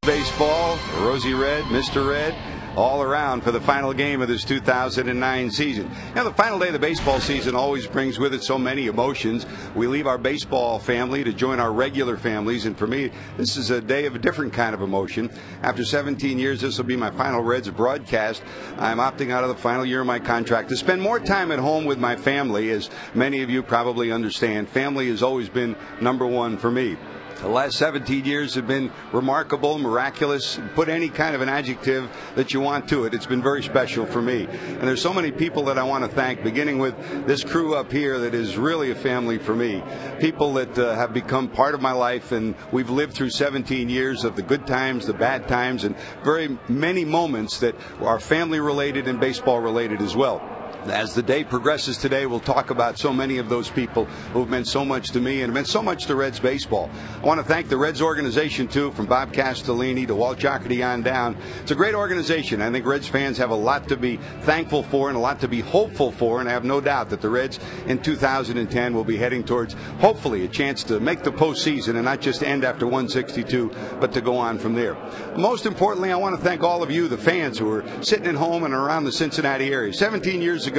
Baseball, Rosie Red, Mr. Red, all around for the final game of this 2009 season. Now, the final day of the baseball season always brings with it so many emotions. We leave our baseball family to join our regular families, and for me, this is a day of a different kind of emotion. After 17 years, this will be my final Reds broadcast. I'm opting out of the final year of my contract to spend more time at home with my family. As many of you probably understand, family has always been number one for me. The last 17 years have been remarkable, miraculous. Put any kind of an adjective that you want to it. It's been very special for me. And there's so many people that I want to thank, beginning with this crew up here that is really a family for me. People that have become part of my life, and we've lived through 17 years of the good times, the bad times, and very many moments that are family-related and baseball-related as well. As the day progresses today, we'll talk about so many of those people who've meant so much to me and meant so much to Reds baseball. I want to thank the Reds organization, too, from Bob Castellini to Walt Jocketty on down. It's a great organization. I think Reds fans have a lot to be thankful for and a lot to be hopeful for, and I have no doubt that the Reds in 2010 will be heading towards, hopefully, a chance to make the postseason and not just end after 162, but to go on from there. Most importantly, I want to thank all of you, the fans, who are sitting at home and around the Cincinnati area. 17 years ago,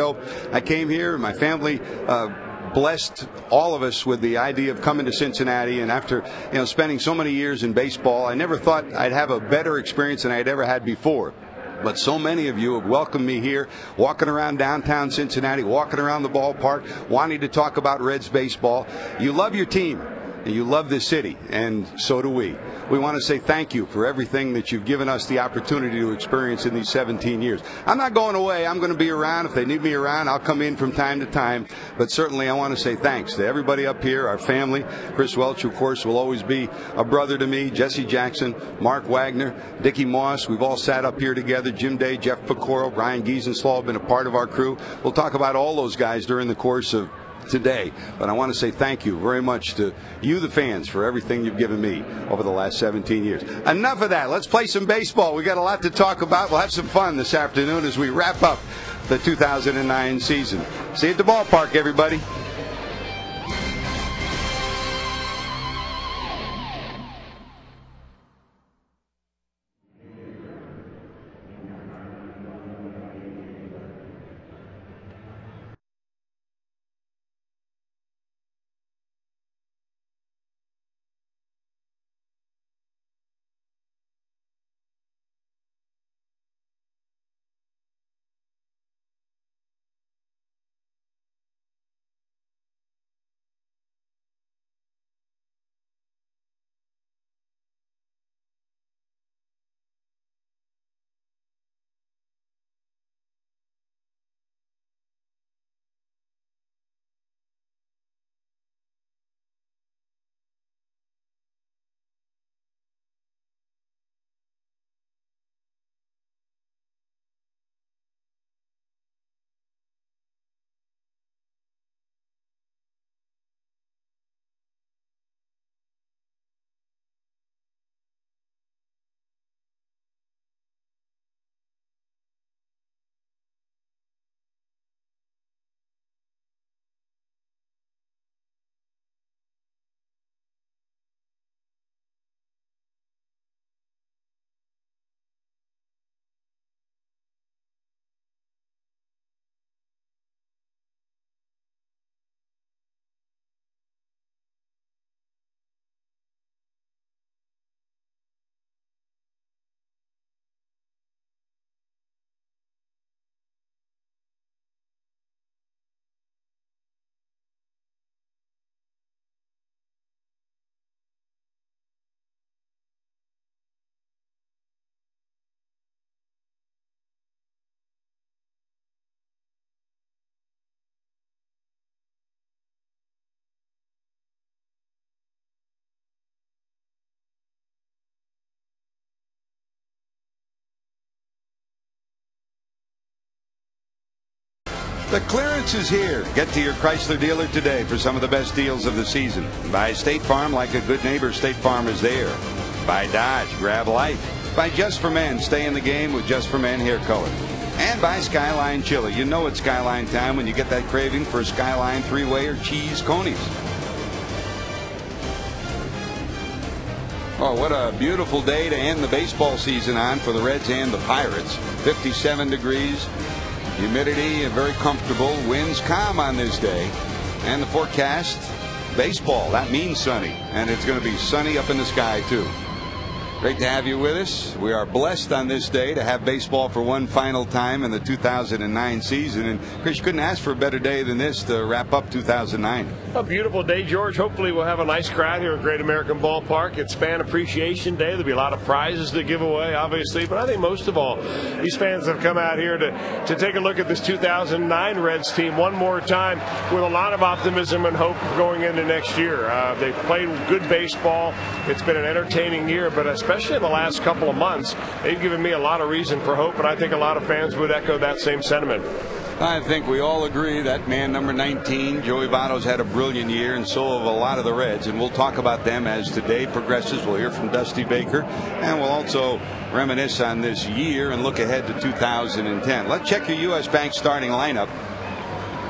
I came here, and my family blessed all of us with the idea of coming to Cincinnati. And after spending so many years in baseball, I never thought I'd have a better experience than I'd ever had before. But so many of you have welcomed me here, walking around downtown Cincinnati, walking around the ballpark, wanting to talk about Reds baseball. You love your team, and you love this city, and so do we. We want to say thank you for everything that you've given us the opportunity to experience in these 17 years. I'm not going away. I'm going to be around. If they need me around, I'll come in from time to time. But certainly I want to say thanks to everybody up here, our family. Chris Welch, of course, will always be a brother to me. Jesse Jackson, Mark Wagner, Dickie Moss. We've all sat up here together. Jim Day, Jeff Pecoro, Brian Giesenslaw have been a part of our crew. We'll talk about all those guys during the course of today, but I want to say thank you very much to you, the fans, for everything you've given me over the last 17 years. Enough of that. Let's play some baseball. We got a lot to talk about. We'll have some fun this afternoon as we wrap up the 2009 season. See you at the ballpark, everybody. The clearance is here. Get to your Chrysler dealer today for some of the best deals of the season. Buy State Farm like a good neighbor. State Farm is there. Buy Dodge. Grab life. Buy Just for Men. Stay in the game with Just for Men hair color. And buy Skyline Chili. You know it's Skyline time when you get that craving for a Skyline three-way or cheese conies. Oh, what a beautiful day to end the baseball season on for the Reds and the Pirates. 57 degrees, humidity very comfortable, winds calm on this day. And the forecast, baseball, that means sunny. And it's going to be sunny up in the sky, too. Great to have you with us. We are blessed on this day to have baseball for one final time in the 2009 season. And Chris, you couldn't ask for a better day than this to wrap up 2009. A beautiful day, George. Hopefully we'll have a nice crowd here at Great American Ballpark. It's Fan Appreciation Day. There'll be a lot of prizes to give away, obviously. But I think most of all, these fans have come out here to take a look at this 2009 Reds team one more time with a lot of optimism and hope going into next year. They've played good baseball. It's been an entertaining year, but especially in the last couple of months, they've given me a lot of reason for hope, and I think a lot of fans would echo that same sentiment. I think we all agree that man number 19, Joey Votto's had a brilliant year, and so have a lot of the Reds, and we'll talk about them as today progresses. We'll hear from Dusty Baker, and we'll also reminisce on this year and look ahead to 2010. Let's check your U.S. Bank starting lineup.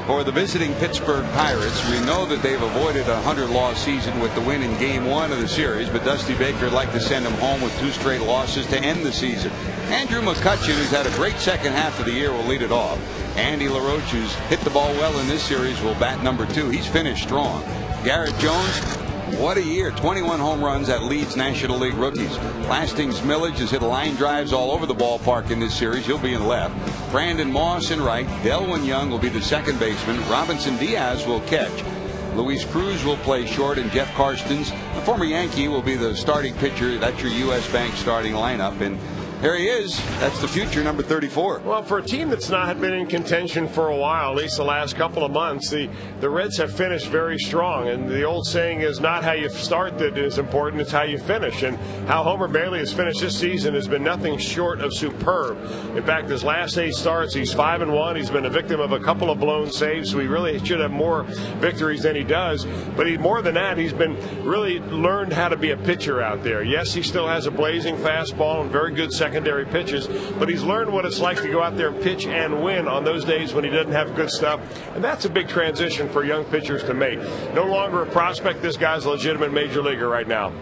For the visiting Pittsburgh Pirates, we know that they've avoided a 100-loss season with the win in Game 1 of the series, but Dusty Baker would like to send them home with 2 straight losses to end the season. Andrew McCutchen, who's had a great second half of the year, will lead it off. Andy LaRoche, who's hit the ball well in this series, will bat number 2. He's finished strong. Garrett Jones, what a year. 21 home runs that leads National League rookies. Lastings Millage has hit line drives all over the ballpark in this series. He'll be in left. Brandon Moss in right. Delwyn Young will be the second baseman. Robinson Diaz will catch. Luis Cruz will play short, and Jeff Karstens, the former Yankee, will be the starting pitcher. That's your U.S. Bank starting lineup. And here he is. That's the future, number 34. Well, for a team that's not been in contention for a while, at least the last couple of months, the Reds have finished very strong. And the old saying is not how you start that is important, it's how you finish. And how Homer Bailey has finished this season has been nothing short of superb. In fact, his last 8 starts, he's 5-1. He's been a victim of a couple of blown saves, so he really should have more victories than he does. But more than that, he's been really learned how to be a pitcher out there. Yes, he still has a blazing fastball and very good secondary pitches, but he's learned what it's like to go out there and pitch and win on those days when he doesn't have good stuff, and that's a big transition for young pitchers to make. No longer a prospect, this guy's a legitimate major leaguer right now.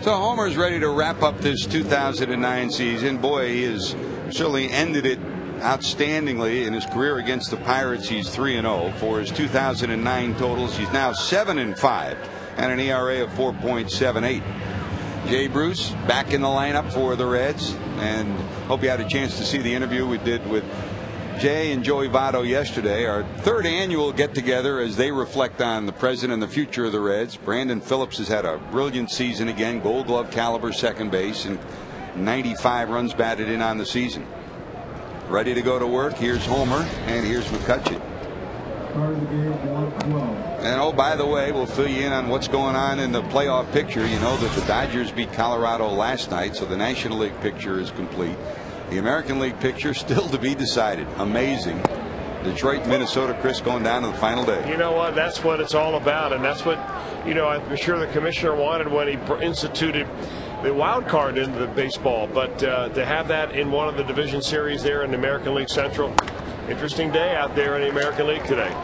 So Homer's ready to wrap up this 2009 season. Boy, he has certainly ended it outstandingly in his career against the Pirates. He's 3-0. For his 2009 totals, he's now 7-5 and an ERA of 4.78. Jay Bruce back in the lineup for the Reds, and hope you had a chance to see the interview we did with Jay and Joey Votto yesterday. Our 3rd annual get-together as they reflect on the present and the future of the Reds. Brandon Phillips has had a brilliant season again, Gold Glove caliber second base, and 95 runs batted in on the season. Ready to go to work. Here's Homer, and here's McCutchen. And oh, by the way, we'll fill you in on what's going on in the playoff picture. You know that the Dodgers beat Colorado last night, so the National League picture is complete. The American League picture still to be decided. Amazing. Detroit, Minnesota, Chris, going down to the final day. You know what? That's what it's all about, and that's what, I'm sure the commissioner wanted when he instituted the wild card into the baseball. But to have that in one of the division series there in the American League Central, interesting day out there in the American League today.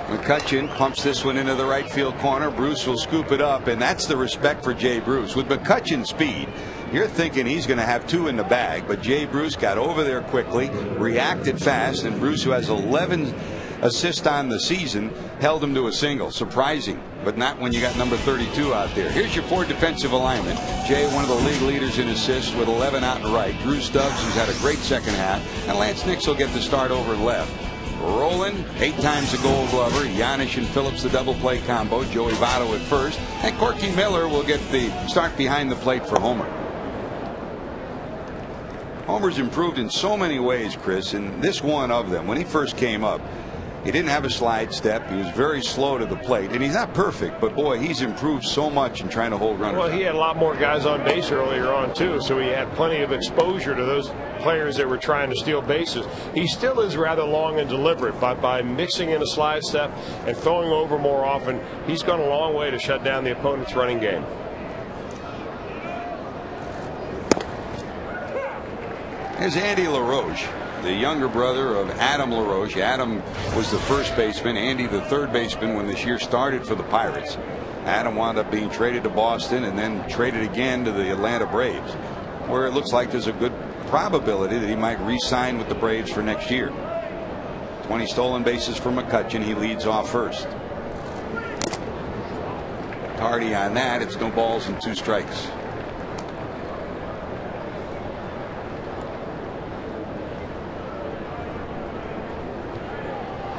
McCutchen pumps this one into the right field corner. Bruce will scoop it up, and that's the respect for Jay Bruce. With McCutchen's speed, you're thinking he's going to have 2 in the bag, but Jay Bruce got over there quickly, reacted fast, and Bruce, who has 11 assists on the season, held him to a single. Surprising, but not when you got number 32 out there. Here's your 4 defensive alignment. Jay, one of the league leaders in assists with 11 out in right. Drew Stubbs, who's had a great second half, and Lance Nix will get the start over in left. Rolling, 8 times a Gold Glover. Yanish and Phillips, the double play combo. Joey Votto at first, and Corky Miller will get the start behind the plate for Homer. Homer's improved in so many ways, Chris, and this one of them. When he first came up, he didn't have a slide step. He was very slow to the plate, and he's not perfect, but boy, he's improved so much in trying to hold runners. Well, he had a lot more guys on base earlier on too, so he had plenty of exposure to those players that were trying to steal bases. He still is rather long and deliberate, but by mixing in a slide step and throwing over more often, he's gone a long way to shut down the opponent's running game. Here's Andy LaRoche, the younger brother of Adam LaRoche. Adam was the first baseman, Andy the third baseman when this year started for the Pirates. Adam wound up being traded to Boston and then traded again to the Atlanta Braves, where it looks like there's a good probability that he might re-sign with the Braves for next year. 20 stolen bases for McCutchen. He leads off first. Hardy on that. It's no balls and 2 strikes.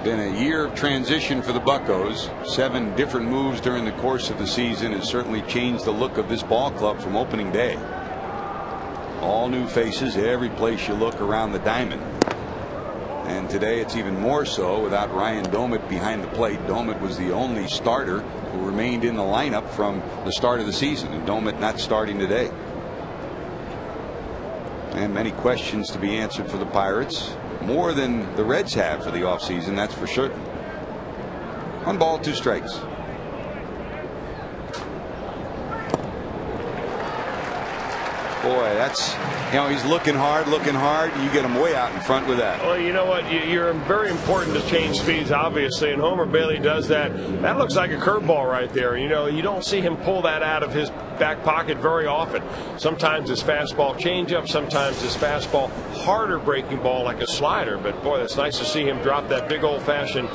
Been a year of transition for the Buccos. 7 different moves during the course of the season has certainly changed the look of this ball club from opening day. All new faces every place you look around the diamond. And today it's even more so without Ryan Domit behind the plate. Domit was the only starter who remained in the lineup from the start of the season, and Domit not starting today. And many questions to be answered for the Pirates. More than the Reds have for the offseason, that's for certain. 1 ball, 2 strikes. Boy, that's, he's looking hard. You get him way out in front with that. Well, you know what? You're very important to change speeds, obviously, and Homer Bailey does that. That looks like a curveball right there. You don't see him pull that out of his back pocket very often. Sometimes his fastball changeup, sometimes his fastball harder breaking ball like a slider. But boy, it's nice to see him drop that big old-fashioned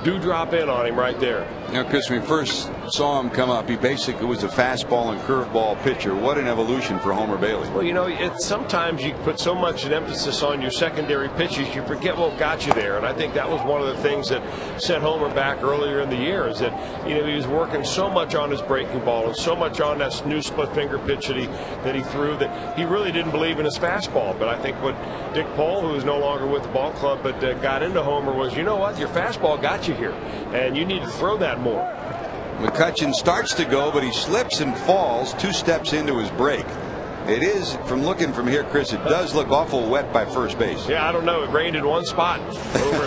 drop in on him right there. Chris, when we first saw him come up, he basically was a fastball and curveball pitcher. What an evolution for Homer Bailey. Well, sometimes you put so much emphasis on your secondary pitches, you forget what got you there. And I think that was one of the things that set Homer back earlier in the year, is that he was working so much on his breaking ball and so much on that new split finger pitch that he threw that he really didn't believe in his fastball. But I think what Dick Pohl, who is no longer with the ball club but got into Homer, was, you know what, your fastball got you here, and you need to throw that more. McCutchen starts to go, but he slips and falls 2 steps into his break. It is, from looking from here, Chris, it does look awful wet by first base. Yeah, I don't know. It rained in one spot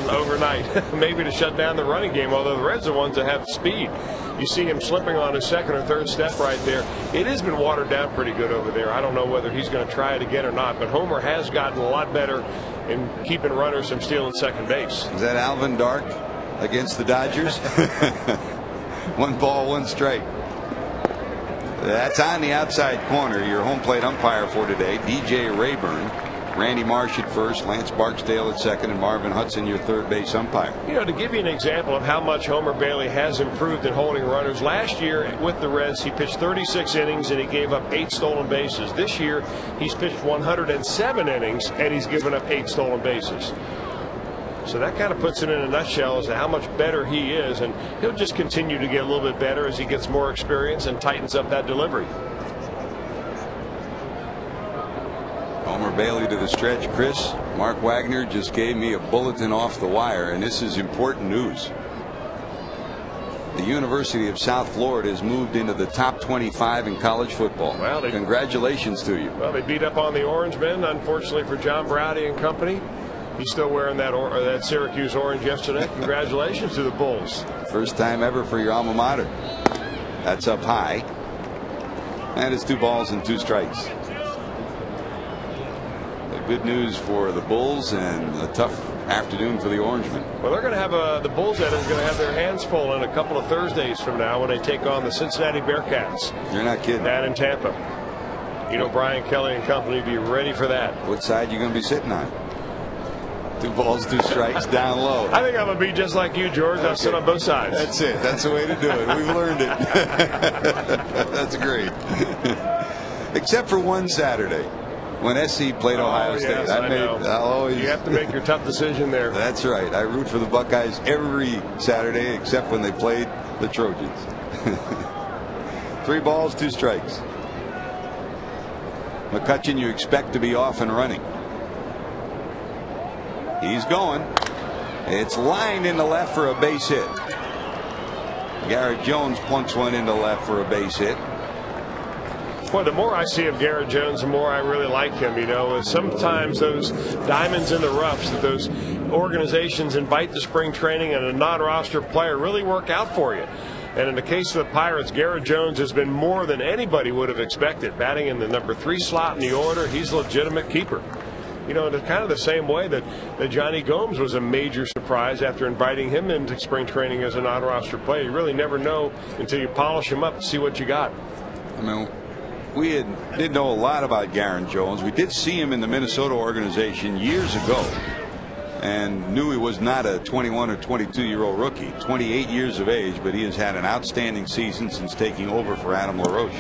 overnight, maybe to shut down the running game, although the Reds are the ones that have speed. You see him slipping on his second or third step right there. It has been watered down pretty good over there. I don't know whether he's going to try it again or not, but Homer has gotten a lot better in keeping runners from stealing second base. Is that Alvin Dark against the Dodgers? 1 ball, 1 strike. That's on the outside corner. Your home plate umpire for today, DJ Rayburn. Randy Marsh at first, Lance Barksdale at second, and Marvin Hudson your third base umpire. To give you an example of how much Homer Bailey has improved in holding runners, last year with the Reds he pitched 36 innings and he gave up 8 stolen bases. This year he's pitched 107 innings and he's given up 8 stolen bases. So that kind of puts it in a nutshell as to how much better he is, and he'll just continue to get a little bit better as he gets more experience and tightens up that delivery. Homer Bailey to the stretch, Chris. Mark Wagner just gave me a bulletin off the wire, and this is important news. The University of South Florida has moved into the top 25 in college football. Well, congratulations to you. Well, they beat up on the Orange Men, unfortunately for John Browdy and company. He's still wearing that Syracuse orange yesterday. Congratulations to the Bulls. First time ever for your alma mater. That's up high. And it's 2 balls and 2 strikes. Good news for the Bulls and a tough afternoon for the Orangemen. Well, they're going to have the Bulls that are going to have their hands full in a couple of Thursdays from now when they take on the Cincinnati Bearcats. You're not kidding. Down in Tampa. Brian Kelly and company be ready for that. What side you going to be sitting on? 2 balls, 2 strikes, down low. I think I'm going to be just like you, George. I'll sit on both sides. That's it. That's the way to do it. We've learned it. That's great. Except for one Saturday when SC played Ohio State. Yes, I know. You have to make your tough decision there. That's right. I root for the Buckeyes every Saturday except when they played the Trojans. 3 balls, 2 strikes. McCutchen, you expect to be off and running. He's going. It's lined into left for a base hit. Garrett Jones plunks one into left for a base hit. Well, the more I see of Garrett Jones, the more I really like him. Sometimes those diamonds in the roughs that those organizations invite to spring training and a non-roster player really work out for you. And in the case of the Pirates, Garrett Jones has been more than anybody would have expected. Batting in the number 3 slot in the order, he's a legitimate keeper. You know, in kind of the same way that Johnny Gomes was a major surprise after inviting him into spring training as a non-roster player. You really never know until you polish him up and see what you got. I mean, we didn't know a lot about Garen Jones. We did see him in the Minnesota organization years ago and knew he was not a 21 or 22-year-old rookie, 28 years of age, but he has had an outstanding season since taking over for Adam LaRoche.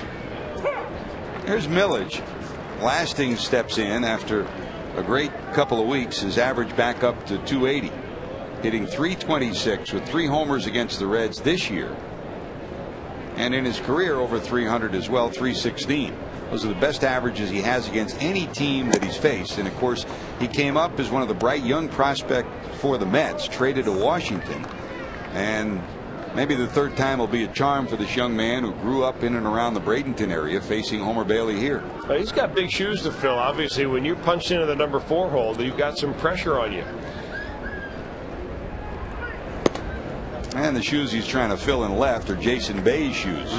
Here's Millage. Lasting steps in after a great couple of weeks. His average back up to 280, hitting .326 with 3 homers against the Reds this year. And in his career over 300 as well, .316. Those are the best averages he has against any team that he's faced. And of course, he came up as one of the bright young prospects for the Mets, traded to Washington. And maybe the third time will be a charm for this young man who grew up in and around the Bradenton area, facing Homer Bailey here. He's got big shoes to fill. Obviously, when you punched into the number 4 hole, you've got some pressure on you. And the shoes he's trying to fill in left are Jason Bay's shoes.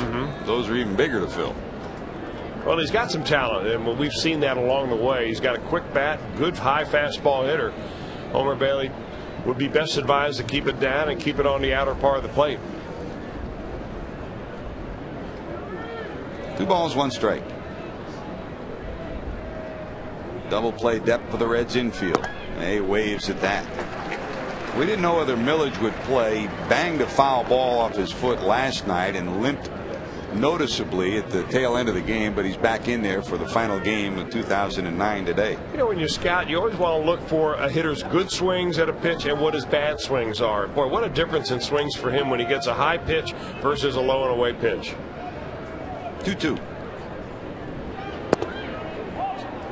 Those are even bigger to fill. Well, he's got some talent, and we've seen that along the way. He's got a quick bat, good high fastball hitter. Homer Bailey would be best advised to keep it down and keep it on the outer part of the plate. 2 balls, 1 strike. Double play depth for the Reds infield. He waves at that. We didn't know whether Millage would play. He banged a foul ball off his foot last night and limped noticeably at the tail end of the game, but he's back in there for the final game of 2009 today. You know, when you scout, you always want to look for a hitter's good swings at a pitch and what his bad swings are. Boy, what a difference in swings for him when he gets a high pitch versus a low and away pitch. 2-2.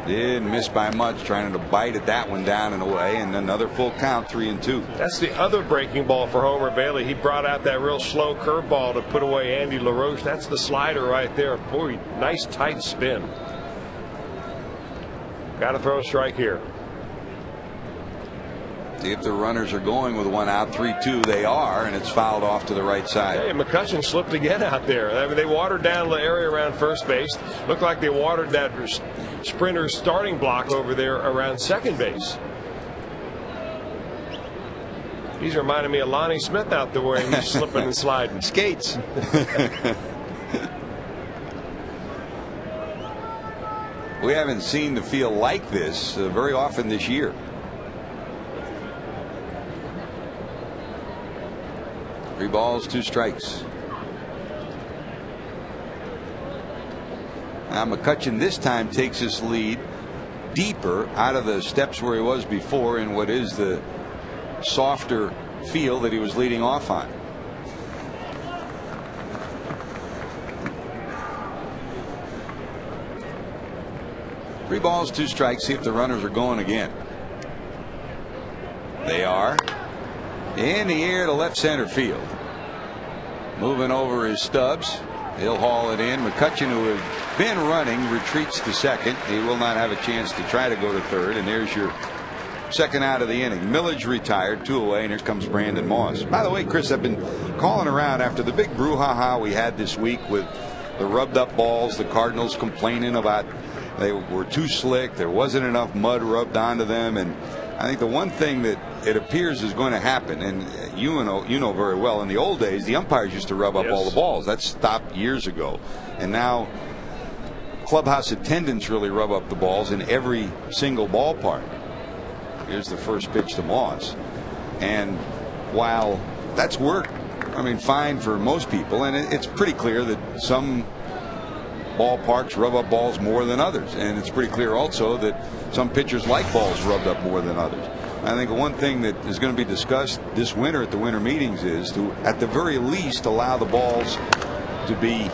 Didn't miss by much, trying to bite at that one down and away, and another full count, 3-2. That's the other breaking ball for Homer Bailey. He brought out that real slow curveball to put away Andy LaRoche. That's the slider right there. Boy, nice tight spin. Got to throw a strike here. See if the runners are going with 1 out, 3-2. They are, and it's fouled off to the right side. Hey, McCutchen slipped again out there. I mean, they watered down the area around first base. Looked like they watered that sprinter starting block over there around second base. He's reminding me of Lonnie Smith out there where he's slipping and sliding. Skates. We haven't seen the field like this very often this year. 3 balls, 2 strikes. Now McCutchen this time takes his lead deeper out of the steps where he was before in what is the softer field that he was leading off on. Three balls, 2 strikes. See if the runners are going again. They are. In the air to left center field. Moving over is Stubbs. He'll haul it in. McCutchen, who had been running, retreats to second. He will not have a chance to try to go to third. And there's your second out of the inning. Millage retired, 2 away, and here comes Brandon Moss. By the way, Chris, I've been calling around after the big brouhaha we had this week with the rubbed up balls, the Cardinals complaining about they were too slick, there wasn't enough mud rubbed onto them, and I think the one thing that it appears is going to happen, and you know very well, in the old days the umpires used to rub up all the balls. That stopped years ago, and now clubhouse attendants really rub up the balls in every single ballpark. Here's the first pitch to Moss, and while that's worked, I mean, fine for most people, and it's pretty clear that some ballparks rub up balls more than others, and it's pretty clear also that some pitchers like balls rubbed up more than others. I think one thing that is going to be discussed this winter at the winter meetings is to, at the very least, allow the balls to be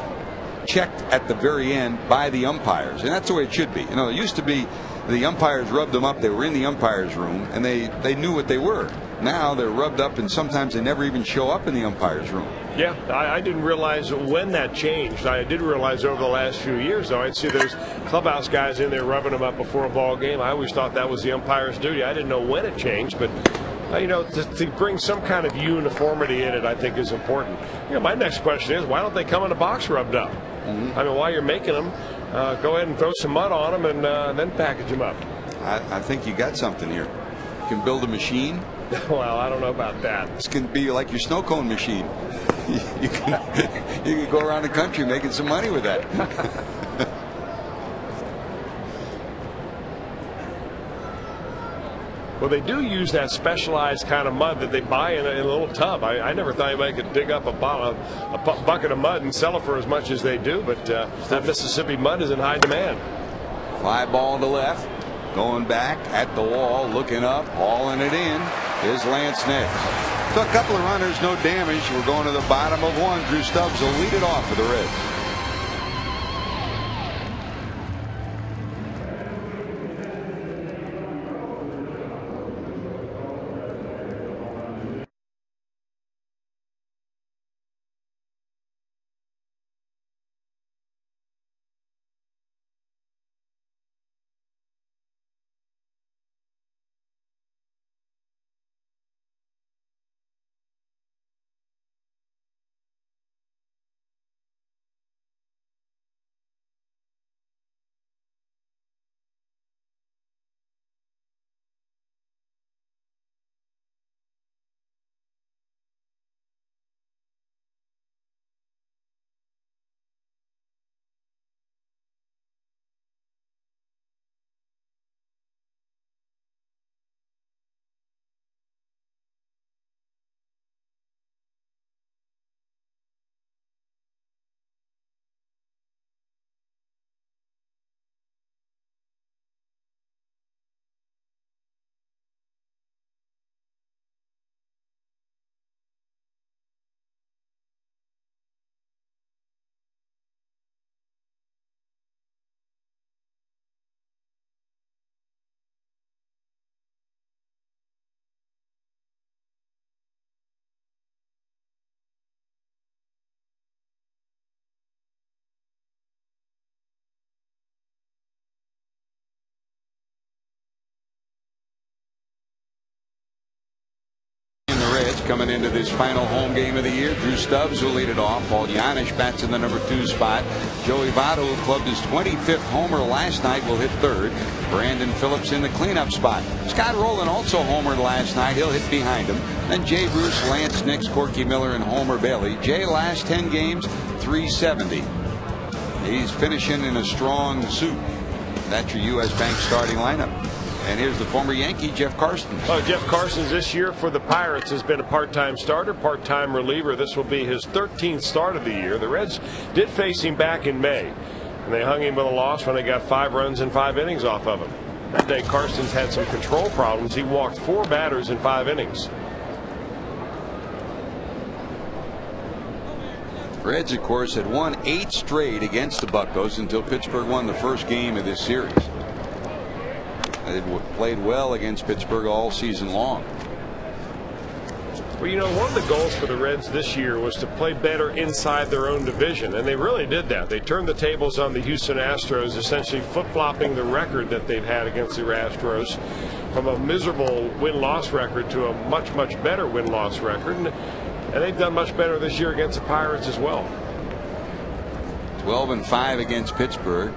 checked at the very end by the umpires, and that's the way it should be. You know, it used to be the umpires rubbed them up, they were in the umpires room, and they knew what they were. Now they're rubbed up, and sometimes they never even show up in the umpires room. Yeah, I didn't realize when that changed. I did realize over the last few years, though, I'd see those clubhouse guys in there rubbing them up before a ball game. I always thought that was the umpire's duty. I didn't know when it changed, but you know, to bring some kind of uniformity in it, I think is important. You know, my next question is, why don't they come in the box rubbed up? I mean, while you're making them, go ahead and throw some mud on them and then package them up. I think you got something here. You can build a machine. Well, I don't know about that. This can be like your snow cone machine. You can go around the country making some money with that. Well, they do use that specialized kind of mud that they buy in a little tub. I never thought anybody could dig up a bucket of mud and sell it for as much as they do, but that Mississippi mud is in high demand. Fly ball to left, going back at the wall, looking up, hauling it in is Lance Nix. So a couple of runners, no damage. We're going to the bottom of one. Drew Stubbs will lead it off for the Reds. Coming into this final home game of the year, Drew Stubbs will lead it off. Paul Janisch bats in the number 2 spot. Joey Votto, who clubbed his 25th homer last night, will hit third. Brandon Phillips in the cleanup spot. Scott Rowland also homered last night. He'll hit behind him. Then Jay Bruce, Lance Nix, Corky Miller, and Homer Bailey. Jay last 10 games, 370. He's finishing in a strong suit. That's your U.S. Bank starting lineup. And here's the former Yankee, Jeff Karstens. Oh, Jeff Karstens this year for the Pirates has been a part-time starter, part-time reliever. This will be his 13th start of the year. The Reds did face him back in May, and they hung him with a loss when they got 5 runs in 5 innings off of him. That day, Karstens had some control problems. He walked 4 batters in 5 innings. Reds, of course, had won 8 straight against the Buccos until Pittsburgh won the first game of this series. They played well against Pittsburgh all season long. Well, you know, one of the goals for the Reds this year was to play better inside their own division, and they really did that. They turned the tables on the Houston Astros, essentially flip-flopping the record that they've had against the Astros from a miserable win-loss record to a much, much better win-loss record. And they've done much better this year against the Pirates as well. 12-5 against Pittsburgh.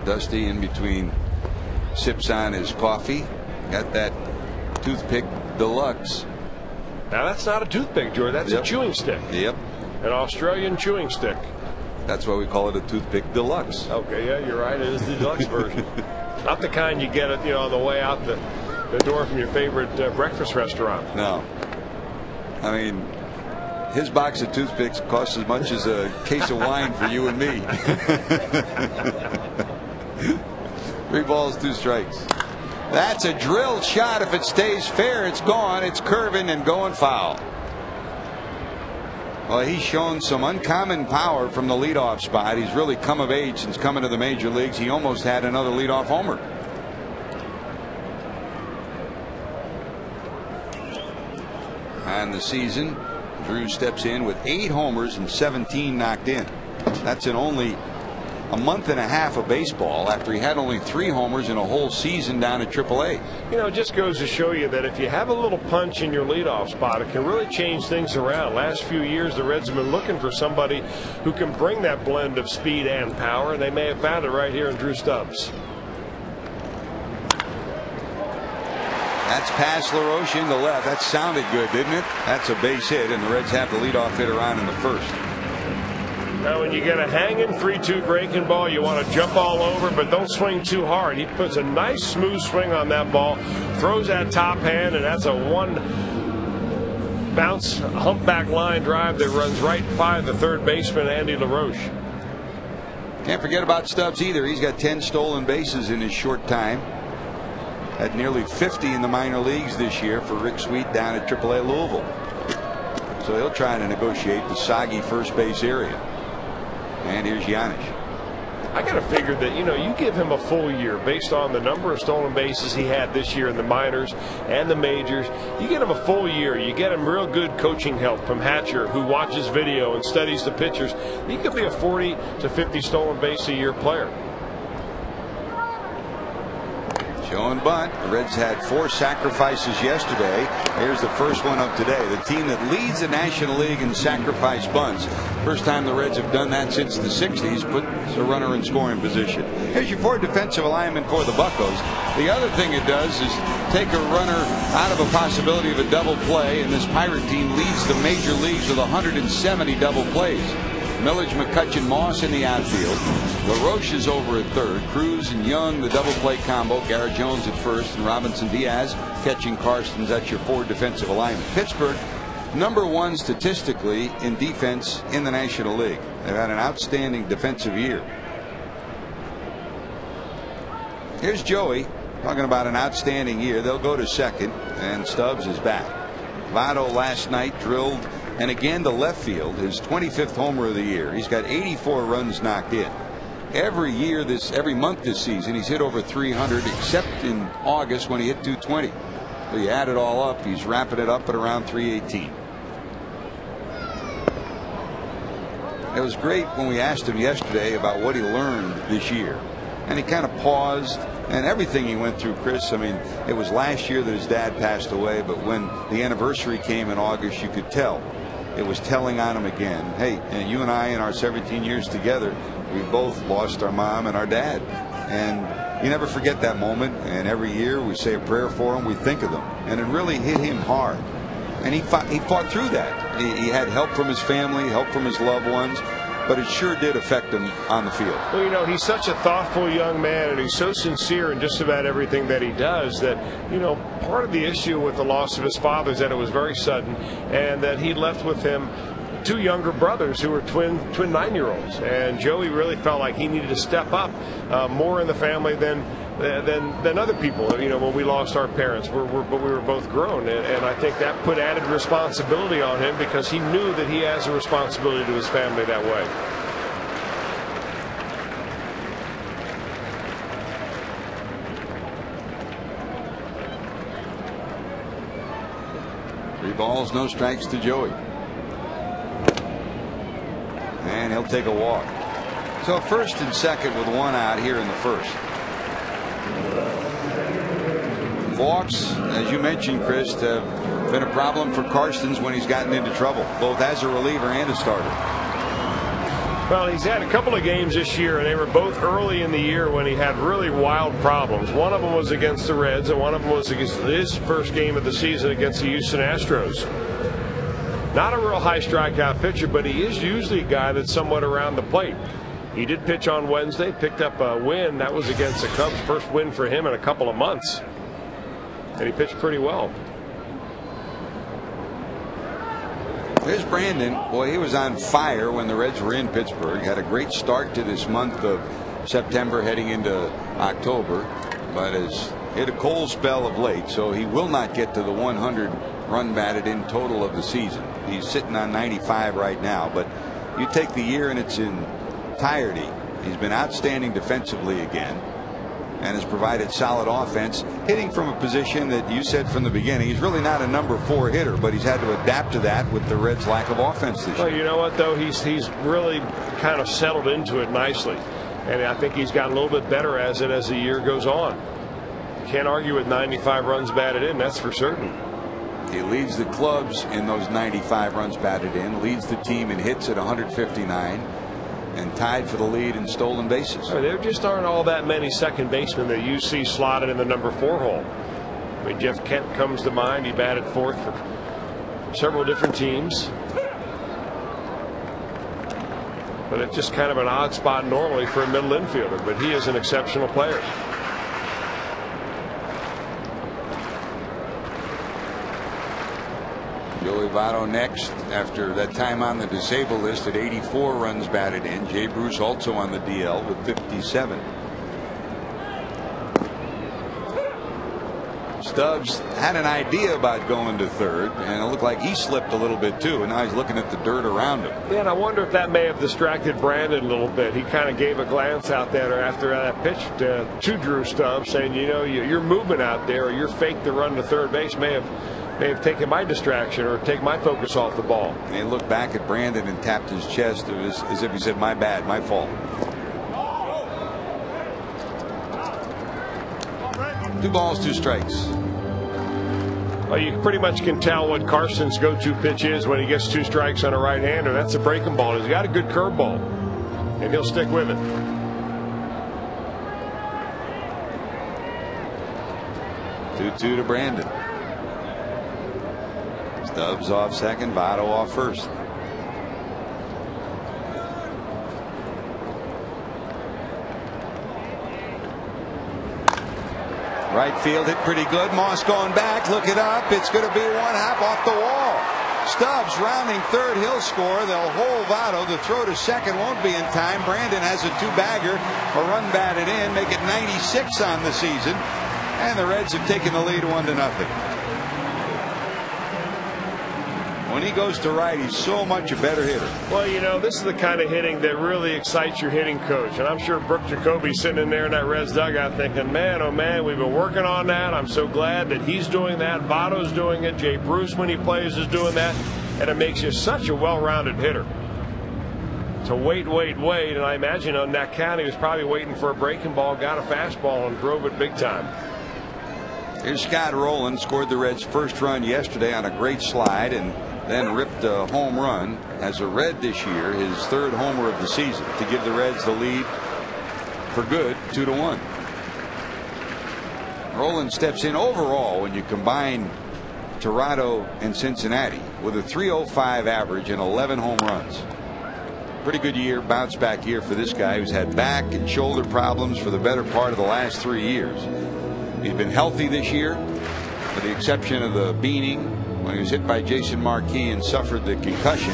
Dusty in between sips on his coffee. Got that toothpick deluxe. Now that's not a toothpick, George. That's a chewing stick. Yep. An Australian chewing stick. That's why we call it a toothpick deluxe. Okay, yeah, you're right. It is the deluxe version. Not the kind you get on the way out the door from your favorite breakfast restaurant. No. I mean, his box of toothpicks costs as much as a case of wine for you and me. 3 balls, 2 strikes. That's a drilled shot. If it stays fair, it's gone. It's curving and going foul. Well, he's shown some uncommon power from the leadoff spot. He's really come of age since coming to the major leagues. He almost had another leadoff homer. On the season, Drew steps in with 8 homers and 17 knocked in. That's in only a month and a half of baseball after he had only 3 homers in a whole season down at AAA. You know, it just goes to show you that if you have a little punch in your leadoff spot, it can really change things around. Last few years, the Reds have been looking for somebody who can bring that blend of speed and power, and they may have found it right here in Drew Stubbs. That's past LaRoche into left. That sounded good, didn't it? That's a base hit, and the Reds have the leadoff hitter on in the first. Now, when you get a hanging 3-2 breaking ball, you want to jump all over, but don't swing too hard. He puts a nice smooth swing on that ball, throws that top hand, and that's a one bounce humpback line drive that runs right by the third baseman, Andy LaRoche. Can't forget about Stubbs either. He's got 10 stolen bases in his short time. Had nearly 50 in the minor leagues this year for Rick Sweet down at AAA Louisville. So he'll try to negotiate the soggy first base area. And here's Giannis. I got to figure that, you give him a full year based on the number of stolen bases he had this year in the minors and the majors. You get him a full year. You get him real good coaching help from Hatcher, who watches video and studies the pitchers. He could be a 40 to 50 stolen base a year player. Showing bunt. The Reds had 4 sacrifices yesterday. Here's the first one of today. The team that leads the National League in sacrifice bunts. First time the Reds have done that since the 60s. Puts a runner in scoring position. Here's your 4 defensive alignment for the Buccos. The other thing it does is take a runner out of a possibility of a double play, and this Pirate team leads the major leagues with 170 double plays. Millage, McCutchen, Moss in the outfield. LaRoche is over at third. Cruz and Young, the double play combo. Garrett Jones at first, and Robinson Diaz catching Karstens. That's your 4 defensive alignment. Pittsburgh, #1 statistically in defense in the National League. They've had an outstanding defensive year. Here's Joey talking about an outstanding year. They'll go to second, and Stubbs is back. Votto last night drilled, and again to left field, his 25th homer of the year. He's got 84 runs knocked in. Every month this season, he's hit over 300, except in August when he hit 220. So you add it all up, he's wrapping it up at around 318. It was great when we asked him yesterday about what he learned this year. And he kind of paused, and everything he went through, Chris. I mean, it was last year that his dad passed away, but when the anniversary came in August, you could tell. It was telling on him again. Hey, you and I in our 17 years together, we both lost our mom and our dad. And you never forget that moment. And every year we say a prayer for him, we think of them. And it really hit him hard. And he fought through that. He had help from his family, help from his loved ones. But it sure did affect him on the field. Well, he's such a thoughtful young man, and he's so sincere in just about everything that he does that, part of the issue with the loss of his father is that it was very sudden, and that he left with him 2 younger brothers who were twin 9-year-olds. And Joey really felt like he needed to step up more in the family than other people. When we lost our parents, but we were both grown, and I think that put added responsibility on him because he knew that he has a responsibility to his family that way. Three balls, no strikes to Joey. And he'll take a walk. So first and second with 1 out here in the first. Walks, as you mentioned, Chris, have been a problem for Karstens when he's gotten into trouble, both as a reliever and a starter. Well, he's had a couple of games this year, and they were both early in the year when he had really wild problems. One of them was against the Reds, and one of them was against his first game of the season against the Houston Astros. Not a real high strikeout pitcher, but he is usually a guy that's somewhat around the plate. He did pitch on Wednesday, picked up a win. That was against the Cubs, first win for him in a couple of months. And he pitched pretty well. There's Brandon. Boy, he was on fire when the Reds were in Pittsburgh. Had a great start to this month of September heading into October, but has hit a cold spell of late, so he will not get to the 100 run batted in total of the season. He's sitting on 95 right now, but you take the year in its entirety, he's been outstanding defensively again, and has provided solid offense, hitting from a position that you said from the beginning he's really not a number 4 hitter, but he's had to adapt to that with the Reds' lack of offense this year. Well, you know what, though, he's really kind of settled into it nicely, and I think he's gotten a little bit better as the year goes on. Can't argue with 95 runs batted in, that's for certain. He leads the clubs in those 95 runs batted in, leads the team in hits at 159. And tied for the lead in stolen bases. There just aren't all that many second basemen that you see slotted in the number 4 hole. mean, Jeff Kent comes to mind. He batted fourth for several different teams. But it's just kind of an odd spot normally for a middle infielder. But he is an exceptional player. Joey Votto next after that time on the disabled list at 84 runs batted in. Jay Bruce also on the DL with 57. Stubbs had an idea about going to third, and it looked like he slipped a little bit too, and now he's looking at the dirt around him. Yeah, and I wonder if that may have distracted Brandon a little bit. He kind of gave a glance out there after that pitch to Drew Stubbs, saying, you know, your movement out there or your fake to run to third base may have taken my distraction or taken my focus off the ball. And he looked back at Brandon and tapped his chest as if he said, my bad, my fault. 2 balls, 2 strikes. Well, you pretty much can tell what Carson's go-to pitch is when he gets 2 strikes on a right-hander. That's a breaking ball. He's got a good curveball, and he'll stick with it. 2-2 to Brandon. Stubbs off second, Votto off first. Right field hit pretty good. Moss going back. Look it up. It's going to be 1 hop off the wall. Stubbs rounding third. He'll score. They'll hold Votto. The throw to second won't be in time. Brandon has a 2-bagger. A run batted in. Make it 96 on the season. And the Reds have taken the lead 1-0. When he goes to right, he's so much a better hitter. Well, you know, this is the kind of hitting that really excites your hitting coach. And I'm sure Brooke Jacoby's sitting in there in that Reds dugout thinking, man, oh man, we've been working on that. I'm so glad that he's doing that. Votto's doing it. Jay Bruce, when he plays, is doing that. And it makes you such a well-rounded hitter. To wait. And I imagine on that count, he was probably waiting for a breaking ball, got a fastball, and drove it big time. Here's Scott Rowland. Scored the Reds' first run yesterday on a great slide and then ripped a home run as a Red this year, his 3rd homer of the season, to give the Reds the lead for good, 2-1. Rowland steps in overall when you combine Toronto and Cincinnati with a .305 average and 11 home runs. Pretty good year, bounce back year for this guy who's had back and shoulder problems for the better part of the last 3 years. He's been healthy this year, with the exception of the beaning when he was hit by Jason Marquis and suffered the concussion.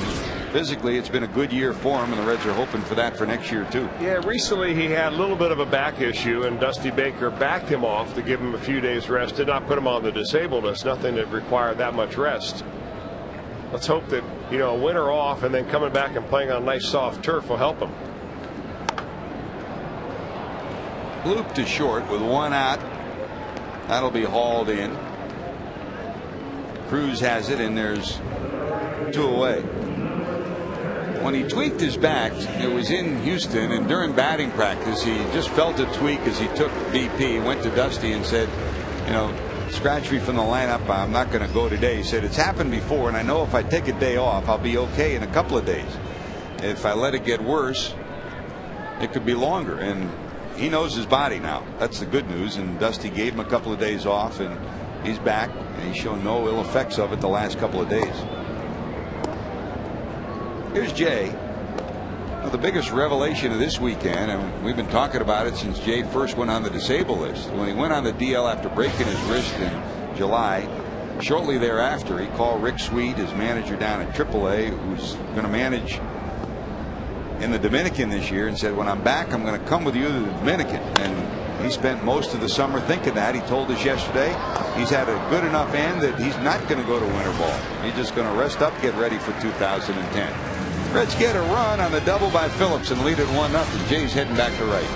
Physically, it's been a good year for him, and the Reds are hoping for that for next year too. Yeah, recently he had a little bit of a back issue, and Dusty Baker backed him off to give him a few days rest. Did not put him on the disabled list. Nothing that required that much rest. Let's hope that, you know, a winter off and then coming back and playing on nice soft turf will help him. Bloop to short with 1 out. That'll be hauled in. Cruz has it, and there's 2 away. When he tweaked his back, it was in Houston, and during batting practice he just felt a tweak as he took BP, went to Dusty and said, you know, scratch me from the lineup, I'm not going to go today. He said, it's happened before, and I know if I take a day off I'll be okay in a couple of days. If I let it get worse, it could be longer, and he knows his body now. That's the good news. And Dusty gave him a couple of days off, and he's back, and he's shown no ill effects of it the last couple of days. Here's Jay. Well, the biggest revelation of this weekend, and we've been talking about it since Jay first went on the disabled list. When he went on the DL after breaking his wrist in July, shortly thereafter he called Rick Sweet, his manager down at AAA, who's going to manage in the Dominican this year, and said, when I'm back, I'm going to come with you to the Dominican. And he spent most of the summer thinking that. He told us yesterday he's had a good enough end that he's not going to go to winter ball. He's just going to rest up, get ready for 2010. Reds get a run on the double by Phillips and lead it 1-0. Jay's heading back to right.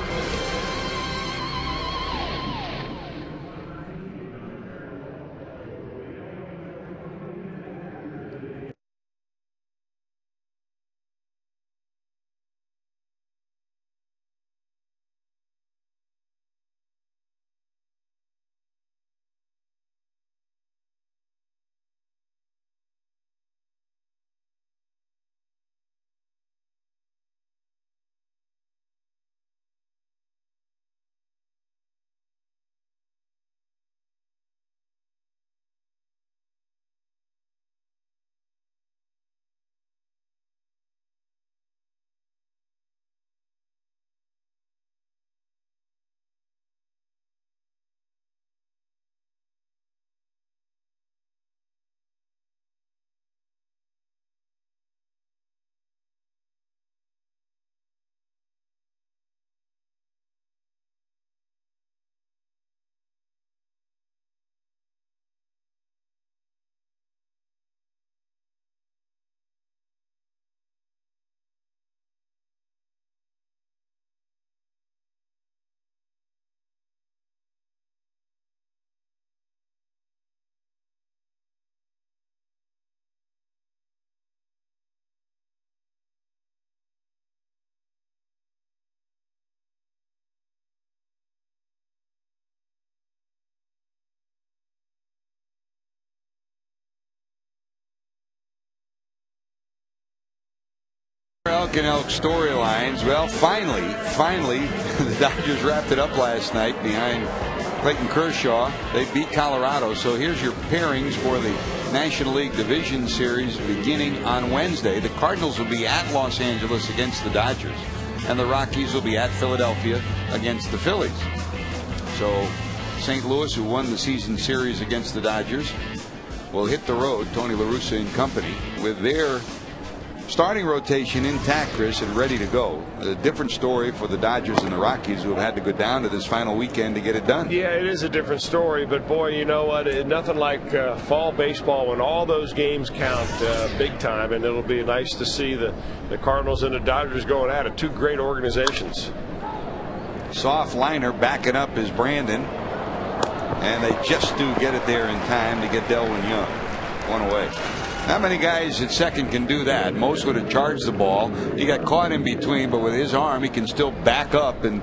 Skunk and Elk storylines. Well, finally, the Dodgers wrapped it up last night behind Clayton Kershaw. They beat Colorado. So here's your pairings for the National League Division Series beginning on Wednesday. The Cardinals will be at Los Angeles against the Dodgers, and the Rockies will be at Philadelphia against the Phillies. So St. Louis, who won the season series against the Dodgers, will hit the road, Tony La Russa and company, with their starting rotation intact, Chris, and ready to go. A different story for the Dodgers and the Rockies, who have had to go down to this final weekend to get it done. Yeah, it is a different story, but boy, you know what? Nothing like fall baseball when all those games count big time, and it'll be nice to see the Cardinals and the Dodgers going at it. Two great organizations. Soft liner backing up is Brandon, and they just do get it there in time to get Delwyn Young. One away. Not many guys at second can do that. Most would have charged the ball. He got caught in between, but with his arm, he can still back up and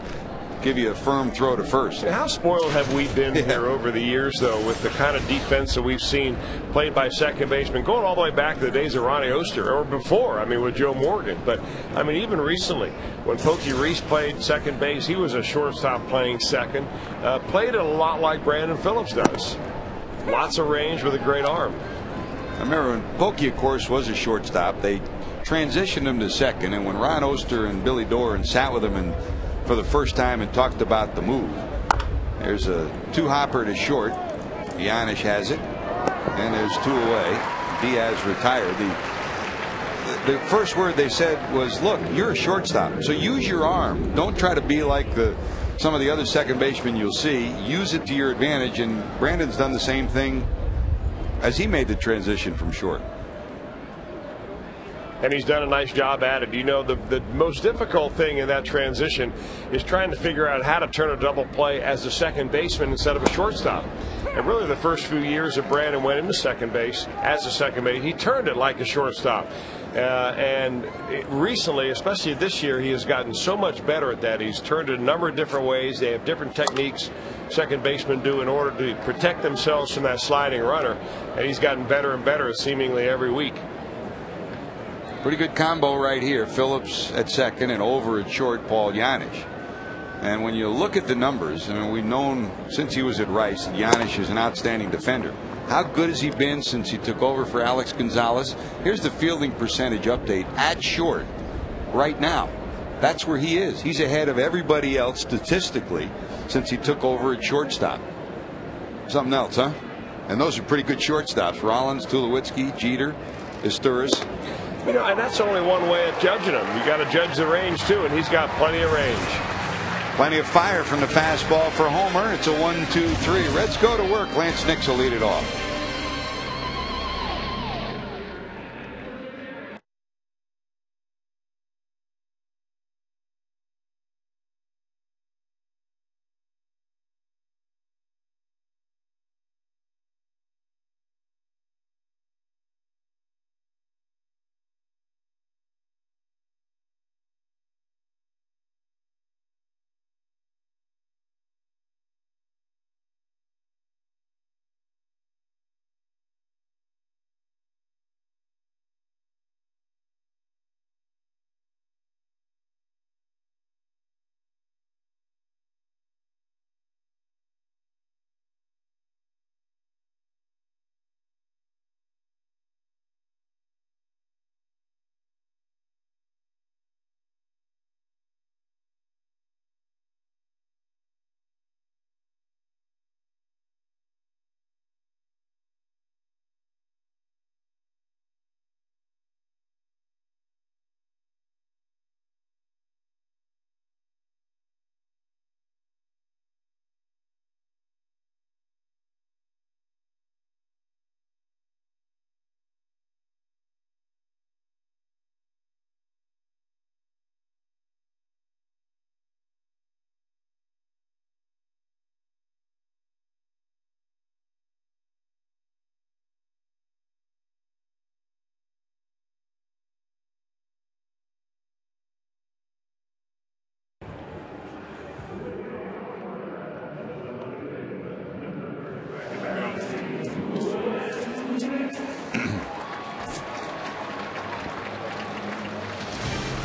give you a firm throw to first. How spoiled have we been here over the years, though, with the kind of defense that we've seen played by second basemen, going all the way back to the days of Ronnie Oster, or before, I mean, with Joe Morgan. But, I mean, even recently, when Pokey Reese played second base, he was a shortstop playing second. Played it a lot like Brandon Phillips does. Lots of range with a great arm. I remember when Pokey, of course, was a shortstop, they transitioned him to second, and when Ron Oster and Billy Doran sat with him for the first time and talked about the move, there's a two-hopper to short. Giannis has it, and there's two away. Diaz retired. The first word they said was, look, you're a shortstop, so use your arm. Don't try to be like some of the other second basemen you'll see. Use it to your advantage, and Brandon's done the same thing as he made the transition from short. And he's done a nice job at it. You know, the most difficult thing in that transition is trying to figure out how to turn a double play as a second baseman instead of a shortstop. And really the first few years that Brandon went into second base as a second base, he turned it like a shortstop. Recently, especially this year, he has gotten so much better at that. He's turned it a number of different ways. They have different techniques second basemen do in order to protect themselves from that sliding runner. And he's gotten better and better seemingly every week. Pretty good combo right here. Phillips at second and over at short, Paul Giannis. And when you look at the numbers, I mean, we've known since he was at Rice that Giannis is an outstanding defender. How good has he been since he took over for Alex Gonzalez? Here's the fielding percentage update at short right now. That's where he is. He's ahead of everybody else statistically since he took over at shortstop. Something else, huh? And those are pretty good shortstops. Rollins, Tulowitzki, Jeter, Esteuris. You know, and that's only one way of judging him. You got to judge the range too, and he's got plenty of range. Plenty of fire from the fastball for Homer. It's a 1-2-3. Reds go to work. Lance Nix will lead it off.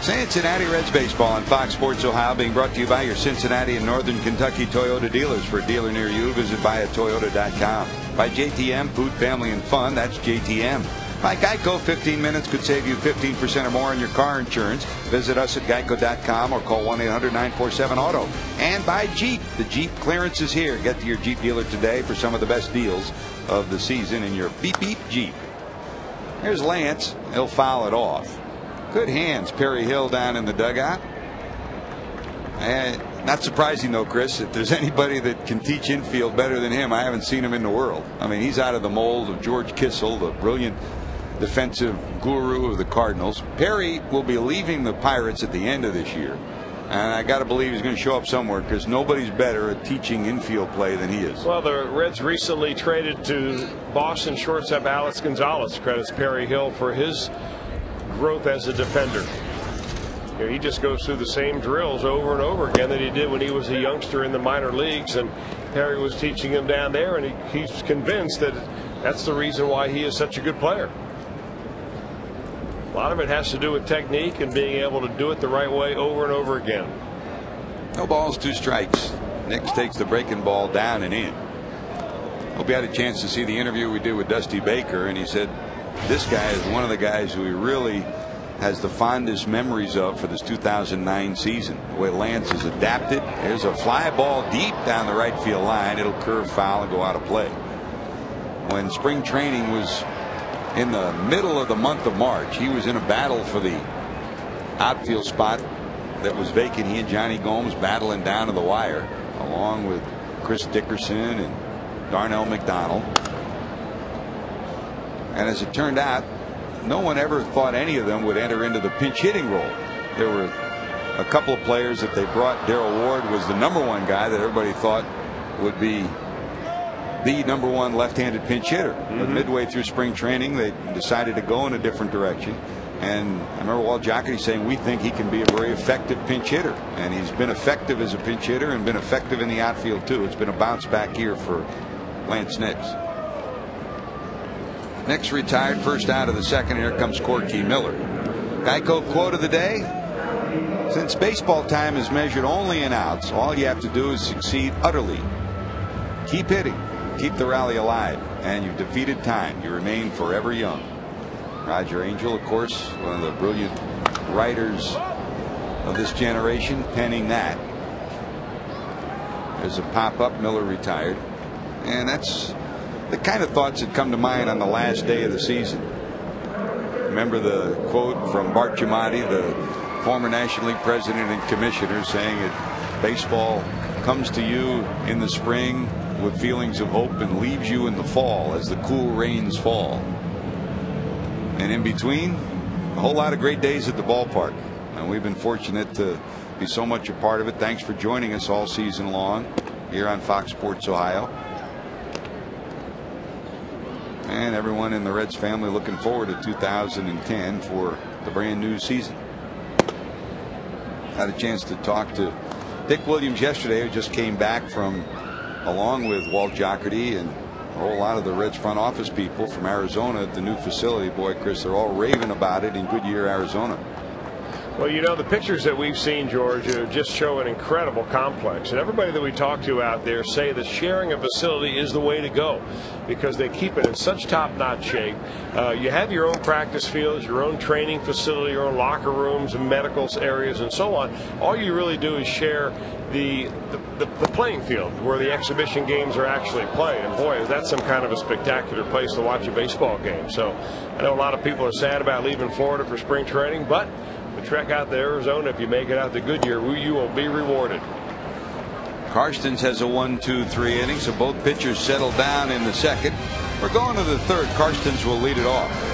Cincinnati Reds baseball on Fox Sports Ohio, being brought to you by your Cincinnati and Northern Kentucky Toyota dealers. For a dealer near you, visit buyatoyota.com. By JTM, food, family, and fun. That's JTM. By Geico, 15 minutes could save you 15% or more on your car insurance. Visit us at geico.com or call 1-800-947-AUTO. And by Jeep. The Jeep clearance is here. Get to your Jeep dealer today for some of the best deals of the season in your beep beep Jeep. Here's Lance. He'll foul it off. Good hands, Perry Hill down in the dugout. And not surprising though, Chris, if there's anybody that can teach infield better than him, I haven't seen him in the world. I mean, he's out of the mold of George Kissel, the brilliant defensive guru of the Cardinals. Perry will be leaving the Pirates at the end of this year, and I got to believe he's going to show up somewhere, because nobody's better at teaching infield play than he is. Well, the Reds recently traded to Boston shortstop Alex Gonzalez. Credits Perry Hill for his growth as a defender. You know, he just goes through the same drills over and over again that he did when he was a youngster in the minor leagues, and Perry was teaching him down there, and he's convinced that that's the reason why he is such a good player. A lot of it has to do with technique and being able to do it the right way over and over again. No balls, 2 strikes. Nix takes the breaking ball down and in. Hope you had a chance to see the interview we did with Dusty Baker, and he said this guy is one of the guys who he really has the fondest memories of for this 2009 season. The way Lance has adapted. There's a fly ball deep down the right field line. It'll curve foul and go out of play. When spring training was in the middle of the month of March, he was in a battle for the outfield spot that was vacant. He and Johnny Gomes battling down to the wire, along with Chris Dickerson and Darnell McDonald. And as it turned out, no one ever thought any of them would enter into the pinch hitting role. There were a couple of players that they brought. Darryl Ward was the #1 guy that everybody thought would be the #1 left-handed pinch hitter. But midway through spring training, they decided to go in a different direction. And I remember Walt Jocketty saying, we think he can be a very effective pinch hitter. And he's been effective as a pinch hitter and been effective in the outfield too. It's been a bounce back year for Lance Nix. Nix retired, first out of the second. Here comes Corky Miller. Geico quote of the day: since baseball time is measured only in outs, all you have to do is succeed utterly. Keep hitting, keep the rally alive, and you've defeated time. You remain forever young. Roger Angel, of course, one of the brilliant writers of this generation, penning that. There's a pop-up. Miller retired. And that's the kind of thoughts that come to mind on the last day of the season. Remember the quote from Bart Giamatti, the former National League president and commissioner, saying that baseball comes to you in the spring with feelings of hope and leaves you in the fall as the cool rains fall. And in between, a whole lot of great days at the ballpark. And we've been fortunate to be so much a part of it. Thanks for joining us all season long here on Fox Sports Ohio. And everyone in the Reds family looking forward to 2010 for the brand new season. Had a chance to talk to Dick Williams yesterday, who just came back from, along with Walt Jocketty and a whole lot of the Reds front office people from Arizona at the new facility. Boy, Chris, they're all raving about it in Goodyear, Arizona. Well, you know, the pictures that we've seen, George, just show an incredible complex. And everybody that we talk to out there say that sharing a facility is the way to go, because they keep it in such top-notch shape. You have your own practice fields, your own training facility, your own locker rooms and medical areas and so on. All you really do is share the playing field where the exhibition games are actually played. And boy, that's some kind of a spectacular place to watch a baseball game. So I know a lot of people are sad about leaving Florida for spring training, but the trek out to Arizona, if you make it out to Goodyear, you will be rewarded. Karstens has a 1-2-3 inning, so both pitchers settle down in the second. We're going to the third. Karstens will lead it off.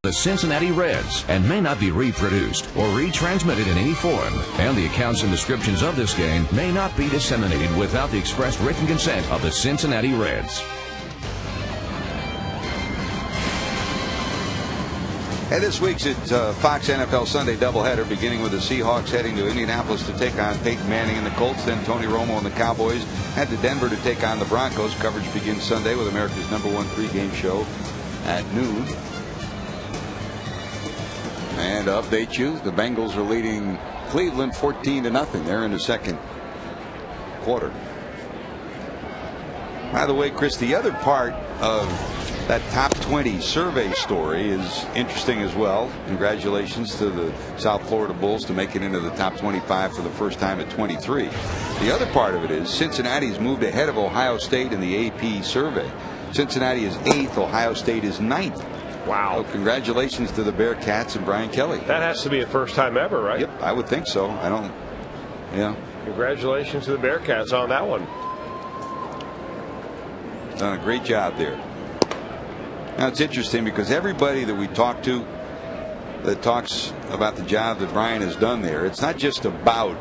The Cincinnati Reds and may not be reproduced or retransmitted in any form, and the accounts and descriptions of this game may not be disseminated without the express written consent of the Cincinnati Reds. And this week's Fox NFL Sunday doubleheader, beginning with the Seahawks heading to Indianapolis to take on Peyton Manning and the Colts, then Tony Romo and the Cowboys head to Denver to take on the Broncos. Coverage begins Sunday with America's #1 pregame show at noon. And to update you, the Bengals are leading Cleveland 14-0. They're in the second quarter. By the way, Chris, the other part of that top 20 survey story is interesting as well. Congratulations to the South Florida Bulls to make it into the top 25 for the first time at 23. The other part of it is Cincinnati's moved ahead of Ohio State in the AP survey. Cincinnati is 8th. Ohio State is 9th. Wow. So congratulations to the Bearcats and Brian Kelly. That has to be a first time ever, right? Yep, I would think so. Yeah. Congratulations to the Bearcats on that one. Done a great job there. Now it's interesting because everybody that we talk to that talks about the job that Brian has done there, it's not just about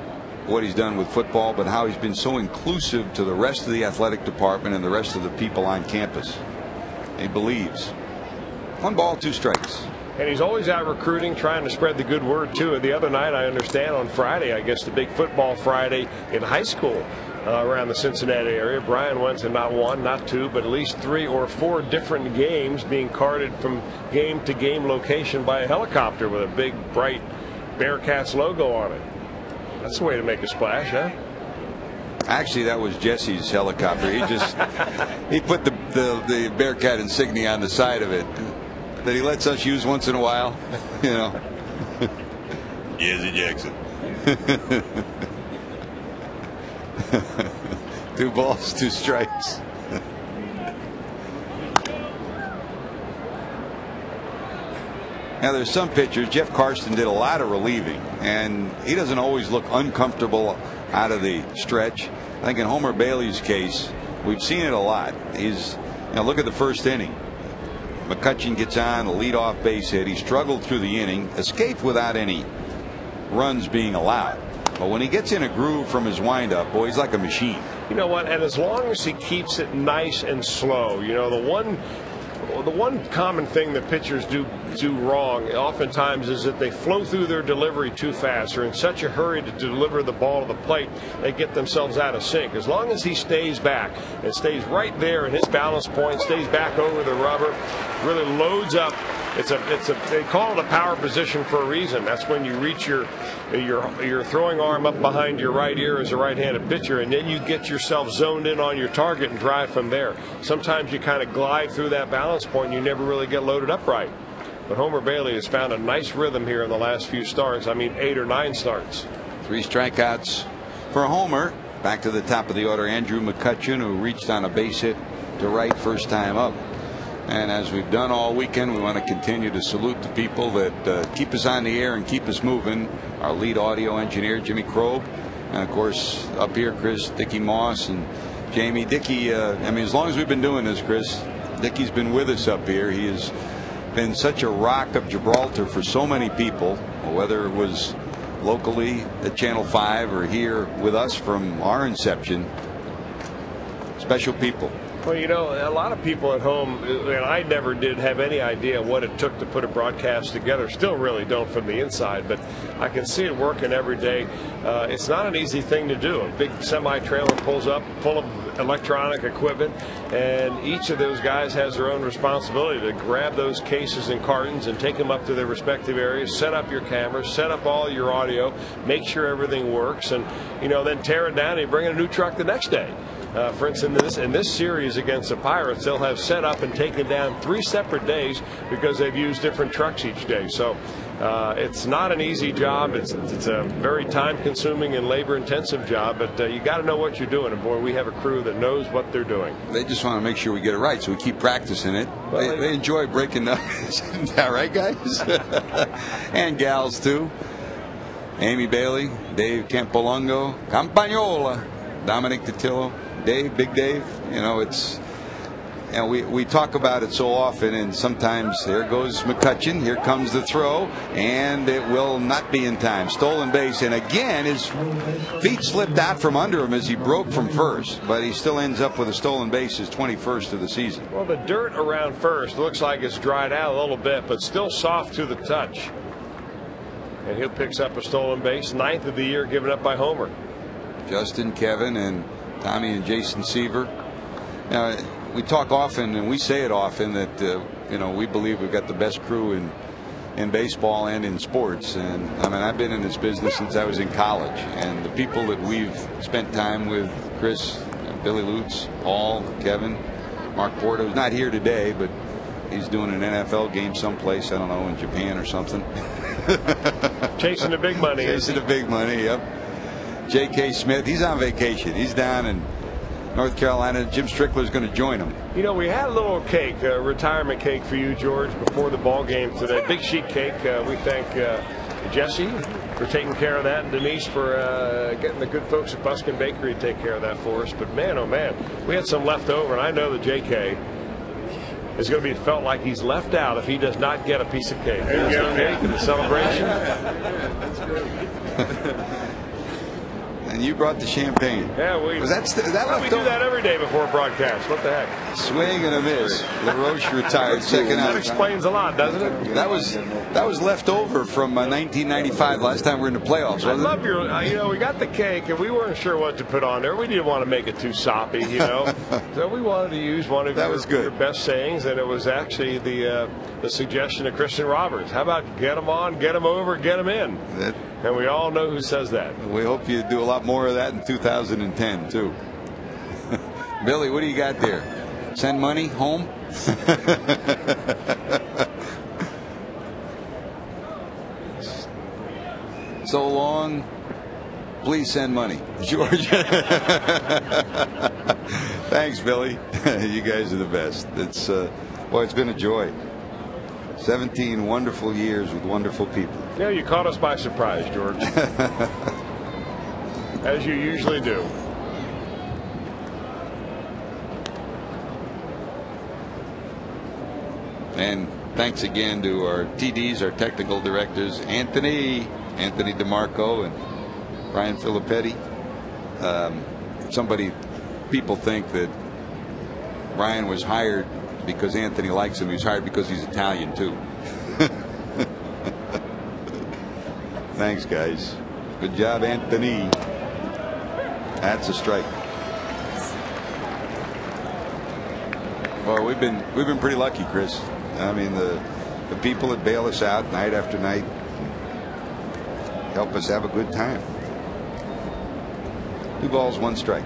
what he's done with football, but how he's been so inclusive to the rest of the athletic department and the rest of the people on campus. He believes. 1 ball, 2 strikes. And he's always out recruiting, trying to spread the good word, too. The other night, I understand, on Friday, I guess the big football Friday in high school around the Cincinnati area, Brian went to not 1, not 2, but at least 3 or 4 different games being carted from game to game location by a helicopter with a big, bright Bearcats logo on it. That's the way to make a splash, huh? Actually, that was Jesse's helicopter. He put the Bearcat insignia on the side of it that he lets us use once in a while. You know. Jesse Jackson. 2 balls, 2 strikes. Now there's some pitchers. Jeff Karsten did a lot of relieving, and he doesn't always look uncomfortable out of the stretch. I think in Homer Bailey's case, we've seen it a lot. Look at the first inning. McCutcheon gets on a leadoff base hit. He struggled through the inning, escaped without any runs being allowed. But when he gets in a groove from his windup, boy, he's like a machine. You know what? And as long as he keeps it nice and slow, the one common thing that pitchers do wrong oftentimes is that they flow through their delivery too fast, or in such a hurry to deliver the ball to the plate they get themselves out of sync. As long as he stays back and stays right there in his balance point, stays back over the rubber, really loads up. They call it a power position for a reason. That's when you reach your throwing arm up behind your right ear as a right-handed pitcher, and then you get yourself zoned in on your target and drive from there. Sometimes you kind of glide through that balance point and you never really get loaded up right. But Homer Bailey has found a nice rhythm here in the last few starts. 8 or 9 starts. 3 strikeouts for Homer. Back to the top of the order, Andrew McCutcheon, who reached on a base hit to right first time up. And as we've done all weekend, we want to continue to salute the people that keep us on the air and keep us moving. Our lead audio engineer, Jimmy Krob, and of course up here, Chris, Dickie Moss, and Jamie. Dickie, as long as we've been doing this, Chris, Dickie's been with us up here. He has been such a rock of Gibraltar for so many people, whether it was locally at Channel 5 or here with us from our inception. Special people. Well, a lot of people at home, and I never did have any idea what it took to put a broadcast together. Still really don't from the inside, but I can see it working every day. It's not an easy thing to do. A big semi-trailer pulls up full of electronic equipment, and each of those guys has their own responsibility to grab those cases and cartons and take them up to their respective areas, set up your cameras, set up all your audio, make sure everything works, and then tear it down and bring in a new truck the next day. For instance, in this series against the Pirates, they'll have set up and taken down 3 separate days because they've used different trucks each day. So it's not an easy job. It's a very time-consuming and labor-intensive job, but you got to know what you're doing. And boy, we have a crew that knows what they're doing. They just want to make sure we get it right, so we keep practicing it. Well, they enjoy breaking numbers. Isn't that right, guys? And gals too. Amy Bailey, Dave Campolongo, Campagnola, Dominic Titillo, Dave, Big Dave. And we talk about it so often, and sometimes there goes McCutcheon. Here comes the throw, and it will not be in time. Stolen base, and again his feet slipped out from under him as he broke from first, but he still ends up with a stolen base, his 21st of the season. Well, the dirt around first looks like it's dried out a little bit, but still soft to the touch. And he picks up a stolen base, 9th of the year given up by Homer. Justin, Kevin, and Tommy and Jason Seaver. Now, we talk often, and we say it often, that we believe we've got the best crew in baseball and in sports. And I mean, I've been in this business since I was in college, and the people that we've spent time with, Chris, Billy Lutz, Paul, Kevin, Mark Porto's not here today, but he's doing an NFL game someplace, I don't know, in Japan or something. Chasing the big money. Chasing the big money, yep. J.K. Smith, he's on vacation. He's down in North Carolina. Jim Strickler's going to join him. You know, we had a little cake, a retirement cake for you, George, before the ball game today. Big sheet cake. We thank Jesse for taking care of that, and Denise for getting the good folks at Buskin Bakery to take care of that for us. But man, oh man, we had some left over, and I know that J.K. is going to be felt like he's left out if he does not get a piece of cake. There's the cake and the celebration. That's great. And you brought the champagne. Yeah, we left we do that every day before broadcast. What the heck? Swing and a miss. LaRoche retired second out. That explains a lot, doesn't it? That was left over from 1995. Last time we were in the playoffs. I love your. We got the cake and we weren't sure what to put on there. We didn't want to make it too soppy, So we wanted to use one of your best sayings, and it was actually the suggestion of Christian Roberts. How about get them on, get them over, get them in? And we all know who says that. We hope you do a lot more of that in 2010 too. Billy, what do you got there? Send money home? So long. Please send money, George. Thanks, Billy. You guys are the best. It's been a joy. 17 wonderful years with wonderful people. Yeah, you caught us by surprise, George. As you usually do. And thanks again to our TDs, our technical directors, Anthony DeMarco and Brian Filippetti. People think that Brian was hired because Anthony likes him. He was hired because he's Italian too. Thanks, guys. Good job, Anthony. That's a strike. Well, we've been pretty lucky, Chris. I mean, the people that bail us out night after night help us have a good time. 2 balls, 1 strike.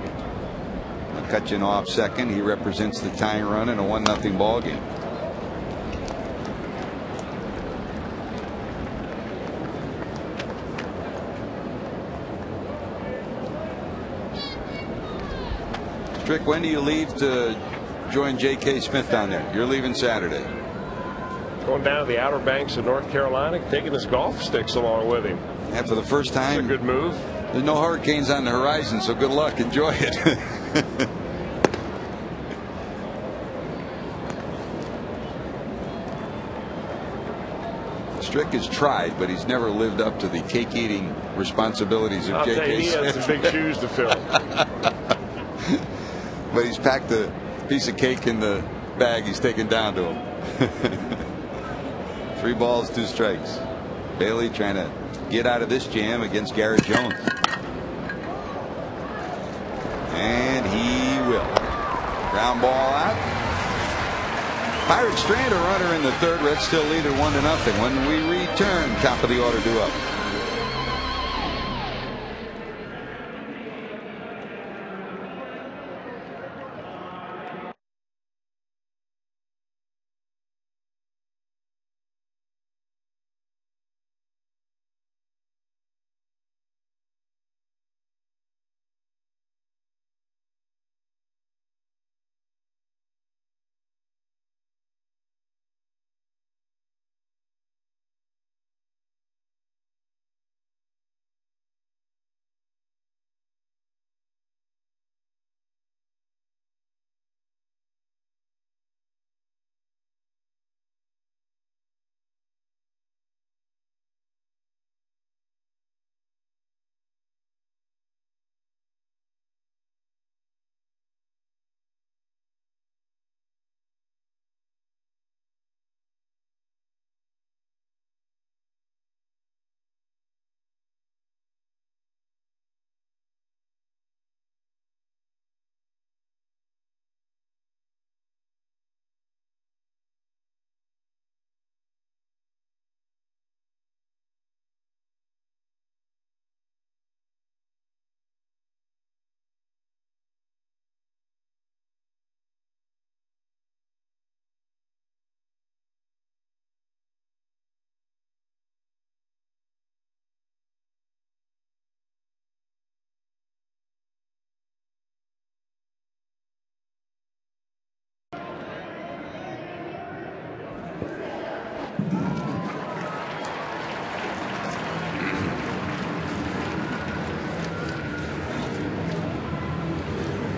McCutcheon off second. He represents the tying run in a 1-0 ball game. Strick, when do you leave to join J.K. Smith down there? You're leaving Saturday. Going down to the Outer Banks of North Carolina, taking his golf sticks along with him. And for the first time, it's a good move. There's no hurricanes on the horizon, so good luck. Enjoy it. Strick has tried, but he's never lived up to the cake-eating responsibilities of J.K. He has some big shoes to fill. But he's packed a piece of cake in the bag he's taken down to him. 3 balls, 2 strikes. Bailey trying to get out of this jam against Garrett Jones. And he will. Ground ball out. Pirates strand a runner in the 3rd. Reds still lead at 1-0. When we return, top of the order due up.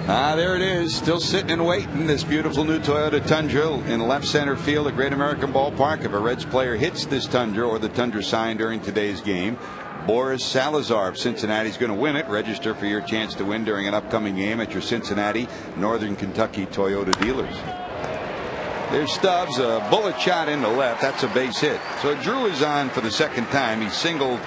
There it is, still sitting and waiting. This beautiful new Toyota Tundra in left center field at Great American Ballpark. If a Reds player hits this Tundra or the Tundra sign during today's game, Boris Salazar of Cincinnati is going to win it. Register for your chance to win during an upcoming game at your Cincinnati, Northern Kentucky Toyota dealers. There's Stubbs, a bullet shot into left. That's a base hit. So Drew is on for the second time. He singled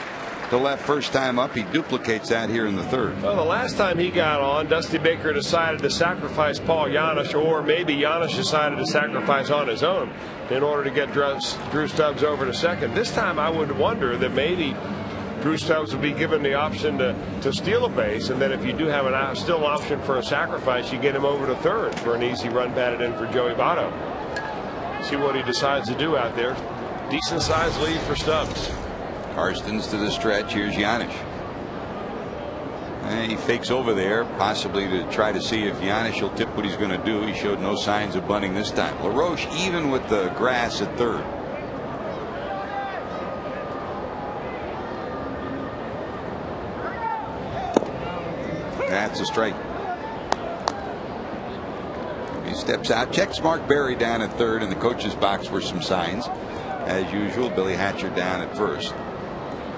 to left first time up. He duplicates that here in the third. Well, the last time he got on, Dusty Baker decided to sacrifice Paul Janisch, or maybe Janisch decided to sacrifice on his own in order to get Drew Stubbs over to second. This time I would wonder that maybe Drew Stubbs would be given the option to steal a base, and then if you do have still an option for a sacrifice, you get him over to third for an easy run batted in for Joey Votto. See what he decides to do out there. Decent sized lead for Stubbs. Karstens to the stretch. Here's Janisch. And he fakes over there, possibly to try to see if Janisch will tip what he's going to do. He showed no signs of bunting this time. LaRoche even with the grass at third. That's a strike. He steps out, checks Mark Berry down at third in the coach's box for some signs. As usual, Billy Hatcher down at first.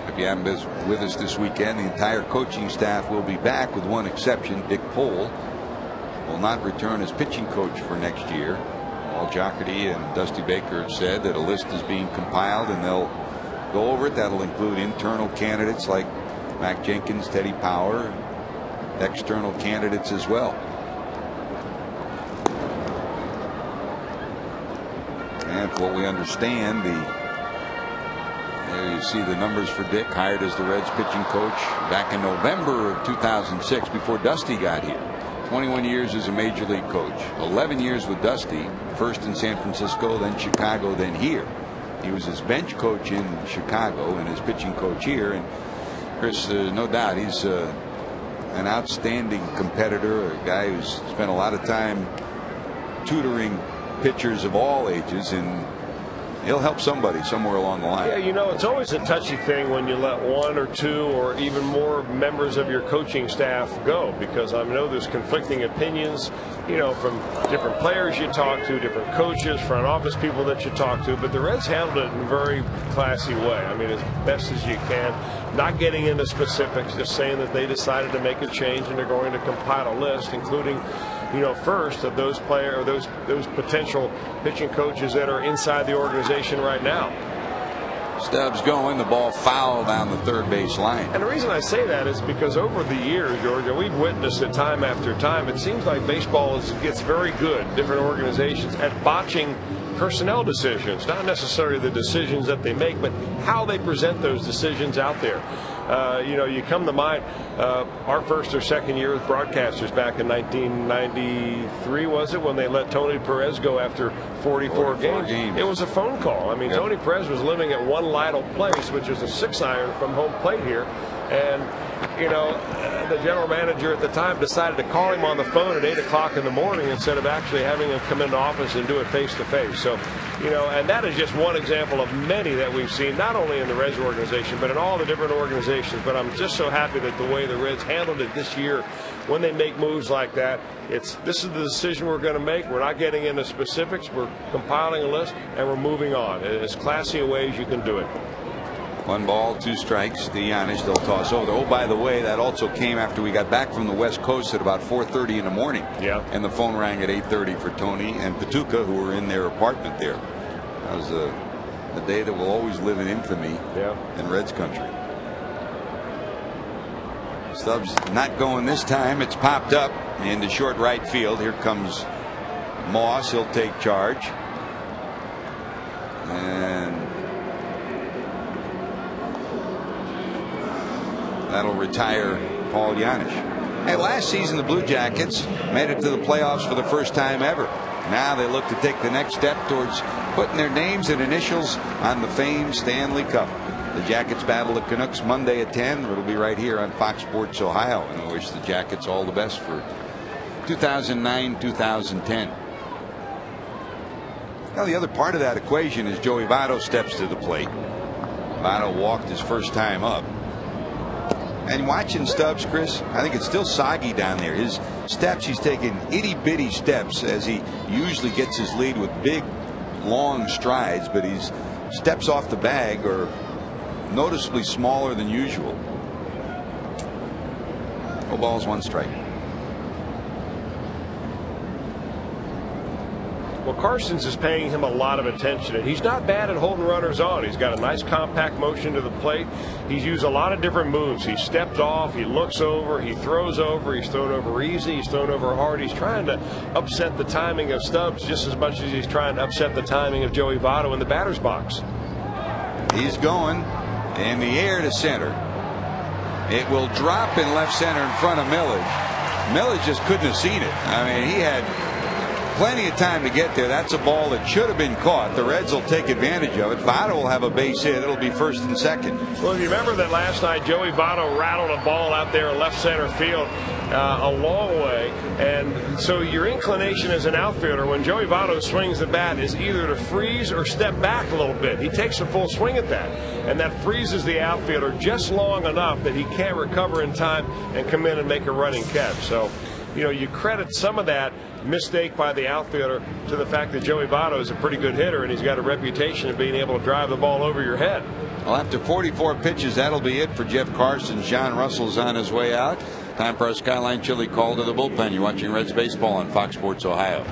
If you haven't been with us this weekend, the entire coaching staff will be back with one exception. Dick Pohl will not return as pitching coach for next year. Paul Jocketty and Dusty Baker have said that a list is being compiled and they'll go over it. That'll include internal candidates like Mac Jenkins, Teddy Power, external candidates as well. And for what we understand, there you see the numbers for Dick, hired as the Reds pitching coach back in November of 2006 before Dusty got here. 21 years as a major league coach, 11 years with Dusty, first in San Francisco, then Chicago, then here. He was his bench coach in Chicago and his pitching coach here. And Chris, no doubt he's an outstanding competitor, a guy who's spent a lot of time tutoring pitchers of all ages, and he'll help somebody somewhere along the line. Yeah, you know, it's always a touchy thing when you let one or two or even more members of your coaching staff go, because I know there's conflicting opinions, you know, from different players you talk to, different coaches, front office people that you talk to, but the Reds handled it in a very classy way. I mean, as best as you can, not getting into specifics, just saying that they decided to make a change and they're going to compile a list, including, you know, first of those those potential pitching coaches that are inside the organization right now. Stubbs going, the ball foul down the third base line. And the reason I say that is because over the years, George, and we've witnessed it time after time, it seems like baseball gets very good, different organizations, at botching personnel decisions, not necessarily the decisions that they make, but how they present those decisions out there. You know, you come to mind our first or second year as broadcasters back in 1993, was it, when they let Tony Perez go after 44 games? It was a phone call. I mean, yep. Tony Perez was living at One Lytle Place, which is a 6-iron from home plate here, and you know, the general manager at the time decided to call him on the phone at 8 o'clock in the morning instead of actually having him come into office and do it face to face. So, you know, and that is just one example of many that we've seen, not only in the Reds organization, but in all the different organizations. But I'm just so happy that the way the Reds handled it this year, when they make moves like that, this is the decision we're going to make. We're not getting into specifics. We're compiling a list and we're moving on. As classy a way as you can do it. 1 ball, 2 strikes to Janisch. They'll toss over. Oh, by the way, that also came after we got back from the West Coast at about 4:30 in the morning. Yeah. And the phone rang at 8:30 for Tony and Patuca, who were in their apartment there. That was a day that will always live in infamy in Reds country. Stubbs not going this time. It's popped up into short right field. Here comes Moss. He'll take charge. And that'll retire Paul Janisch. Hey, last season the Blue Jackets made it to the playoffs for the first time ever. Now they look to take the next step towards putting their names and initials on the famed Stanley Cup. The Jackets battle the Canucks Monday at 10. It'll be right here on Fox Sports Ohio. And I wish the Jackets all the best for 2009-2010. Now the other part of that equation is Joey Votto steps to the plate. Votto walked his first time up. And watching Stubbs, Chris, I think it's still soggy down there. His steps. He's taken itty-bitty steps, as he usually gets his lead with big, long strides, but his steps off the bag are noticeably smaller than usual. 0 balls, 1 strike. Well, Carson's is paying him a lot of attention, and he's not bad at holding runners on. He's got a nice compact motion to the plate. He's used a lot of different moves. He stepped off, he looks over, he throws over, he's thrown over easy, he's thrown over hard. He's trying to upset the timing of Stubbs just as much as he's trying to upset the timing of Joey Votto in the batter's box. He's going in the air to center. It will drop in left center in front of Millage. Millage just couldn't have seen it. I mean, he had plenty of time to get there. That's a ball that should have been caught. The Reds will take advantage of it. Votto will have a base hit. It'll be first and second. Well, if you remember that last night, Joey Votto rattled a ball out there in left center field a long way. And so your inclination as an outfielder when Joey Votto swings the bat is either to freeze or step back a little bit. He takes a full swing at that. And that freezes the outfielder just long enough that he can't recover in time and come in and make a running catch. So, you know, you credit some of that mistake by the outfielder to the fact that Joey Votto is a pretty good hitter and he's got a reputation of being able to drive the ball over your head. Well, after 44 pitches, that'll be it for Jeff Carson. John Russell's on his way out. Time for our Skyline Chili call to the bullpen. You're watching Reds baseball on Fox Sports Ohio.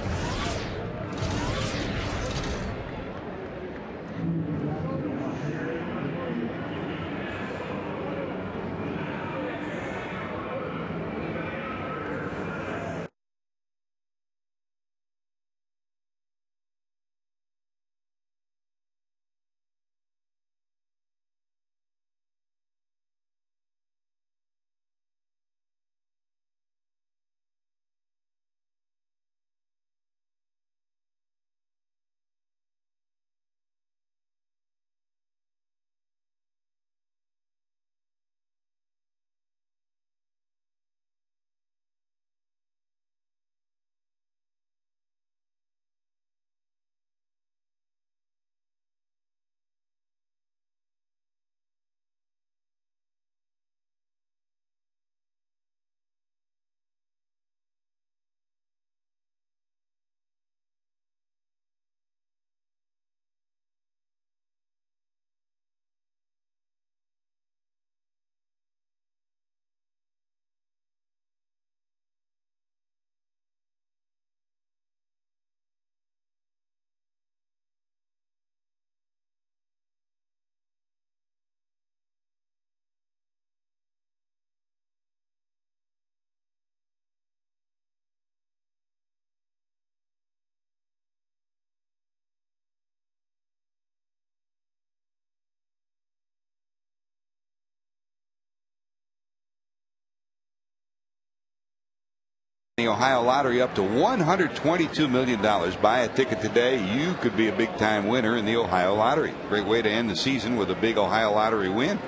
The Ohio Lottery up to $122 million. Buy a ticket today. You could be a big time winner in the Ohio Lottery. Great way to end the season with a big Ohio Lottery win.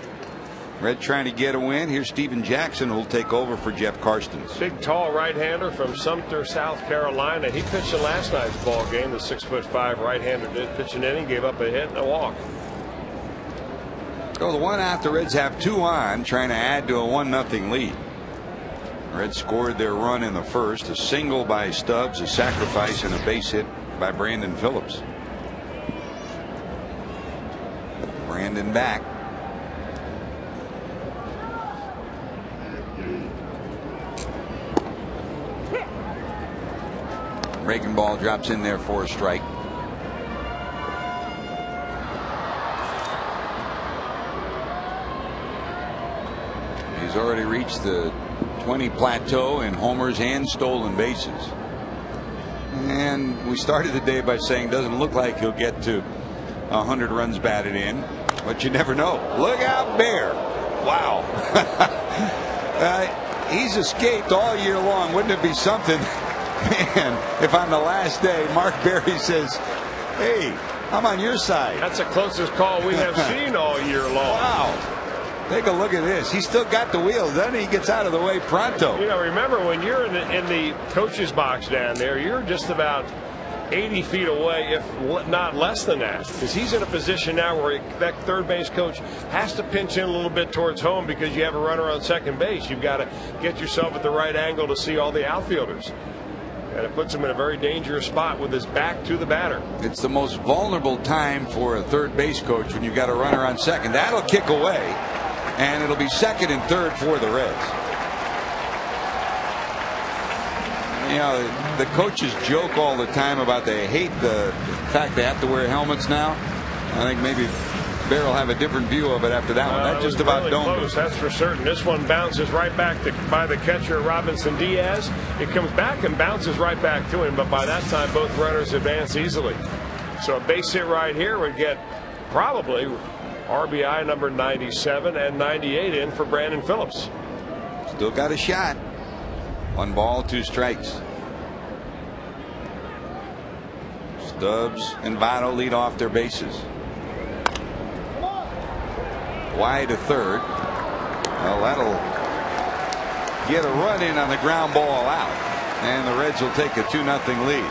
Red trying to get a win. Here's Steven Jackson, who'll take over for Jeff Karstens. Big, tall right-hander from Sumter, South Carolina. He pitched in last night's ball game. The 6'5" right-hander did pitch an inning, gave up a hit and a walk. So the 1 out, the Reds have 2 on, trying to add to a 1-0 lead. Reds scored their run in the first. A single by Stubbs, a sacrifice, and a base hit by Brandon Phillips. Brandon back. Breaking ball drops in there for a strike. He's already reached the 20 plateau in homers and stolen bases. And we started the day by saying doesn't look like he'll get to 100 runs batted in, but you never know. Look out, Bear. Wow. He's escaped all year long. Wouldn't it be something, man, if on the last day Mark Berry says, hey, I'm on your side. That's the closest call we have seen all year long. Wow. Take a look at this. He's still got the wheels. Then he gets out of the way pronto. You know, remember when you're in the coach's box down there, you're just about 80 feet away, if not less than that, because he's in a position now where that third base coach has to pinch in a little bit towards home because you have a runner on second base. You've got to get yourself at the right angle to see all the outfielders. And it puts him in a very dangerous spot with his back to the batter. It's the most vulnerable time for a third base coach when you've got a runner on second. That'll kick away, and it'll be second and third for the Reds. You know, the coaches joke all the time about they hate the fact they have to wear helmets now. I think maybe Bear will have a different view of it after that one. That just about really don't. Close, that's for certain. This one bounces right back by the catcher, Robinson Diaz. It comes back and bounces right back to him, but by that time both runners advance easily. So a base hit right here would get probably RBI number 97 and 98 in for Brandon Phillips. Still got a shot. 1 ball, 2 strikes. Stubbs and Votto lead off their bases. Wide to third. Well, that'll get a run in on the ground ball out, and the Reds will take a 2-0 lead.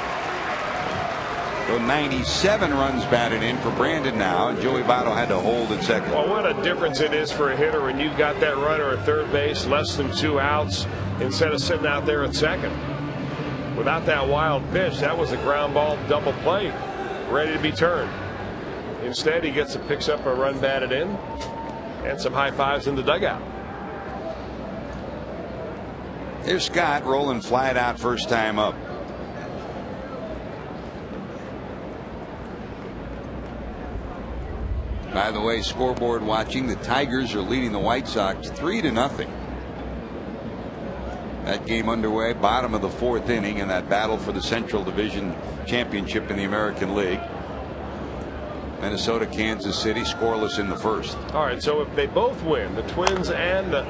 So 97 runs batted in for Brandon now, and Joey Votto had to hold at second. Well, what a difference it is for a hitter when you've got that runner at third base, less than 2 outs, instead of sitting out there at second. Without that wild pitch, that was a ground ball double play, ready to be turned. Instead, he picks up a run batted in, and some high fives in the dugout. Here's Scott rolling flat out first time up. By the way, scoreboard watching, the Tigers are leading the White Sox 3-0. That game underway, bottom of the 4th inning in that battle for the Central Division Championship in the American League. Minnesota, Kansas City scoreless in the first. All right, so if they both win, the Twins and the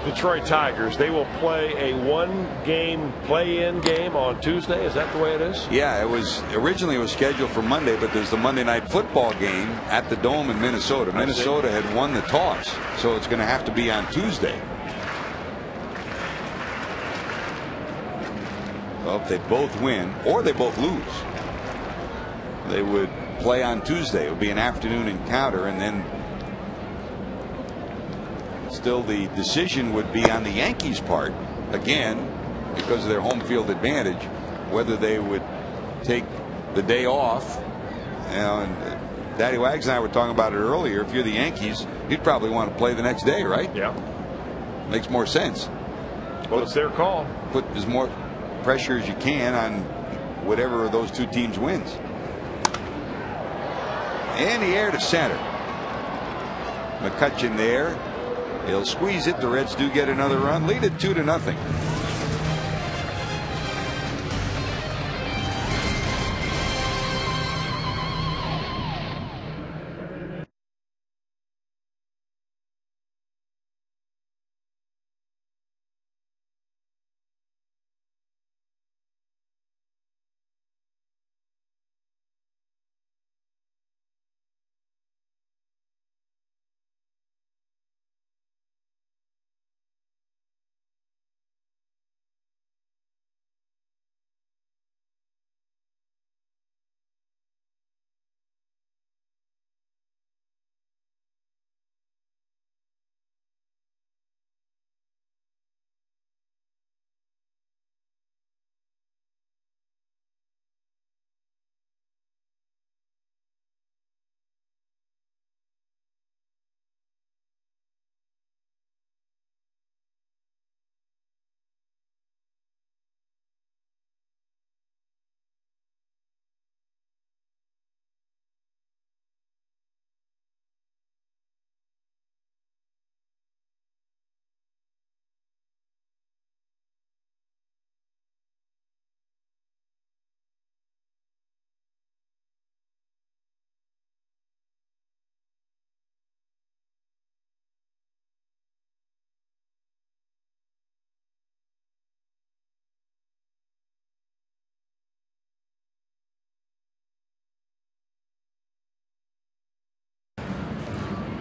Detroit Tigers, they will play a 1-game play-in game on Tuesday. Is that the way it is? Yeah, it was originally scheduled for Monday, but there's the Monday Night Football game at the Dome in Minnesota. Minnesota had won the toss, so it's going to have to be on Tuesday. Well, if they both win or they both lose, they would play on Tuesday. It would be an afternoon encounter, and then still the decision would be on the Yankees' part, again, because of their home field advantage, whether they would take the day off. And Daddy Wags and I were talking about it earlier. If you're the Yankees, you'd probably want to play the next day, right? Yeah. Makes more sense. Well, it's their call. Put as more pressure as you can on whatever of those 2 teams wins. In the air to center. McCutchen there. He'll squeeze it. The Reds do get another run. Lead it 2-0.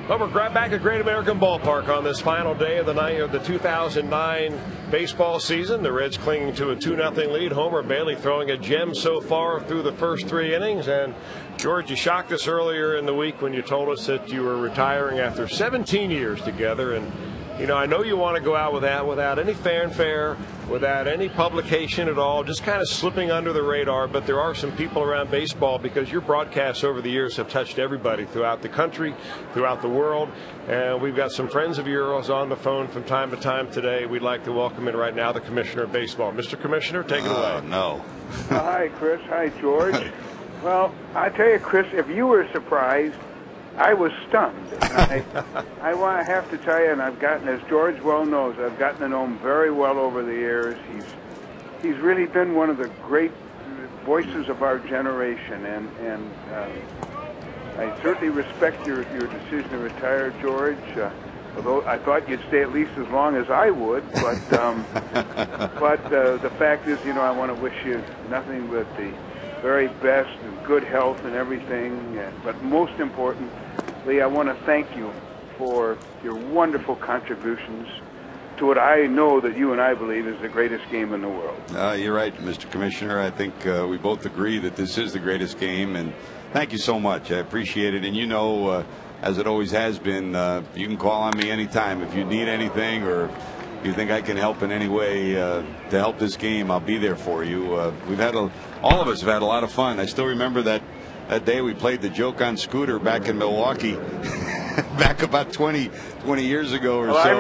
Well, we're back at Great American Ballpark on this final day of the 2009 baseball season. The Reds clinging to a 2-0 lead. Homer Bailey throwing a gem so far through the first 3 innings. And, George, you shocked us earlier in the week when you told us that you were retiring after 17 years together. And, you know, I know you want to go out without any fanfare, without any publication at all, just kind of slipping under the radar. But there are some people around baseball, because your broadcasts over the years have touched everybody throughout the country, throughout the world. And we've got some friends of yours on the phone from time to time today. We'd like to welcome in right now the Commissioner of Baseball. Mr. Commissioner, take it away. No. Hi, Chris. Hi, George. Well, I tell you, Chris, if you were surprised, I was stunned. I have to tell you, and I've gotten, as George well knows, I've gotten to know him very well over the years. He's really been one of the great voices of our generation, and I certainly respect your decision to retire, George. Although I thought you'd stay at least as long as I would, but the fact is, you know, I want to wish you nothing but the very best and good health and everything. But most importantly, I want to thank you for your wonderful contributions to what I know that you and I believe is the greatest game in the world. You're right, Mr. Commissioner. I think we both agree that this is the greatest game, and thank you so much. I appreciate it. And you know, as it always has been, you can call on me anytime if you need anything, or you think I can help in any way to help this game. I'll be there for you. We've had all of us have had a lot of fun. I still remember that day we played the joke on Scooter back in Milwaukee, back about 20 years ago or so. I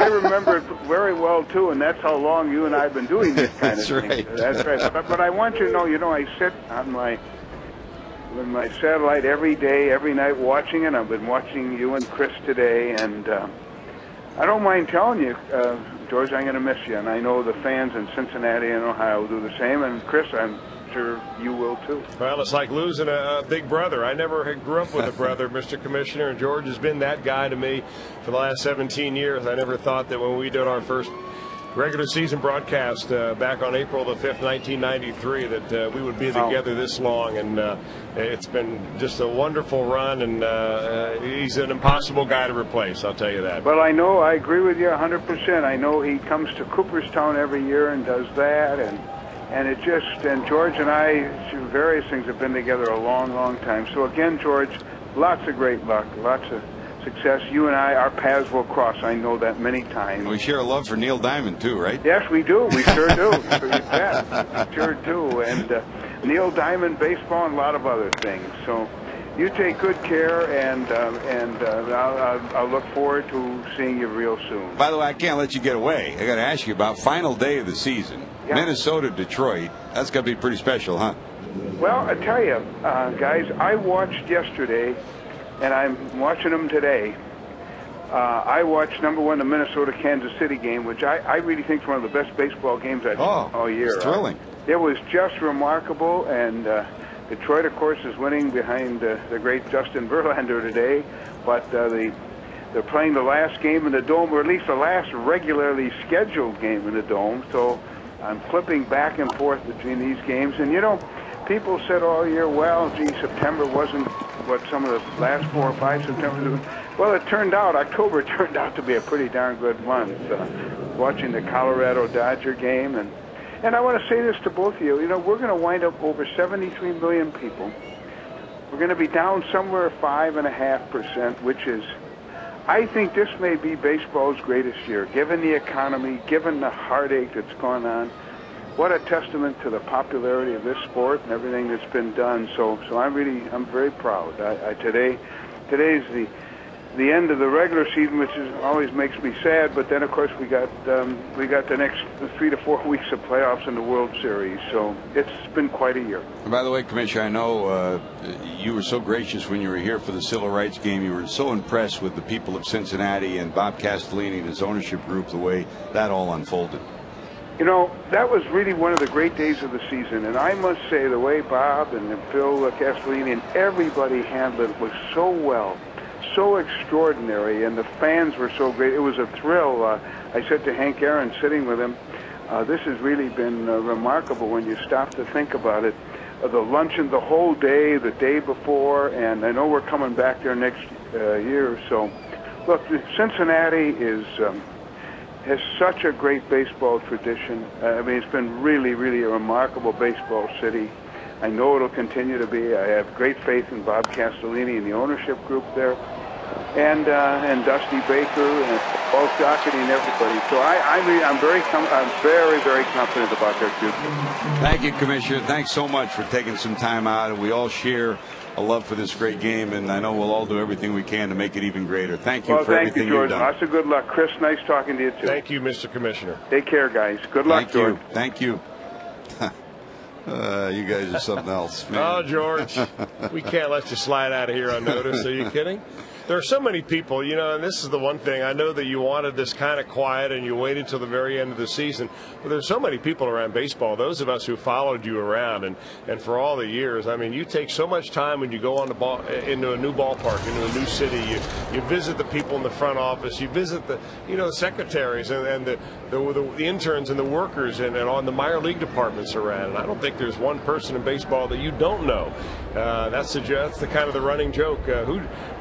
remember it very well too, and that's how long you and I have been doing this kind of thing. Right. That's right. But I want you to know, I sit on my satellite every day, every night watching it. I've been watching you and Chris today, and I don't mind telling you, George, I'm going to miss you, and I know the fans in Cincinnati and Ohio will do the same, and Chris, I'm sure you will too. Well, it's like losing a big brother. I never grew up with a brother, Mr. Commissioner, and George has been that guy to me for the last 17 years. I never thought that when we did our first regular season broadcast back on April the 5th, 1993, that we would be together this long, and it's been just a wonderful run, and he's an impossible guy to replace, I'll tell you that. Well, I agree with you 100%. I know he comes to Cooperstown every year and does that, and George and I, various things, have been together a long time. So again, George, lots of great luck, lots of success. You and I, our paths will cross. I know that many times. We share a love for Neil Diamond too, right? Yes, we do. We sure do. We sure do. And Neil Diamond, baseball, and a lot of other things. So you take good care, and I'll look forward to seeing you real soon. By the way, I can't let you get away. I got to ask you about final day of the season. Yeah. Minnesota, Detroit. That's got to be pretty special, huh? Well, I tell you, guys, I watched yesterday, and I'm watching them today. I watched, number one, the Minnesota-Kansas City game, which I really think is one of the best baseball games I've seen all year. It's thrilling. It was just remarkable, and Detroit, of course, is winning behind the great Justin Verlander today, but they're playing the last game in the Dome, or at least the last regularly scheduled game in the Dome, so I'm flipping back and forth between these games. And, people said all year, well, gee, September wasn't what some of the last 4 or 5 Septembers. Well, October turned out to be a pretty darn good month. Watching the Colorado Dodger game, and I want to say this to both of you. We're going to wind up over 73 million people. We're going to be down somewhere 5.5%, which is, I think this may be baseball's greatest year, given the economy, given the heartache that's gone on. What a testament to the popularity of this sport and everything that's been done. So I'm very proud. Today's the end of the regular season, which always makes me sad. But then, of course, we got the next 3 to 4 weeks of playoffs in the World Series. So it's been quite a year. And by the way, Commissioner, I know you were so gracious when you were here for the Civil Rights game. You were so impressed with the people of Cincinnati and Bob Castellini and his ownership group, the way that all unfolded. That was really one of the great days of the season, and I must say the way Bob and Phil Castellini and everybody handled it was so well, so extraordinary, and the fans were so great. It was a thrill. I said to Hank Aaron, sitting with him, this has really been remarkable when you stop to think about it. The luncheon the whole day, the day before, and I know we're coming back there next years. So, look, Cincinnati has such a great baseball tradition. I mean, it's been really, really a remarkable baseball city. I know it'll continue to be. I have great faith in Bob Castellini and the ownership group there, and Dusty Baker and Paul Doherty and everybody. So I'm very, very confident about their future. Thank you, Commissioner. Thanks so much for taking some time out, and we all share a love for this great game, and I know we'll all do everything we can to make it even greater. Thank you for everything George. you've done. Lots of good luck. Chris, nice talking to you, too. Thank you, Mr. Commissioner. Take care, guys. Good luck, George. Thank you. You guys are something else, man. Oh, George, we can't let you slide out of here unnoticed. Are you kidding? There are so many people, you know, and this is the one thing. I know that you wanted this kind of quiet and you waited till the very end of the season. But there's so many people around baseball, those of us who followed you around and for all the years. I mean, you take so much time when you go on the ball into a new ballpark, into a new city. You visit the people in the front office. You visit the, you know, the secretaries and the interns and the workers and on the minor league departments around. And I don't think there's one person in baseball that you don't know. That's the kind of the running joke.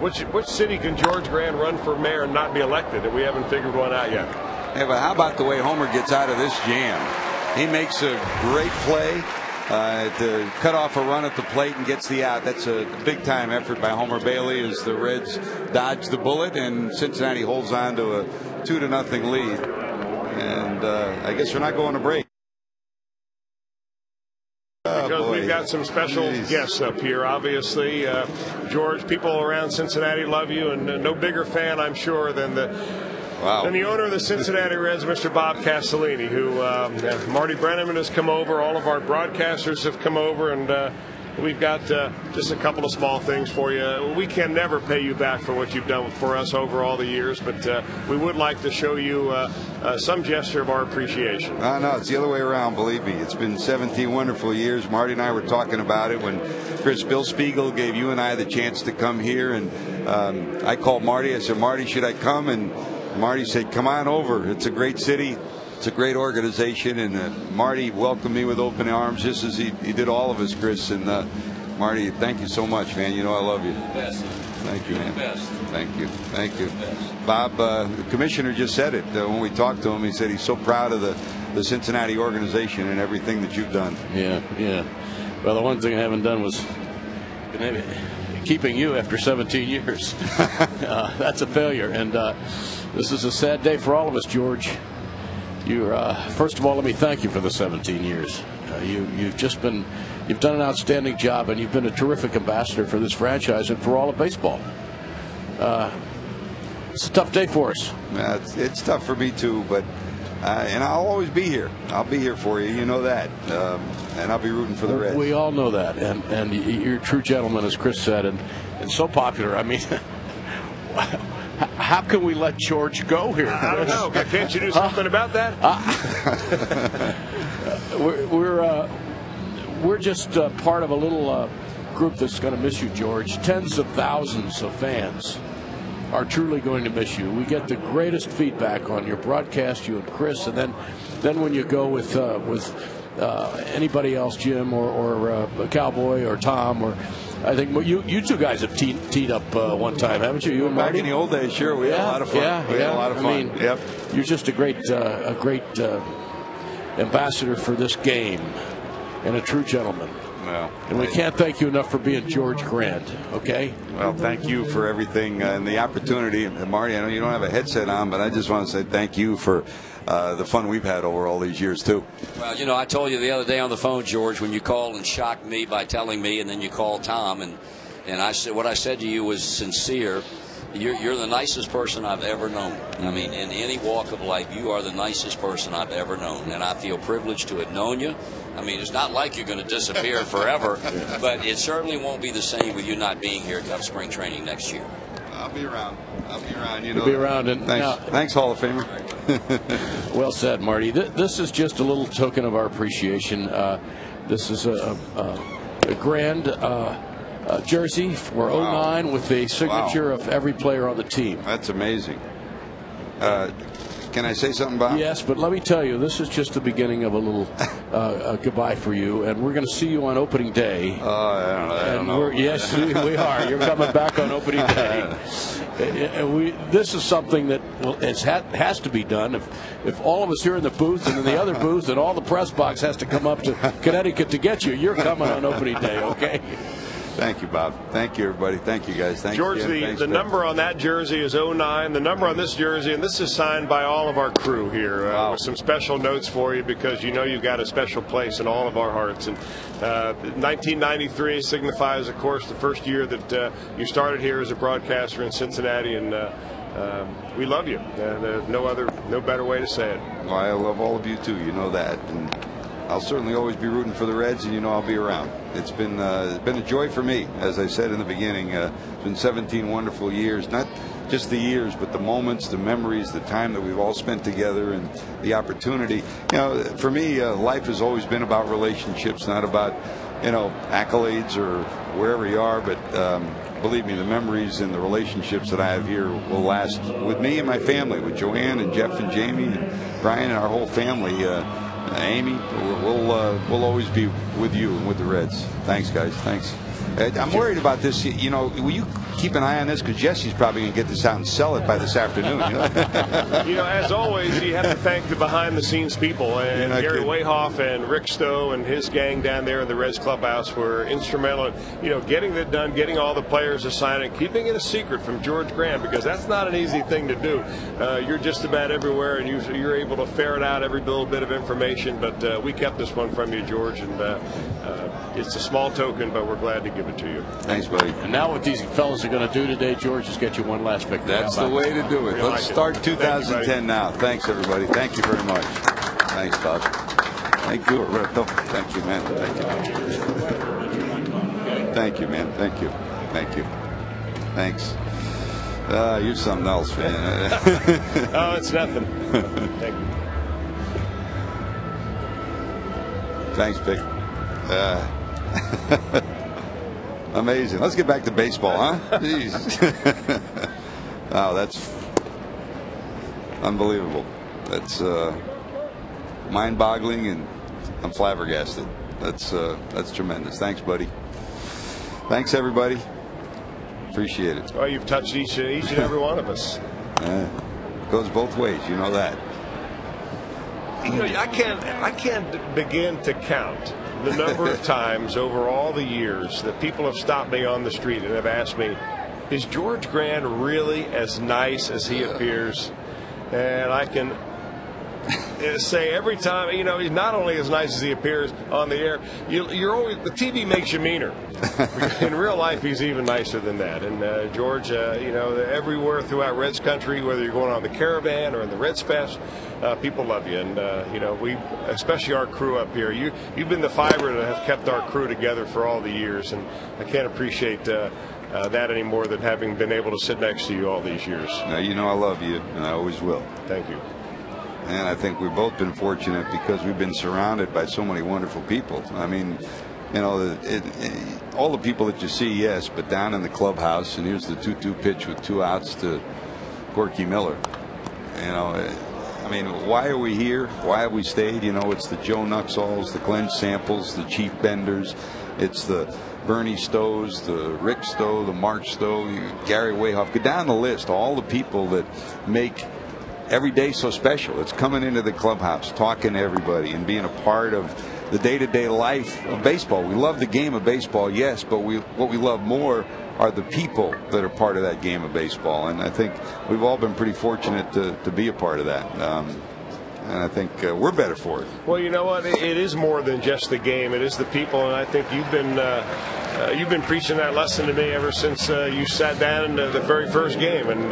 Which city can George Grand run for mayor and not be elected? We haven't figured one out yet. Yeah, but how about the way Homer gets out of this jam? He makes a great play to cut off a run at the plate and gets the out. That's a big-time effort by Homer Bailey as the Reds dodge the bullet and Cincinnati holds on to a 2-0 lead. And I guess we're not going to break. Because we've got some special guests up here, obviously. George, people around Cincinnati love you, and no bigger fan, I'm sure, than the owner of the Cincinnati Reds, Mr. Bob Castellini, who Marty Brenneman has come over. All of our broadcasters have come over, and we've got just a couple of small things for you. We can never pay you back for what you've done for us over all the years, but we would like to show you some gesture of our appreciation. No, it's the other way around, believe me. It's been 17 wonderful years. Marty and I were talking about it when Bill Spiegel gave you and I the chance to come here, and I called Marty. I said, Marty, should I come? And Marty said, come on over. It's a great city. It's a great organization, and Marty welcomed me with open arms, just as he did all of us, Chris. And Marty, thank you so much, man. You know I love you. Best. Thank you, man. Best. Thank you. Bob, the commissioner just said it when we talked to him. He said he's so proud of the Cincinnati organization and everything that you've done. Yeah. Well, the one thing I haven't done was keeping you after 17 years. That's a failure, and this is a sad day for all of us, George. First of all, let me thank you for the 17 years. You've done an outstanding job, and you've been a terrific ambassador for this franchise and for all of baseball. It's a tough day for us. It's tough for me too, but and I'll always be here. I'll be here for you. You know that, and I'll be rooting for the Reds. We all know that, and you're a true gentleman, as Chris said, and so popular. I mean. How can we let George go here? I don't know. Can't you do something about that? We're just part of a little group that's going to miss you, George. Tens of thousands of fans are truly going to miss you. We get the greatest feedback on your broadcast, you and Chris, and then when you go with anybody else, Jim or Cowboy or Tom or. I think you two guys have teed up one time, haven't you? You and Marty? Back in the old days, sure. We had a lot of fun. We had a lot of fun. I mean, you're just a great ambassador for this game and a true gentleman. Well, and we can't thank you enough for being George Grant, okay? Well, thank you for everything and the opportunity. And Marty, I know you don't have a headset on, but I just want to say thank you for the fun we've had over all these years, too. Well, you know, I told you the other day on the phone, George, when you called and shocked me by telling me, and then you called Tom, and I said what I said to you was sincere. You're the nicest person I've ever known. I mean, in any walk of life, you are the nicest person I've ever known, and I feel privileged to have known you. I mean, it's not like you're going to disappear forever, but it certainly won't be the same with you not being here come spring training next year. I'll be around. You know. Be around. And thanks, Hall of Famer. Well said, Marty. This is just a little token of our appreciation. This is a grand jersey for 09 with the signature of every player on the team. That's amazing. Can I say something, Bob? Yes, but let me tell you, this is just the beginning of a little goodbye for you, and we're going to see you on opening day. I don't know. Yes, we are. You're coming back on opening day. This is something that has to be done. If all of us here in the booth and in the other booth and all the press box has to come up to Connecticut to get you, you're coming on opening day, okay? Thank you, Bob. Thank you, everybody. Thank you, guys. Thank George, you. the number on that jersey is 09. The number on this jersey, and this is signed by all of our crew here. Wow. With some special notes for you because you know you've got a special place in all of our hearts. And 1993 signifies, of course, the first year that you started here as a broadcaster in Cincinnati, and we love you. There's no better way to say it. Well, I love all of you too. You know that, and I'll certainly always be rooting for the Reds, and you know I'll be around. It's been a joy for me, as I said in the beginning. It's been 17 wonderful years, not just the years, but the moments, the memories, the time that we've all spent together, and the opportunity. You know, for me, life has always been about relationships, not about accolades or wherever you are. But believe me, the memories and the relationships that I have here will last with me and my family, with Joanne and Jeff and Jamie and Brian and our whole family. Amy, we'll always be with you and with the Reds. Thanks, guys. Thanks. I'm worried about this. Will you keep an eye on this? Because Jesse's probably going to get this out and sell it by this afternoon. As always, you have to thank the behind-the-scenes people. And Gary Wayhoff and Rick Stowe and his gang down there in the Reds clubhouse were instrumental in, getting that done, getting all the players to sign it, keeping it a secret from George Graham, because that's not an easy thing to do. You're just about everywhere, and you're able to ferret out every little bit of information. But we kept this one from you, George, and it's a small token, but we're glad to give it to you. Thanks, buddy. And now what these fellas are going to do today, George, is get you one last victory. That's the way to do it. Let's start 2010 now. Thanks, everybody. Thank you very much. Thanks, Bob. Thank you, Roberto. Thank you, man. Thank you. Thank you, man. Thank you. Thank you. Thanks. You're something else, man. Oh, it's nothing. Thank you. Thanks, Vic. Amazing. Let's get back to baseball, huh? Jeez. Wow, that's unbelievable. That's mind-boggling, and I'm flabbergasted. That's tremendous. Thanks, buddy. Thanks, everybody. Appreciate it. Well, you've touched each and every one of us. It goes both ways. You know that. I can't begin to count the number of times over all the years that people have stopped me on the street and have asked me, is George Graham really as nice as he appears? And I can say every time, he's not only as nice as he appears on the air, you're always, the TV makes you meaner. In real life, he's even nicer than that. And George, everywhere throughout Reds country, whether you're going on the Caravan or in the Reds Fest, people love you. And we, especially our crew up here, you've been the fiber that has kept our crew together for all the years. And I can't appreciate that any more than having been able to sit next to you all these years. Now, I love you, and I always will. Thank you. And I think we've both been fortunate because we've been surrounded by so many wonderful people. I mean, all the people that you see, yes, but down in the clubhouse, and here's the 2-2 pitch with 2 outs to Corky Miller. I mean, why are we here? Why have we stayed? It's the Joe Nuxalls, the Glenn Samples, the Chief Benders. It's the Bernie Stowes, the Rick Stowe, the Mark Stowe, Gary Wayhoff. Go down the list, all the people that make every day so special. It's coming into the clubhouse, talking to everybody, and being a part of the day-to-day life of baseball. We love the game of baseball, yes, but what we love more are the people that are part of that game of baseball. And I think we've all been pretty fortunate to be a part of that. And I think we're better for it. Well, you know what? It is more than just the game. It is the people, and I think you've been preaching that lesson to me ever since you sat down in the very first game. And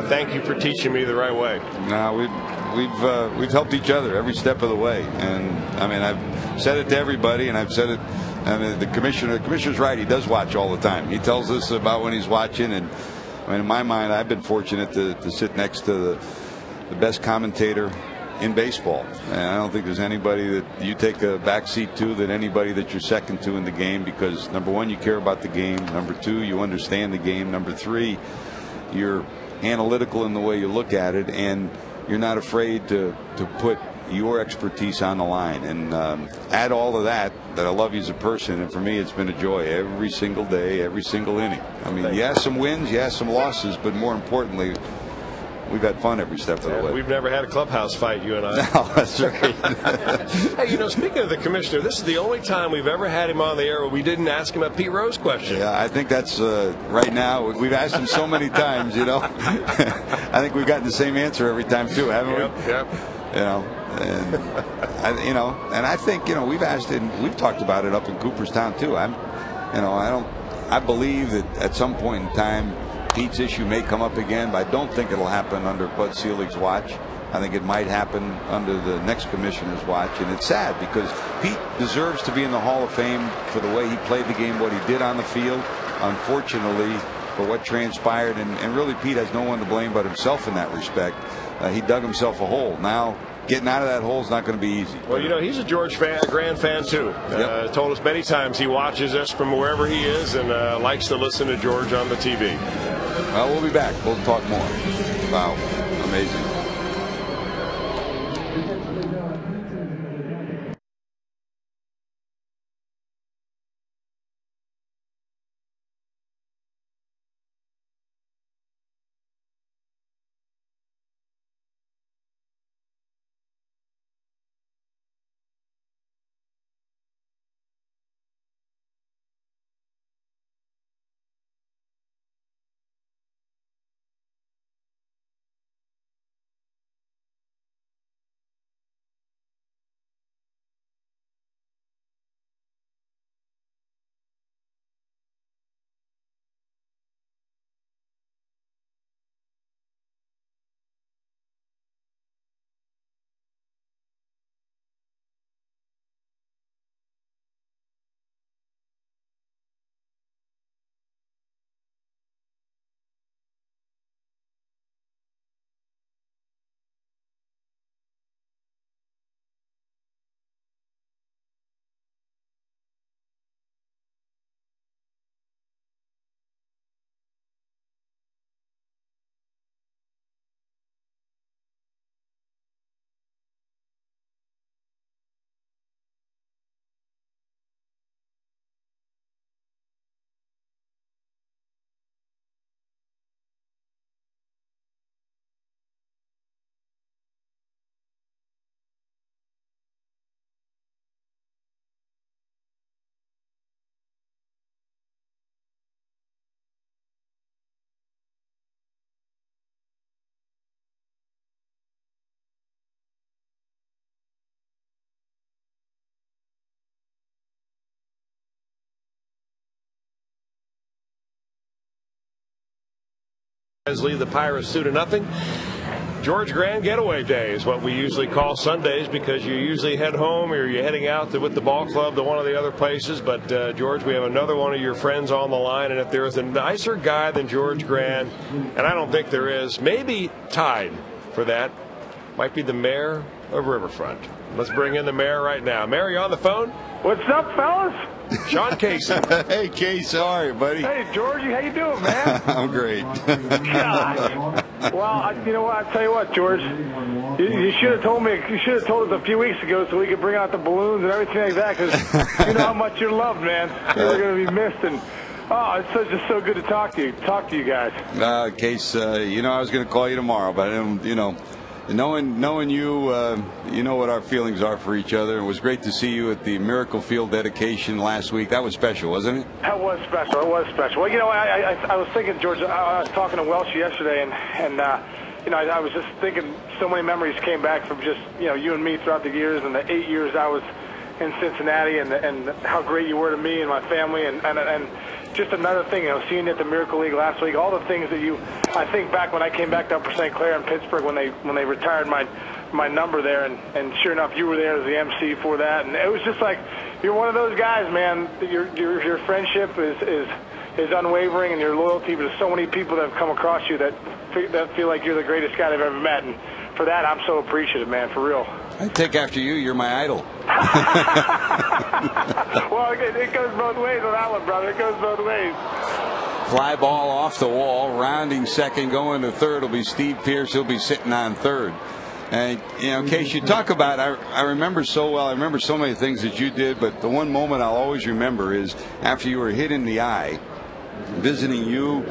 thank you for teaching me the right way. No, we've helped each other every step of the way. And I mean, I've said it to everybody, and I've said it. I mean, the commissioner's right. He does watch all the time. He tells us about when he's watching, and I mean, in my mind, I've been fortunate to sit next to the best commentator in baseball, and I don't think there's anybody that you take a back seat to than anybody that you're second to in the game, because number one, you care about the game, number two, you understand the game, number three, you're analytical in the way you look at it, and you're not afraid to put your expertise on the line, and add all of that I love you as a person, and for me it's been a joy every single day, every single inning. I mean, yeah, some wins, yeah, some losses, but more importantly, we've had fun every step of the way. We've never had a clubhouse fight, you and I. No, that's right. Hey, you know, speaking of the commissioner, this is the only time we've ever had him on the air where we didn't ask him a Pete Rose question. Yeah, I think that's right now. We've asked him so many times, you know. I think we've gotten the same answer every time too, haven't we? Yep. You know, and I think, you know, we've asked it, and we've talked about it up in Cooperstown too. I believe that at some point in time Pete's issue may come up again, but I don't think it'll happen under Bud Selig's watch. I think it might happen under the next commissioner's watch, and it's sad because Pete deserves to be in the Hall of Fame for the way he played the game, what he did on the field. Unfortunately, for what transpired, and really Pete has no one to blame but himself in that respect. He dug himself a hole. Now, getting out of that hole is not going to be easy. Well, you know, he's a George Grand fan too. Yep. Told us many times he watches us from wherever he is, and likes to listen to George on the TV. Well, we'll be back. We'll talk more. Wow, amazing. Lead the Pirates 2-0. George Grand Getaway Day is what we usually call Sundays, because you usually head home or you're heading out with the ball club to one of the other places. But George, we have another one of your friends on the line, and if there is a nicer guy than George Grand, and I don't think there is, maybe tied for that, might be the mayor of Riverfront. Let's bring in the mayor right now. Mayor, you on the phone? What's up, fellas? Sean Casey. Hey, Case, how are you, buddy? Hey, Georgie, how you doing, man? I'm great. God. Well, you know what? I'll tell you what, George. You should have told me. You should have told us a few weeks ago so we could bring out the balloons and everything like that, because you know how much you're loved, man. You're going to be missed, and it's just so good to talk to you guys. Case, you know I was going to call you tomorrow, but you know. Knowing you, you know what our feelings are for each other. It was great to see you at the Miracle Field dedication last week. That was special, wasn't it? That was special. It was special. Well, you know, I was thinking, George, I was talking to Welsh yesterday, and you know, I was just thinking so many memories came back from just, you know, you and me throughout the years, and the 8 years I was in Cincinnati, and how great you were to me and my family, and just another thing, you know, seeing you at the Miracle League last week, all the things that I think back when I came back down for St. Clair and Pittsburgh when they retired my number there, and sure enough, you were there as the MC for that, and it was just like, you're one of those guys, man. Your friendship is unwavering, and your loyalty to so many people that have come across you that feel like you're the greatest guy they've ever met, and for that, I'm so appreciative, man, for real. I take after you. You're my idol. Well, it goes both ways on that one, brother. It goes both ways. Fly ball off the wall, rounding second, going to third will be Steve Pierce. He'll be sitting on third. And, Case, you talk about, I remember so well, I remember so many things that you did, but the one moment I'll always remember is after you were hit in the eye, visiting you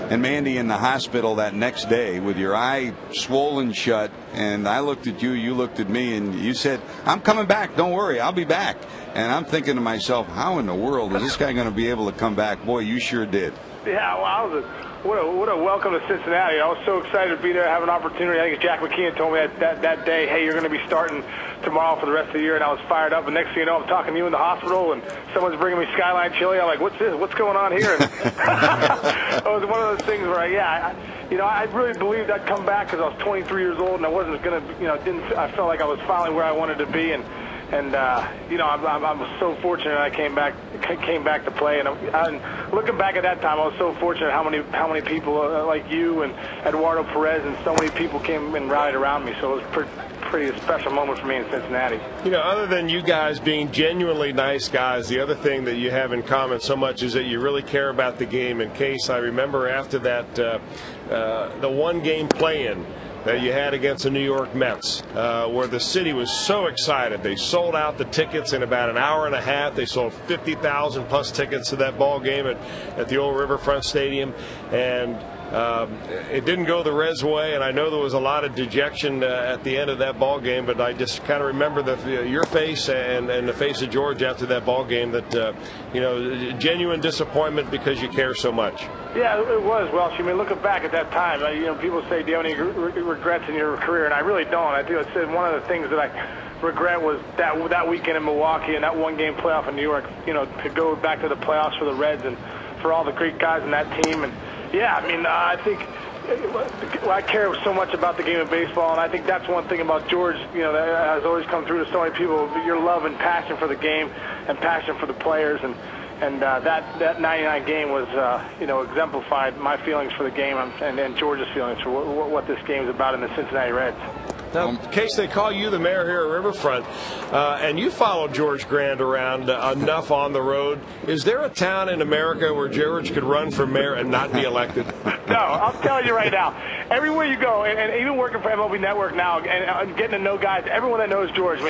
and Mandy in the hospital that next day with your eye swollen shut, and I looked at you, you looked at me, and you said, "I'm coming back, don't worry, I'll be back." And I'm thinking to myself, how in the world is this guy going to be able to come back? Boy, you sure did. Yeah, well, what a welcome to Cincinnati. I was so excited to be there, have an opportunity. I think Jack McKeon told me that day, "Hey, you're going to be starting tomorrow for the rest of the year," and I was fired up. And next thing you know, I'm talking to you in the hospital, and someone's bringing me Skyline chili. I'm like, "What's this? What's going on here?" And it was one of those things where, I really believed I'd come back because I was 23 years old, and I wasn't going to, I felt like I was finally where I wanted to be, and I'm so fortunate I came back to play. And looking back at that time, I was so fortunate how many people like you and Eduardo Perez and so many people came and rallied around me. So it was pretty special moment for me in Cincinnati. Other than you guys being genuinely nice guys, the other thing that you have in common so much is that you really care about the game. In Case, I remember after that, the one-game play-in that you had against the New York Mets, where the city was so excited. They sold out the tickets in about an hour and a half. They sold 50,000 plus tickets to that ball game at the old Riverfront Stadium, and it didn't go the Reds' way, and I know there was a lot of dejection at the end of that ball game, but I just kind of remember your face and the face of George after that ball game, that genuine disappointment because you care so much. Yeah, it was, Welsh. I mean, looking back at that time, people say, "Do you have any regrets in your career?" And I really don't. I do. I'd say one of the things that I regret was that weekend in Milwaukee and that one-game playoff in New York. To go back to the playoffs for the Reds and for all the great guys in that team. And yeah, I mean, I think I care so much about the game of baseball, and I think that's one thing about George. That has always come through to so many people: your love and passion for the game, and passion for the players. And that 99 game was, exemplified my feelings for the game and George's feelings for what this game is about in the Cincinnati Reds. Now, in case they call you the mayor here at Riverfront, and you followed George Grand around enough on the road, is there a town in America where George could run for mayor and not be elected? No, I'll tell you right now. Everywhere you go, and even working for MLB Network now, and getting to know guys, everyone that knows George,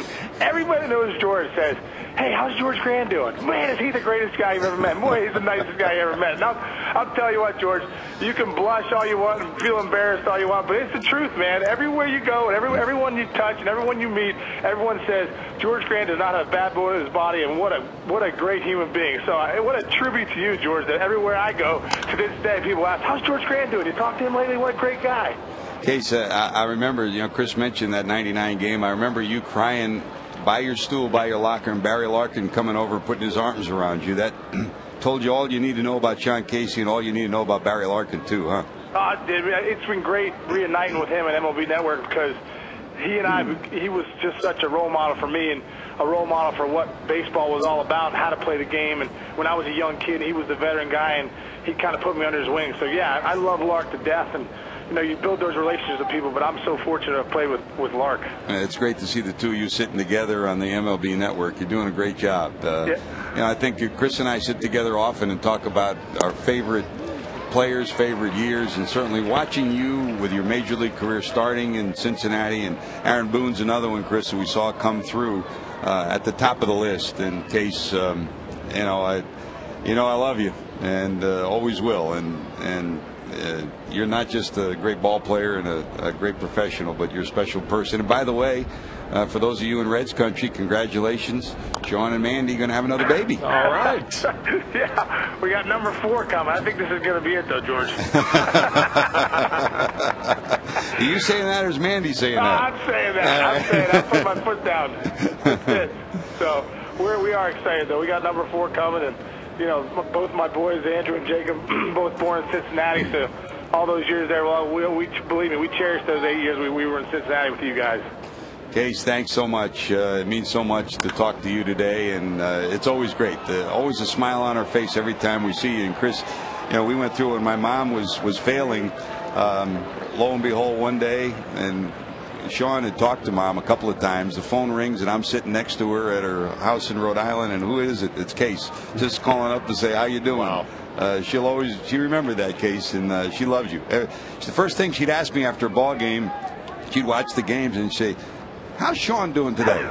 everybody that knows George says, "Hey, how's George Grand doing? Man, is he the greatest guy you've ever met? Boy, he's the nicest guy you ever met." Now, I'll tell you what, George, you can blush all you want and feel embarrassed all you want, but it's the truth, man. Everywhere you go, and everyone you touch and everyone you meet, everyone says George Grand does not have a bad boy in his body, and what a great human being. So what a tribute to you, George, that everywhere I go to this day, people ask, "How's George Grand doing? You talked to him lately? What a great guy." Case, I remember, Chris mentioned that 99 game. I remember you crying by your stool, by your locker, and Barry Larkin coming over and putting his arms around you. That told you all you need to know about Sean Casey and all you need to know about Barry Larkin, too, huh? It's been great reuniting with him at MLB Network because he was just such a role model for me and a role model for what baseball was all about and how to play the game. And when I was a young kid, he was the veteran guy, and he kind of put me under his wing. So, yeah, I love Lark to death. And you build those relationships with people, but I'm so fortunate to play with Lark. It's great to see the two of you sitting together on the MLB Network. You're doing a great job. I think Chris and I sit together often and talk about our favorite players, favorite years, and certainly watching you with your major league career starting in Cincinnati, and Aaron Boone's another one, Chris, that we saw come through at the top of the list. In case, I love you and always will, and you're not just a great ball player and a great professional, but you're a special person. And by the way, for those of you in Reds country, congratulations. Sean and Mandy going to have another baby. All right. Yeah, we got number 4 coming. I think this is going to be it, though, George. Are you saying that, or is Mandy saying that? I'm saying that. I put my foot down. That's it. So we are excited, though. We got number 4 coming, and both my boys, Andrew and Jacob, both born in Cincinnati. So all those years there, well, we believe me, we cherished those 8 years we were in Cincinnati with you guys. Case, thanks so much. It means so much to talk to you today, and it's always great. Always a smile on our face every time we see you. And Chris, we went through when my mom was failing. Lo and behold, one day, and Sean had talked to Mom a couple of times. The phone rings and I'm sitting next to her at her house in Rhode Island, and who is it? It's Case, just calling up to say how you doing. Wow. She remembered that, Case, and she loves you. The first thing she'd ask me after a ball game, she'd watch the games and say, "How's Sean doing today?"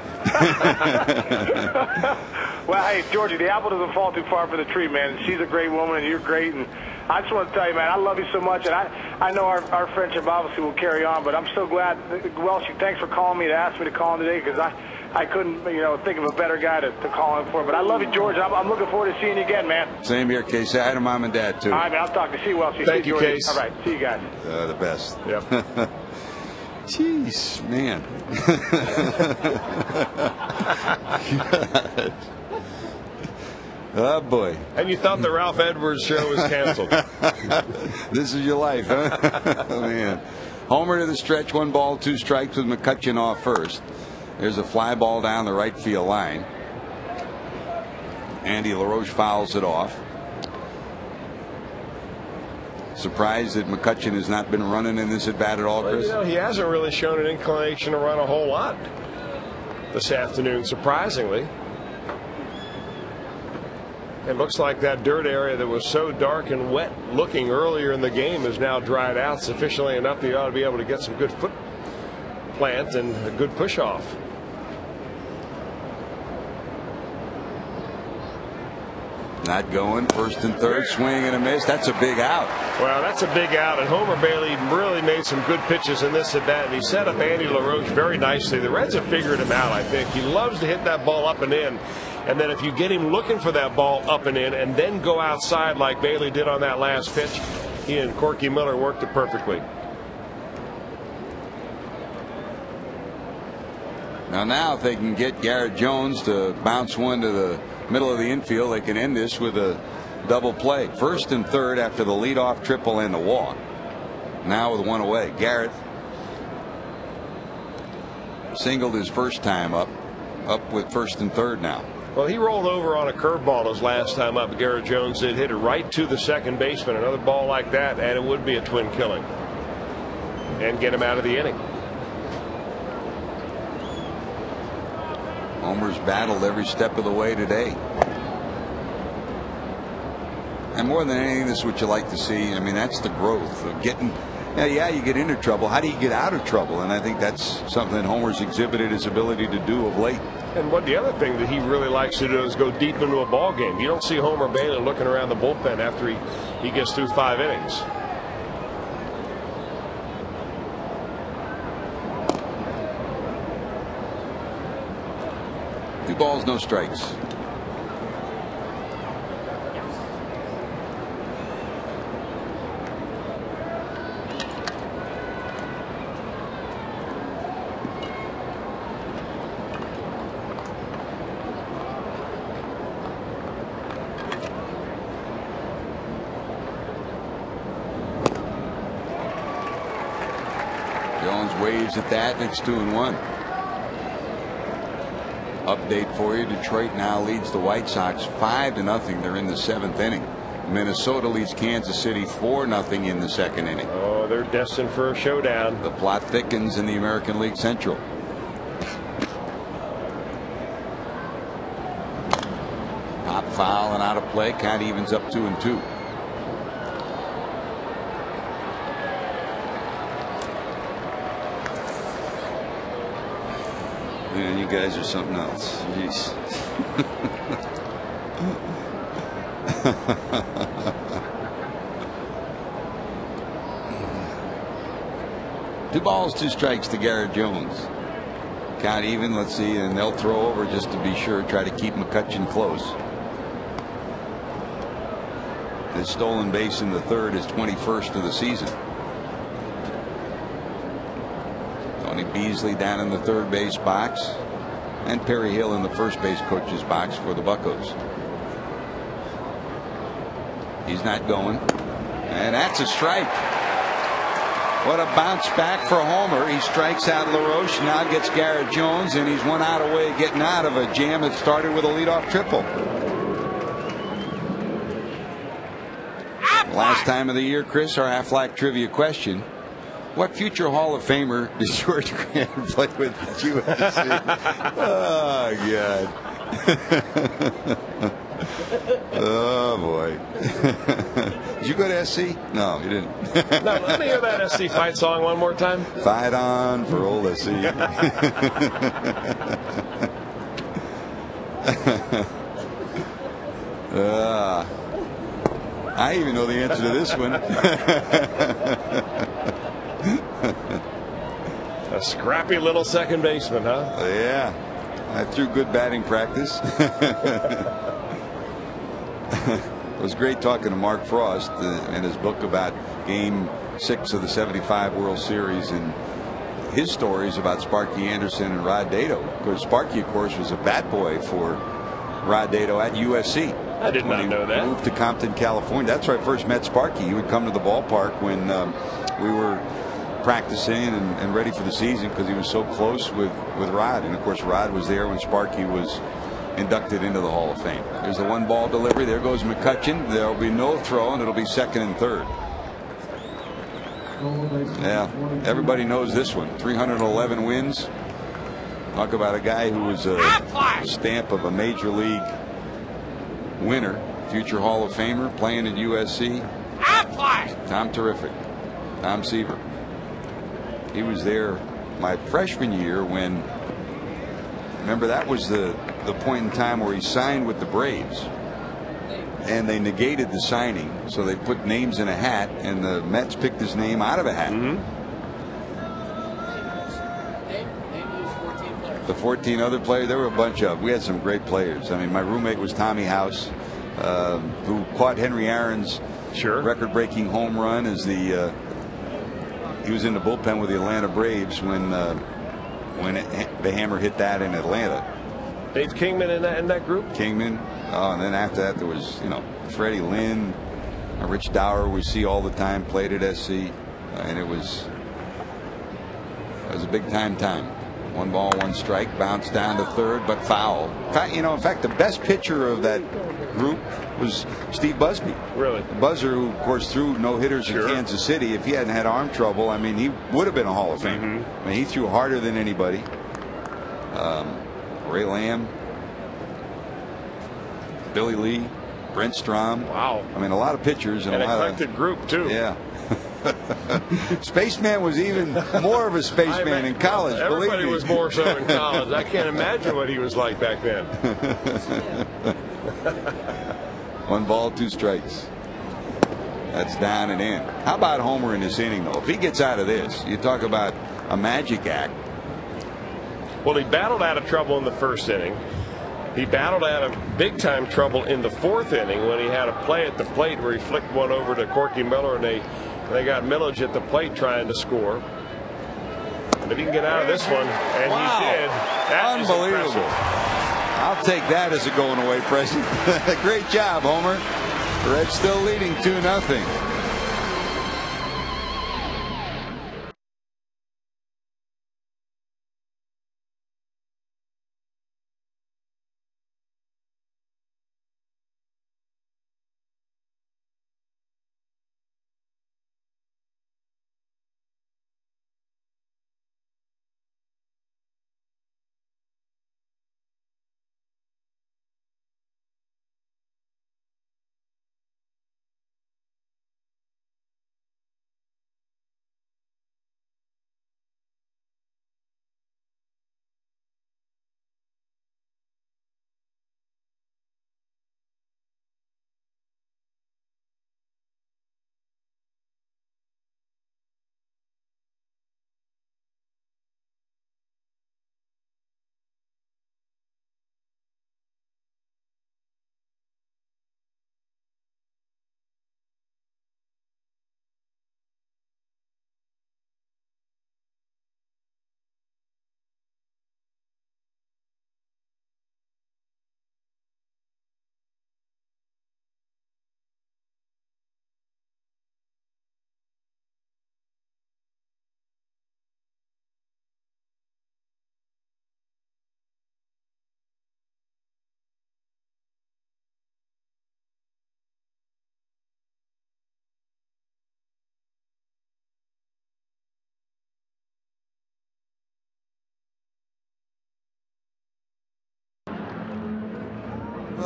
Well, hey, Georgie, the apple doesn't fall too far for the tree, man. She's a great woman, and you're great. And I just want to tell you, man, I love you so much. And I know our friendship obviously will carry on, but I'm so glad. Welshie, thanks for calling me to ask me to call him today, because I couldn't, think of a better guy to call him for. But I love you, George. I'm looking forward to seeing you again, man. Same here, Case. Say hi to Mom and Dad, too. All right, man. I'll talk to you. See you, Welshie. Thank you, Case. All right. See you guys. The best. Yep. Jeez, man. Oh, boy. And you thought the Ralph Edwards show was canceled. This is your life, huh? Oh, man. Homer to the stretch, 1 ball, 2 strikes with McCutchen off first. There's a fly ball down the right field line. Andy LaRoche fouls it off. Surprised that McCutchen has not been running in this at bat at all, Chris? Well, he hasn't really shown an inclination to run a whole lot this afternoon, surprisingly. It looks like that dirt area that was so dark and wet looking earlier in the game is now dried out sufficiently enough that you ought to be able to get some good foot plant and a good push off. Not going. First and third, swing and a miss. That's a big out. Well, that's a big out, and Homer Bailey really made some good pitches in this at bat, and he set up Andy LaRoche very nicely. The Reds have figured him out, I think. He loves to hit that ball up and in, and then if you get him looking for that ball up and in and then go outside like Bailey did on that last pitch, he and Corky Miller worked it perfectly. Now if they can get Garrett Jones to bounce one to the middle of the infield, they can end this with a double play. First and third after the leadoff triple and the walk. Now with 1 away. Garrett singled his first time up with first and third now. Well, he rolled over on a curveball his last time up. Garrett Jones did, hit it right to the second baseman. Another ball like that, and it would be a twin killing and get him out of the inning. Homer's battled every step of the way today. And more than anything, this is what you like to see. I mean, that's the growth of getting. Yeah, you get into trouble. How do you get out of trouble? And I think that's something that Homer's exhibited his ability to do of late. And the other thing that he really likes to do is go deep into a ball game. You don't see Homer Bailey looking around the bullpen after he gets through 5 innings. Two balls, no strikes. Jones waves at that, and it's 2-1. Update for you. Detroit now leads the White Sox 5-0. They're in the 7th inning. Minnesota leads Kansas City 4-0 in the 2nd inning. Oh, they're destined for a showdown. The plot thickens in the American League Central. Pop foul and out of play. Count evens up 2-2. Man, you guys are something else. Jeez. Two balls, 2 strikes to Garrett Jones. Count even, let's see, and they'll throw over just to be sure, try to keep McCutchen close. His stolen base in the 3rd is 21st of the season. Tony Beasley down in the 3rd base box, and Perry Hill in the 1st base coach's box for the Buccos. He's not going, and that's a strike. What a bounce back for Homer. He strikes out LaRoche, now gets Garrett Jones, and he's 1 out away getting out of a jam that started with a leadoff triple. Last time of the year, Chris, our Aflac trivia question. What future Hall of Famer does George Grant play with at USC? Oh, God. Oh, boy. Did you go to SC? No, you didn't. No, let me hear that SC fight song one more time. Fight on for old SC. I even know the answer to this one. A scrappy little second baseman, huh? Yeah. I threw good batting practice. It was great talking to Mark Frost in his book about Game 6 of the '75 World Series and his stories about Sparky Anderson and Rod Dedeaux. Because Sparky, of course, was a bat boy for Rod Dedeaux at USC. I did not know that. Moved to Compton, California. That's where I first met Sparky. He would come to the ballpark when we were practicing and ready for the season because he was so close with Rod. And of course, Rod was there when Sparky was inducted into the Hall of Fame. There's the 1-ball delivery. There goes McCutcheon. There will be no throw, and it'll be second and third. Yeah, everybody knows this one. 311 wins. Talk about a guy who was a stamp of a major league winner, future Hall of Famer, playing at USC. Tom Terrific. Tom Seaver. He was there my freshman year when, remember, that was the point in time where he signed with the Braves. And they negated the signing, so they put names in a hat, and the Mets picked his name out of a hat. The 14 other players, there were a bunch of. We had some great players. I mean, my roommate was Tommy House, who caught Henry Aaron's record-breaking home run as he was in the bullpen with the Atlanta Braves when the hammer hit that in Atlanta. Dave Kingman in that group? Kingman. Oh, and then after that there was, Freddie Lynn, Rich Dower we see all the time, played at SC, and it was a big time. 1 ball, 1 strike, bounced down to third, but foul. In fact, the best pitcher of that group was Steve Busby. Really? The buzzer, who of course threw no hitters in Kansas City. If he hadn't had arm trouble, I mean, he would have been a Hall of Famer. I mean, he threw harder than anybody. Ray Lamb, Billy Lee, Brent Strom. Wow. I mean, a lot of pitchers and an a lot eclectic group too. Yeah. Spaceman was even more of a spaceman in college. Everybody was more so in college. I can't imagine what he was like back then. 1 ball, 2 strikes. That's down and in. How about Homer in this inning, though? If he gets out of this, you talk about a magic act. Well, he battled out of trouble in the first inning. He battled out of big-time trouble in the 4th inning when he had a play at the plate where he flicked one over to Corky Miller, and they got Millage at the plate trying to score. But he can get out of this one, and he did. That is unbelievable. I'll take that as a going-away present. Great job, Homer. Reds still leading 2-0.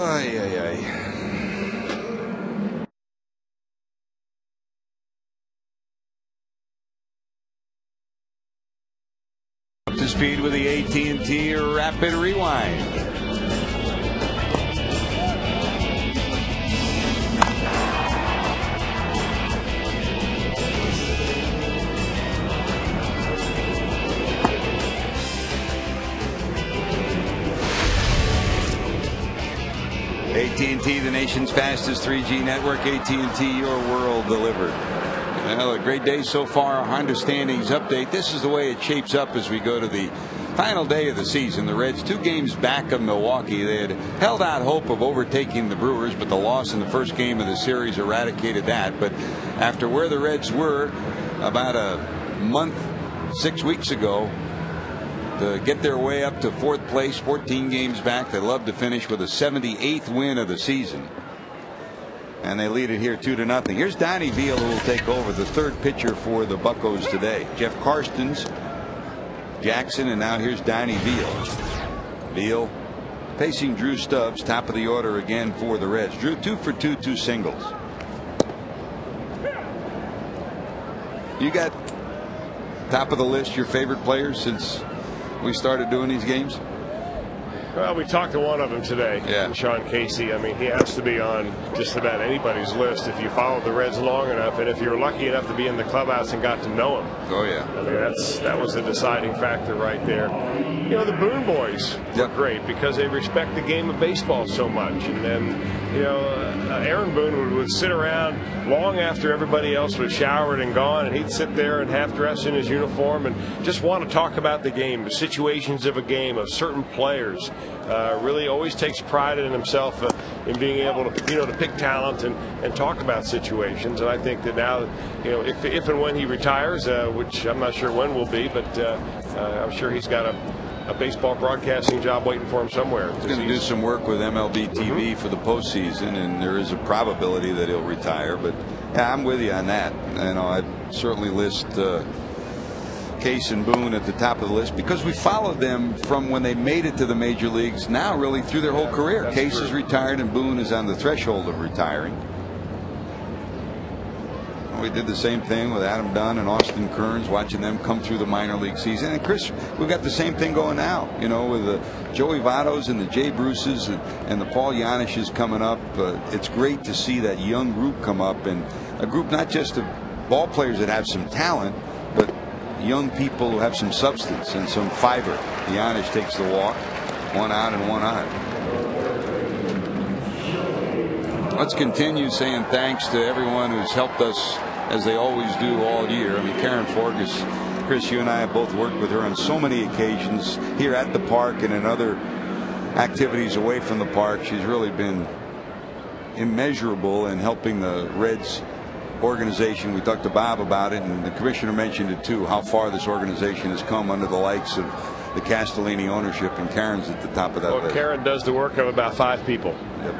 Ay, ay, ay. Up to speed with the AT&T Rapid Rewind. AT&T, the nation's fastest 3G network. AT&T, your world delivered. Well, a great day so far. Our Honda standings update. This is the way it shapes up as we go to the final day of the season. The Reds 2 games back of Milwaukee. They had held out hope of overtaking the Brewers, but the loss in the first game of the series eradicated that. But after where the Reds were about a month, 6 weeks ago, to get their way up to 4th place, 14 games back. They love to finish with a 78th win of the season. And they lead it here 2-0. Here's Donnie Veal, who will take over, the third pitcher for the Buccos today. Jeff Karstens, Jackson, and now here's Donnie Veal. Veal facing Drew Stubbs, top of the order again for the Reds. Drew 2 for 2, 2 singles. You got top of the list your favorite players since we started doing these games? Well, we talked to one of them today, Sean Casey. I mean, he has to be on just about anybody's list if you followed the Reds long enough, and if you're lucky enough to be in the clubhouse and got to know him. Oh, yeah. I mean, that was the deciding factor right there. You know, the Boone boys were great because they respect the game of baseball so much. And then, you know, Aaron Boone would sit around long after everybody else was showered and gone, and he'd sit there and half dressed in his uniform and just want to talk about the game, the situations of a game, of certain players. Really always takes pride in himself in being able to, you know, to pick talent and talk about situations. And I think that now, you know, if and when he retires, which I'm not sure when will be, but I'm sure he's got a baseball broadcasting job waiting for him somewhere. He's going to do some work with MLB TV for the postseason, and there is a probability that he'll retire. But yeah, I'm with you on that. You know, I'd certainly list Case and Boone at the top of the list because we followed them from when they made it to the major leagues, now really through their whole career. Case is retired and Boone is on the threshold of retiring. We did the same thing with Adam Dunn and Austin Kearns, watching them come through the minor league season. And Chris, we've got the same thing going now, you know, with the Joey Vottos and the Jay Bruces and the Paul Janishes coming up. It's great to see that young group come up, and a group not just of ball players that have some talent, but young people who have some substance and some fiber. Giannis takes the walk, 1 out and 1 on. Let's continue saying thanks to everyone who's helped us, as they always do all year. I mean, Karen Forgas, Chris, you and I have both worked with her on so many occasions here at the park and in other activities away from the park. She's really been immeasurable in helping the Reds organization. We talked to Bob about it, and the commissioner mentioned it too, how far this organization has come under the likes of the Castellini ownership, and Karen's at the top of that list. Karen does the work of about 5 people. Yep.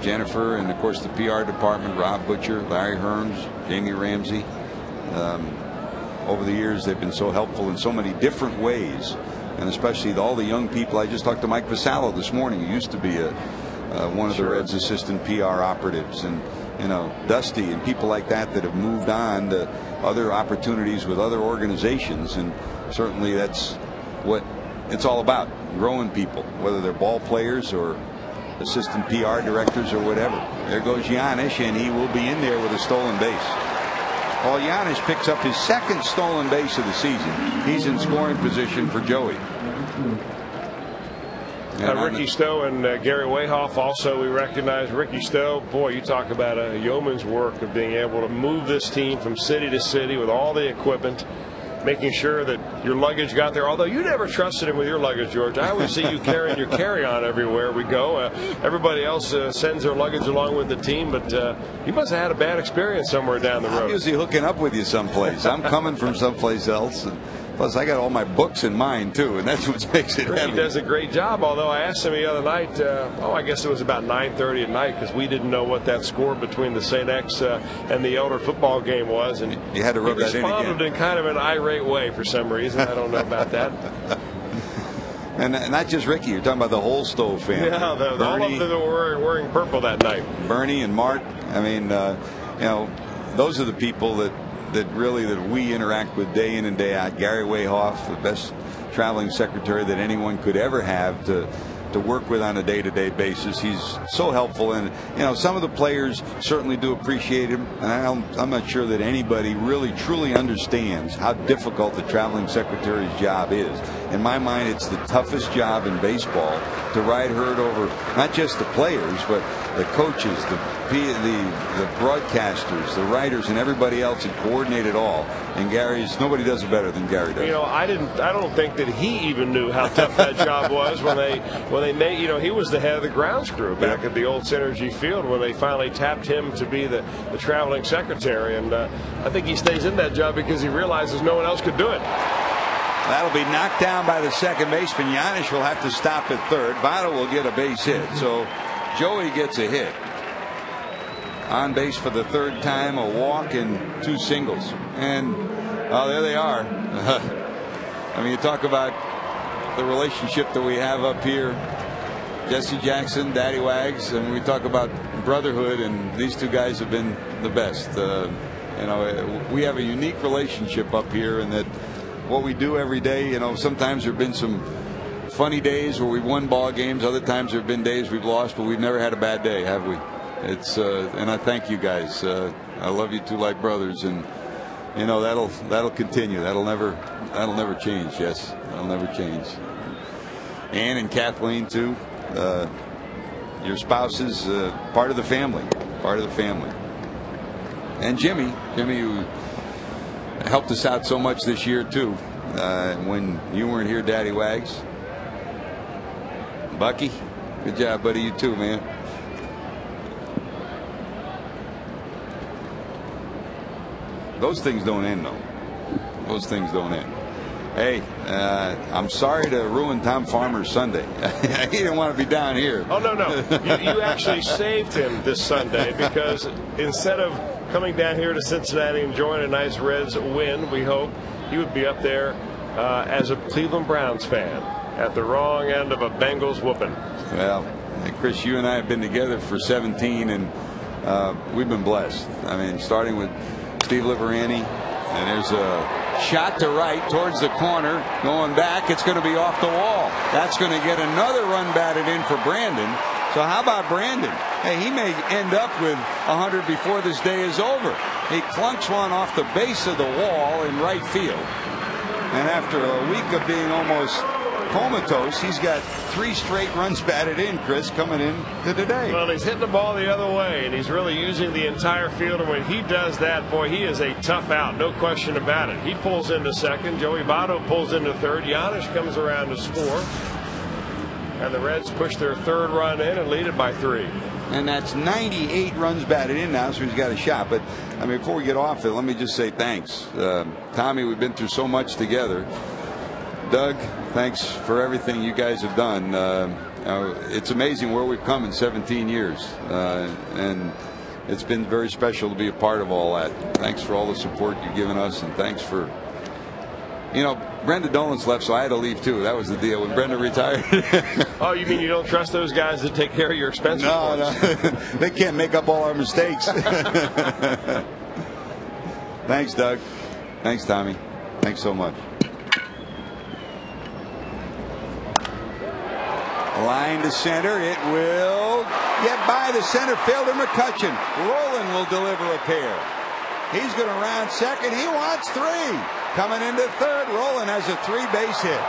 Jennifer, and of course the PR department, Rob Butcher, Larry Herms, Jamie Ramsey. Over the years they've been so helpful in so many different ways, and especially all the young people. I just talked to Mike Vasallo this morning, who used to be one of the Reds' assistant PR operatives, and you know, Dusty and people like that have moved on to other opportunities with other organizations, and certainly that's what it's all about, growing people, whether they're ball players or assistant PR directors or whatever. There goes Giannis, and he will be in there with a stolen base. Well, Giannis picks up his 2nd stolen base of the season. He's in scoring position for Joey. Ricky Stowe and Gary Wayhoff also, we recognize. Ricky Stowe, boy, you talk about a yeoman's work of being able to move this team from city to city with all the equipment, making sure that your luggage got there. Although you never trusted him with your luggage, George. I always see you carrying your carry-on everywhere we go. Everybody else sends their luggage along with the team, but you must have had a bad experience somewhere down the road. I'm usually hooking up with you someplace. I'm coming from someplace else. And plus, I got all my books in mine, too, and that's what makes it heavy. He does a great job, although I asked him the other night, I guess it was about 9:30 at night, because we didn't know what that score between the St. X and the Elder football game was. And you had to rub that in again. He responded in kind of an irate way for some reason. I don't know about that. And not just Ricky, you're talking about the whole Stowe family. Yeah, all of Bernie, them were wearing purple that night. Bernie and Mark. I mean, those are the people that we interact with day in and day out. Gary Wayhoff, the best traveling secretary that anyone could ever have to work with on a day-to-day basis. He's so helpful, and some of the players certainly do appreciate him, and I'm not sure that anybody really truly understands how difficult the traveling secretary's job is. In my mind, it's the toughest job in baseball, to ride herd over not just the players but the coaches, the broadcasters, the writers, and everybody else, and coordinate it all. And nobody does it better than Gary does. I don't think that he even knew how tough that job was when they made. He was the head of the grounds crew back at the old Synergy Field when they finally tapped him to be the traveling secretary. And I think he stays in that job because he realizes no one else could do it. That'll be knocked down by the second baseman. Giannis will have to stop at third. Votto will get a base hit. So Joey gets a hit. On base for the third time, a walk and 2 singles. And there they are. I mean, you talk about the relationship that we have up here. Jesse Jackson, Daddy Wags, and we talk about brotherhood, and these two guys have been the best. We have a unique relationship up here, and that what we do every day, sometimes there have been some funny days where we've won ball games. Other times there have been days we've lost, but we've never had a bad day, have we? And I thank you guys. I love you two like brothers, and that'll continue. That'll never change. Yes, that'll never change. Ann and Kathleen too. Your spouses, part of the family. And Jimmy, who helped us out so much this year too. When you weren't here, Daddy Wags. Bucky, good job, buddy. You too, man. Those things don't end, though. Those things don't end. Hey, I'm sorry to ruin Tom Farmer's Sunday. He didn't want to be down here. Oh, no. You actually saved him this Sunday, because instead of coming down here to Cincinnati and enjoying a nice Reds win, we hope, he would be up there as a Cleveland Browns fan at the wrong end of a Bengals whooping. Well, Chris, you and I have been together for 17, and we've been blessed. I mean, starting with Steve Liverani, and there's a shot to right towards the corner, going back. It's going to be off the wall. That's going to get another run batted in for Brandon. So how about Brandon? Hey, he may end up with 100 before this day is over. He clunks one off the base of the wall in right field. And after a week of being almost comatose, he's got 3 straight runs batted in, Chris, coming in to today. Well, he's hitting the ball the other way, and he's really using the entire field. And when he does that, boy, he is a tough out, no question about it. He pulls into second. Joey Votto pulls into third. Giannis comes around to score. And the Reds push their 3rd run in and lead it by 3. And that's 98 runs batted in now, so he's got a shot. But, I mean, before we get off it, let me just say thanks. Tommy, we've been through so much together. Doug, thanks for everything you guys have done. It's amazing where we've come in 17 years. And it's been very special to be a part of all that. Thanks for all the support you've given us, and thanks for, Brenda Dolan's left, so I had to leave too. That was the deal when Brenda retired. Oh, you mean you don't trust those guys to take care of your expenses? No. They can't make up all our mistakes. Thanks, Doug. Thanks, Tommy. Thanks so much. Line to center. It will get by the center fielder, McCutchen. Roland will deliver a pair. He's going to round second. He wants 3. Coming into third, Roland has a 3-base hit.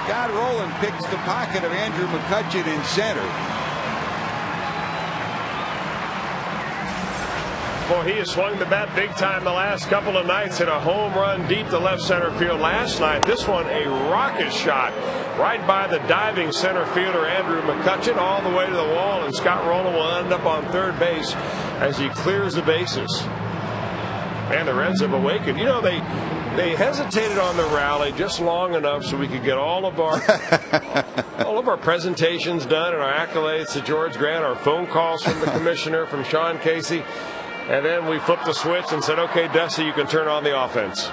Scott Roland picks the pocket of Andrew McCutchen in center. Boy, he has swung the bat big time the last couple of nights. Hit a home run deep to left center field last night. This one a rocket shot right by the diving center fielder Andrew McCutchen all the way to the wall, and Scott Rowland will end up on third base as he clears the bases. And the Reds have awakened. They hesitated on the rally just long enough so we could get all of our presentations done and our accolades to George Grant, our phone calls from the commissioner, from Sean Casey. And then we flipped the switch and said, okay, Dusty, you can turn on the offense.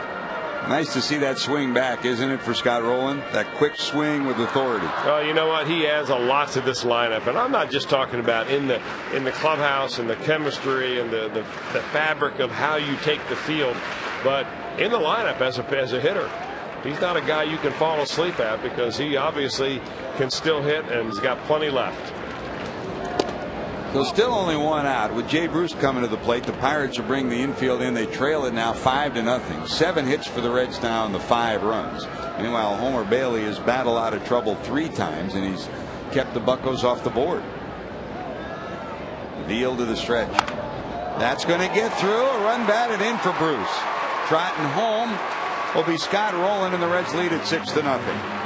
Nice to see that swing back, isn't it, for Scott Rowland? That quick swing with authority. Well, you know what? He adds a lot to this lineup, and I'm not just talking about in the clubhouse and the chemistry and the fabric of how you take the field, but in the lineup as a hitter. He's not a guy you can fall asleep at because he obviously can still hit and he's got plenty left. So still only one out. With Jay Bruce coming to the plate, the Pirates will bring the infield in. They trail it now 5-0. 7 hits for the Reds now and the 5 runs. Meanwhile, Homer Bailey has battled out of trouble 3 times and he's kept the Buccos off the board. Veal to the stretch. That's going to get through. A run batted in for Bruce. Trotting home will be Scott Rowland and the Reds lead at 6-0.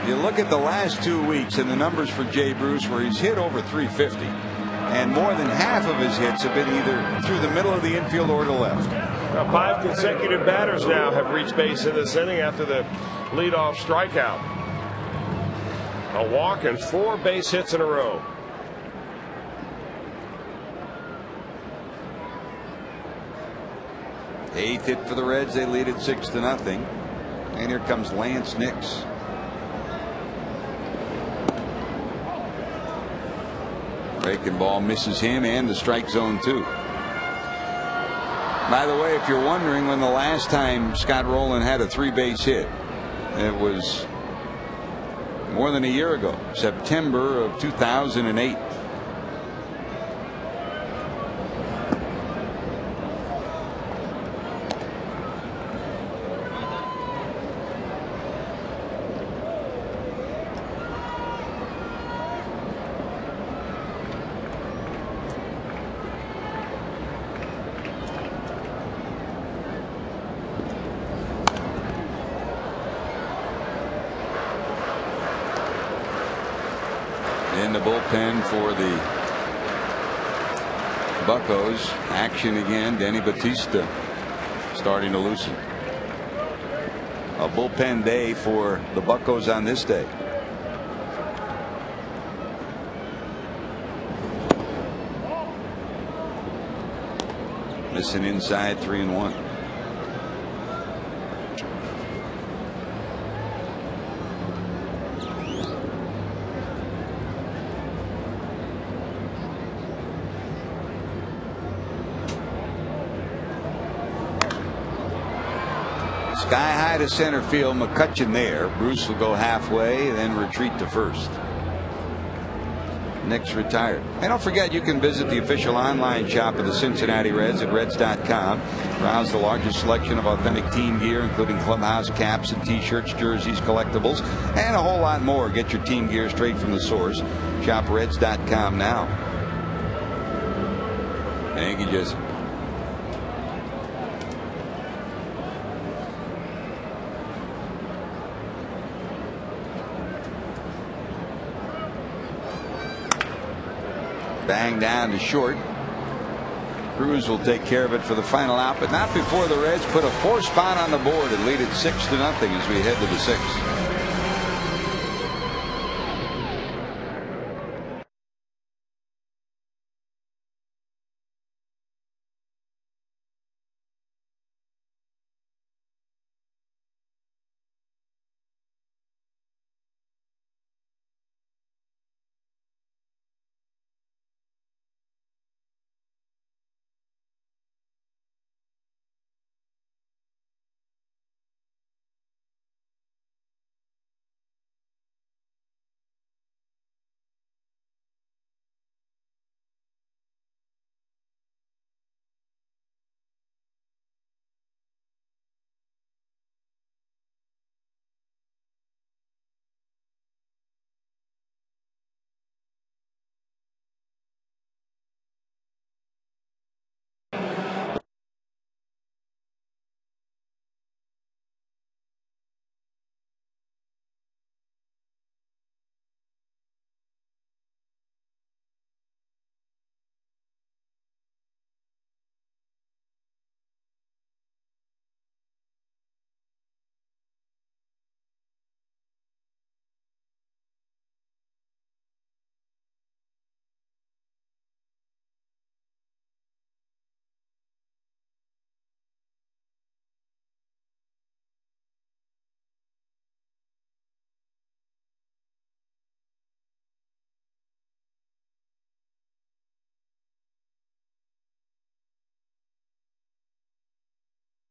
You look at the last 2 weeks and the numbers for Jay Bruce, where he's hit over 350, and more than half of his hits have been either through the middle of the infield or to left. Now, 5 consecutive batters now have reached base in this inning after the leadoff strikeout. A walk and 4 base hits in a row. Eighth hit for the Reds. They lead at 6-0. And here comes Lance Nix. Breaking ball misses him and the strike zone too. By the way, if you're wondering when the last time Scott Rowland had a 3-base hit, it was more than a year ago, September of 2008. In the bullpen for the Buccos. Action again. Denny Batista starting to loosen. A bullpen day for the Buccos on this day. Missing inside, 3-1. Sky high to center field. McCutcheon there. Bruce will go halfway, then retreat to first. Nix retired. And don't forget, you can visit the official online shop of the Cincinnati Reds at Reds.com. Browse the largest selection of authentic team gear, including clubhouse caps and t-shirts, jerseys, collectibles, and a whole lot more. Get your team gear straight from the source. Shop Reds.com now. Thank you, Jesse. Bang down to short. Cruz will take care of it for the final out, but not before the Reds put a 4 spot on the board and lead it 6-0 as we head to the 6th.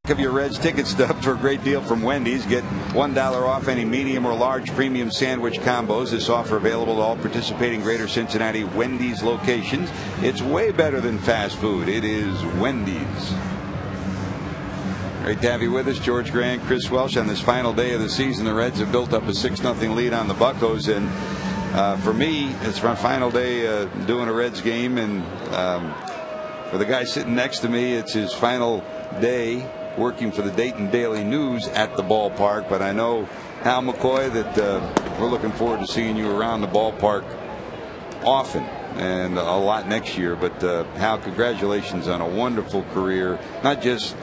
Of your Reds ticket stub for a great deal from Wendy's. Get $1 off any medium or large premium sandwich combos. This offer available to all participating Greater Cincinnati Wendy's locations. It's way better than fast food. It is Wendy's. Great to have you with us, George Grant, Chris Welsh. On this final day of the season, the Reds have built up a 6-0 lead on the Buccos, and for me, it's my final day doing a Reds game, and for the guy sitting next to me, it's his final day working for the Dayton Daily News at the ballpark. But I know, Hal McCoy, that we're looking forward to seeing you around the ballpark often and a lot next year. But Hal, congratulations on a wonderful career, not just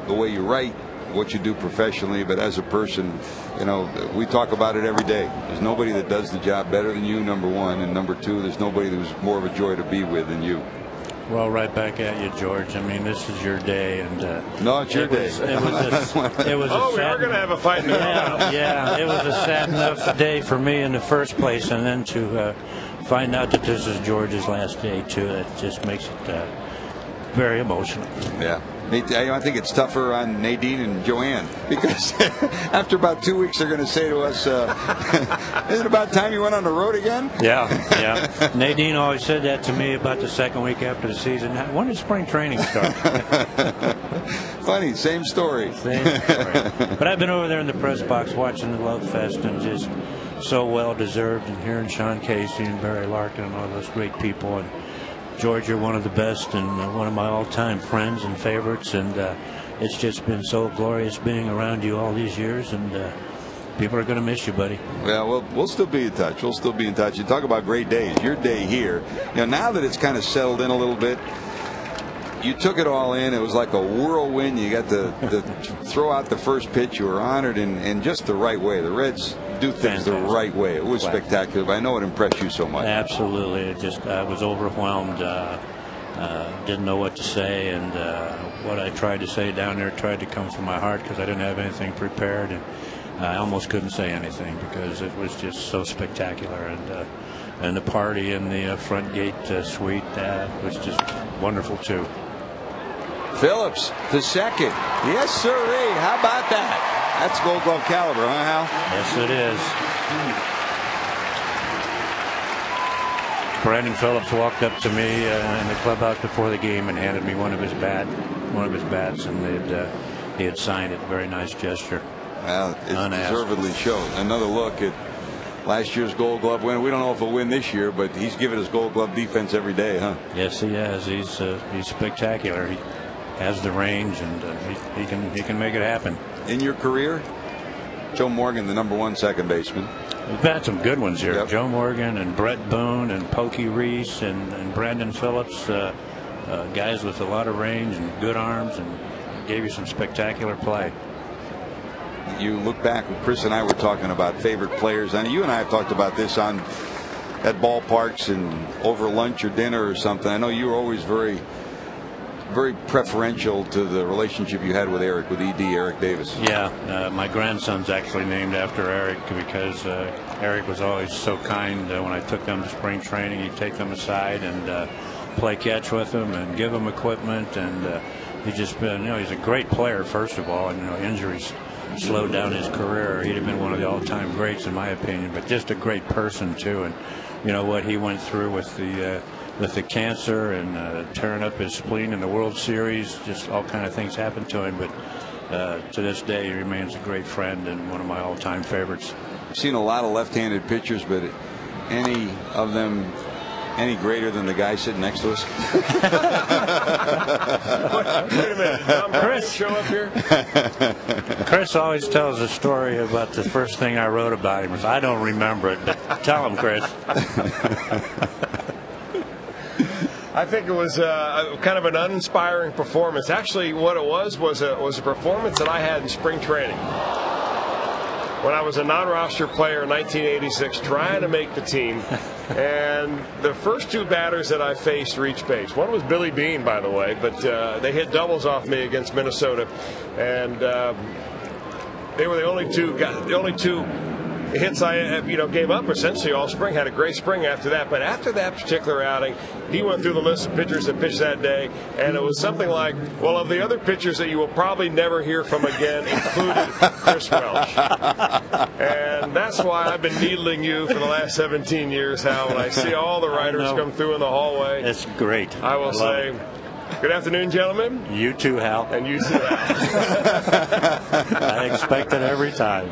the way you write, what you do professionally, but as a person. You know, we talk about it every day. There's nobody that does the job better than you, number one, and number two, there's nobody who's more of a joy to be with than you. Well, right back at you, George. I mean, this is your day, and no, it's your day. It was oh, we are going to have a fight now. Yeah, it was a sad enough day for me in the first place, and then to find out that this is George's last day too. That just makes it very emotional. Yeah. I think it's tougher on Nadine and Joanne, because after about 2 weeks they're going to say to us, isn't it about time you went on the road again? Yeah. Nadine always said that to me about the second week after the season. When did spring training start? Funny, same story. Same story. But I've been over there in the press box watching the Love Fest, and just so well deserved, and hearing Sean Casey and Barry Larkin and all those great people. And George, you're one of the best and one of my all-time friends and favorites, and it's just been so glorious being around you all these years, and people are going to miss you, buddy. Well, we'll still be in touch. We'll still be in touch. You talk about great days. Your day here, now that it's kind of settled in a little bit, you took it all in. It was like a whirlwind. You got to throw out the first pitch. You were honored in just the right way. The Reds do things the right way. It was spectacular, but I know it impressed you so much. Absolutely. I was overwhelmed. Didn't know what to say, and what I tried to say down there tried to come from my heart, because I didn't have anything prepared, and I almost couldn't say anything because it was just so spectacular. And the party in the front gate suite was just wonderful too. Phillips, the second. Yes, sirree. How about that? That's Gold Glove caliber, huh, Hal? Yes, it is. Brandon Phillips walked up to me in the clubhouse before the game and handed me one of his bats, and he had signed it. Very nice gesture. Well, it deservedly shows. Another look at last year's Gold Glove winner. We don't know if he'll win this year, but he's given us Gold Glove defense every day, huh? Yes, he has. He's spectacular. He has the range, and he can make it happen. In your career, Joe Morgan, the #1 second baseman. We've had some good ones here. Yep. Joe Morgan and Brett Boone and Pokey Reese and Brandon Phillips, guys with a lot of range and good arms, and gave you some spectacular play. You look back, Chris and I were talking about favorite players, and you and I have talked about this at ballparks and over lunch or dinner or something. I know you were always very preferential to the relationship you had with Eric Davis. Yeah, my grandson's actually named after Eric, because Eric was always so kind. When I took them to spring training, he'd take them aside and play catch with them and give them equipment, and he's just been, he's a great player, first of all, and injuries slowed down his career. He'd have been one of the all-time greats in my opinion, but just a great person too. And what he went through with the cancer and tearing up his spleen in the World Series, just all kind of things happened to him, but to this day he remains a great friend and one of my all-time favorites. I've seen a lot of left-handed pitchers, but any of them any greater than the guy sitting next to us? Wait a minute. Chris, show up here. Chris always tells a story about the first thing I wrote about him. I don't remember it, but tell him, Chris. I think it was kind of an uninspiring performance. Actually, what it was a performance that I had in spring training when I was a non-roster player in 1986, trying to make the team. And the first two batters that I faced reached base. One was Billy Beane, by the way, but they hit doubles off me against Minnesota, and they were the only two hits I gave up essentially all spring. Had a great spring after that, but after that particular outing, he went through the list of pitchers that pitched that day, and it was something like, well, of the other pitchers that you will probably never hear from again, included Chris Welch. And that's why I've been needling you for the last 17 years, Hal. When I see all the writers come through in the hallway, it's great. I will say, good afternoon, gentlemen. You too, Hal. And you too, Hal. I expect it every time.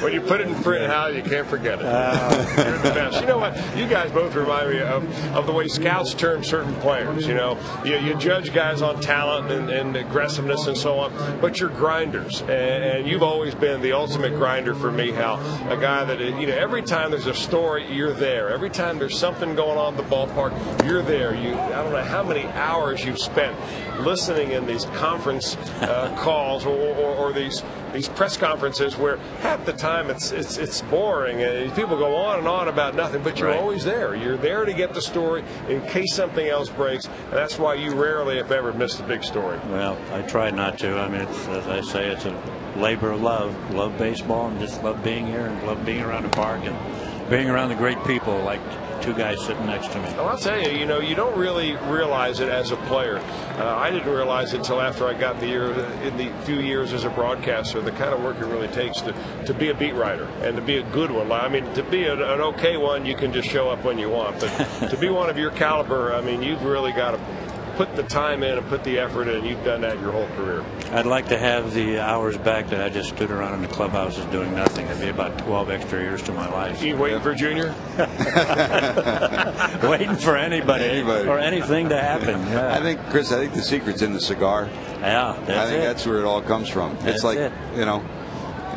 When you put it in print, Hal, you can't forget it. You're the best. You know what? You guys both remind me of the way scouts term certain players. You judge guys on talent and aggressiveness and so on, but you're grinders. And you've always been the ultimate grinder for me, Hal. A guy that, every time there's a story, you're there. Every time there's something going on at the ballpark, you're there. I don't know how many hours you've spent listening in these conference calls or these press conferences where half the time it's boring and people go on and on about nothing, but you're always there. You're there to get the story in case something else breaks, and that's why you rarely, if ever, miss a big story. Well, I try not to. I mean, as I say, it's a labor of love. Love baseball and just love being here and love being around the park and being around the great people like two guys sitting next to me. Well, I'll tell you, you don't really realize it as a player. I didn't realize it until after I got in the few years as a broadcaster, the kind of work it really takes to be a beat writer and to be a good one. I mean, to be an okay one, you can just show up when you want, but to be one of your caliber, I mean, you've really got to put the time in and put the effort in. You've done that your whole career. I'd like to have the hours back that I just stood around in the clubhouses doing nothing. It'd be about 12 extra years to my life. You waiting for Junior? Waiting for anybody or anything to happen. Yeah. I think, Chris, the secret's in the cigar. Yeah, I think that's where it all comes from. It's like,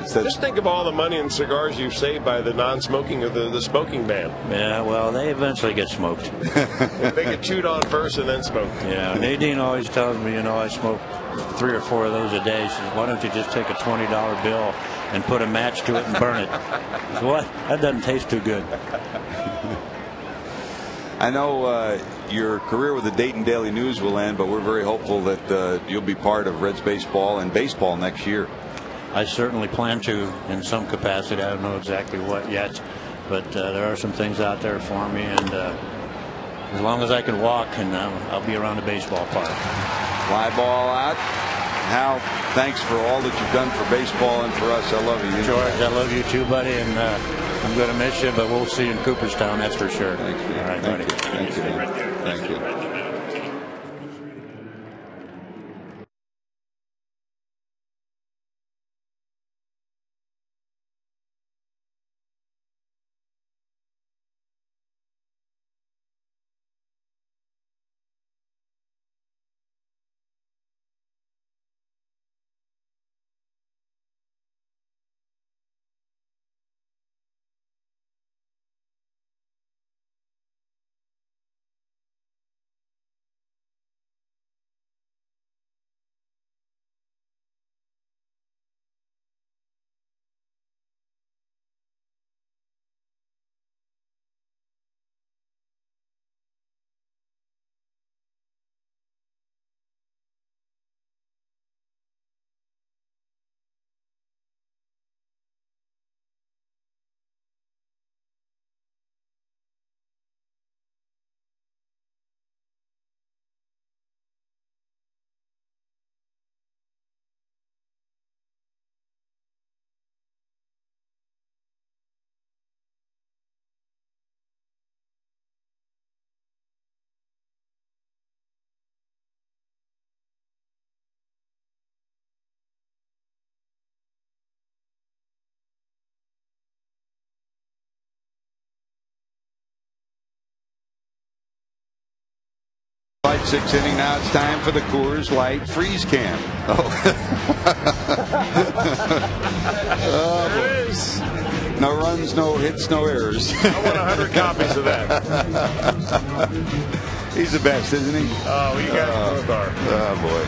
just think of all the money and cigars you've saved by the non-smoking of the smoking ban. Yeah, well, they eventually get smoked. They get chewed on first and then smoked. Yeah, Nadine always tells me, I smoke 3 or 4 of those a day. She says, why don't you just take a $20 bill and put a match to it and burn it? I said, what? That doesn't taste too good. I know your career with the Dayton Daily News will end, but we're very hopeful that you'll be part of Reds baseball and baseball next year. I certainly plan to in some capacity. I don't know exactly what yet, but there are some things out there for me, and as long as I can walk, and I'll be around the baseball park. Fly ball out. Hal, thanks for all that you've done for baseball and for us. I love you. George, I love you too, buddy, and I'm going to miss you, but we'll see you in Cooperstown, that's for sure. Thanks, man. All right, Thank buddy. you. Thank you. Thank you. Light 6th inning. Now it's time for the Coors Light Freeze Can. There it is. No runs, no hits, no errors. I want 100 copies of that. He's the best, isn't he? Oh, you guys both are. Oh boy,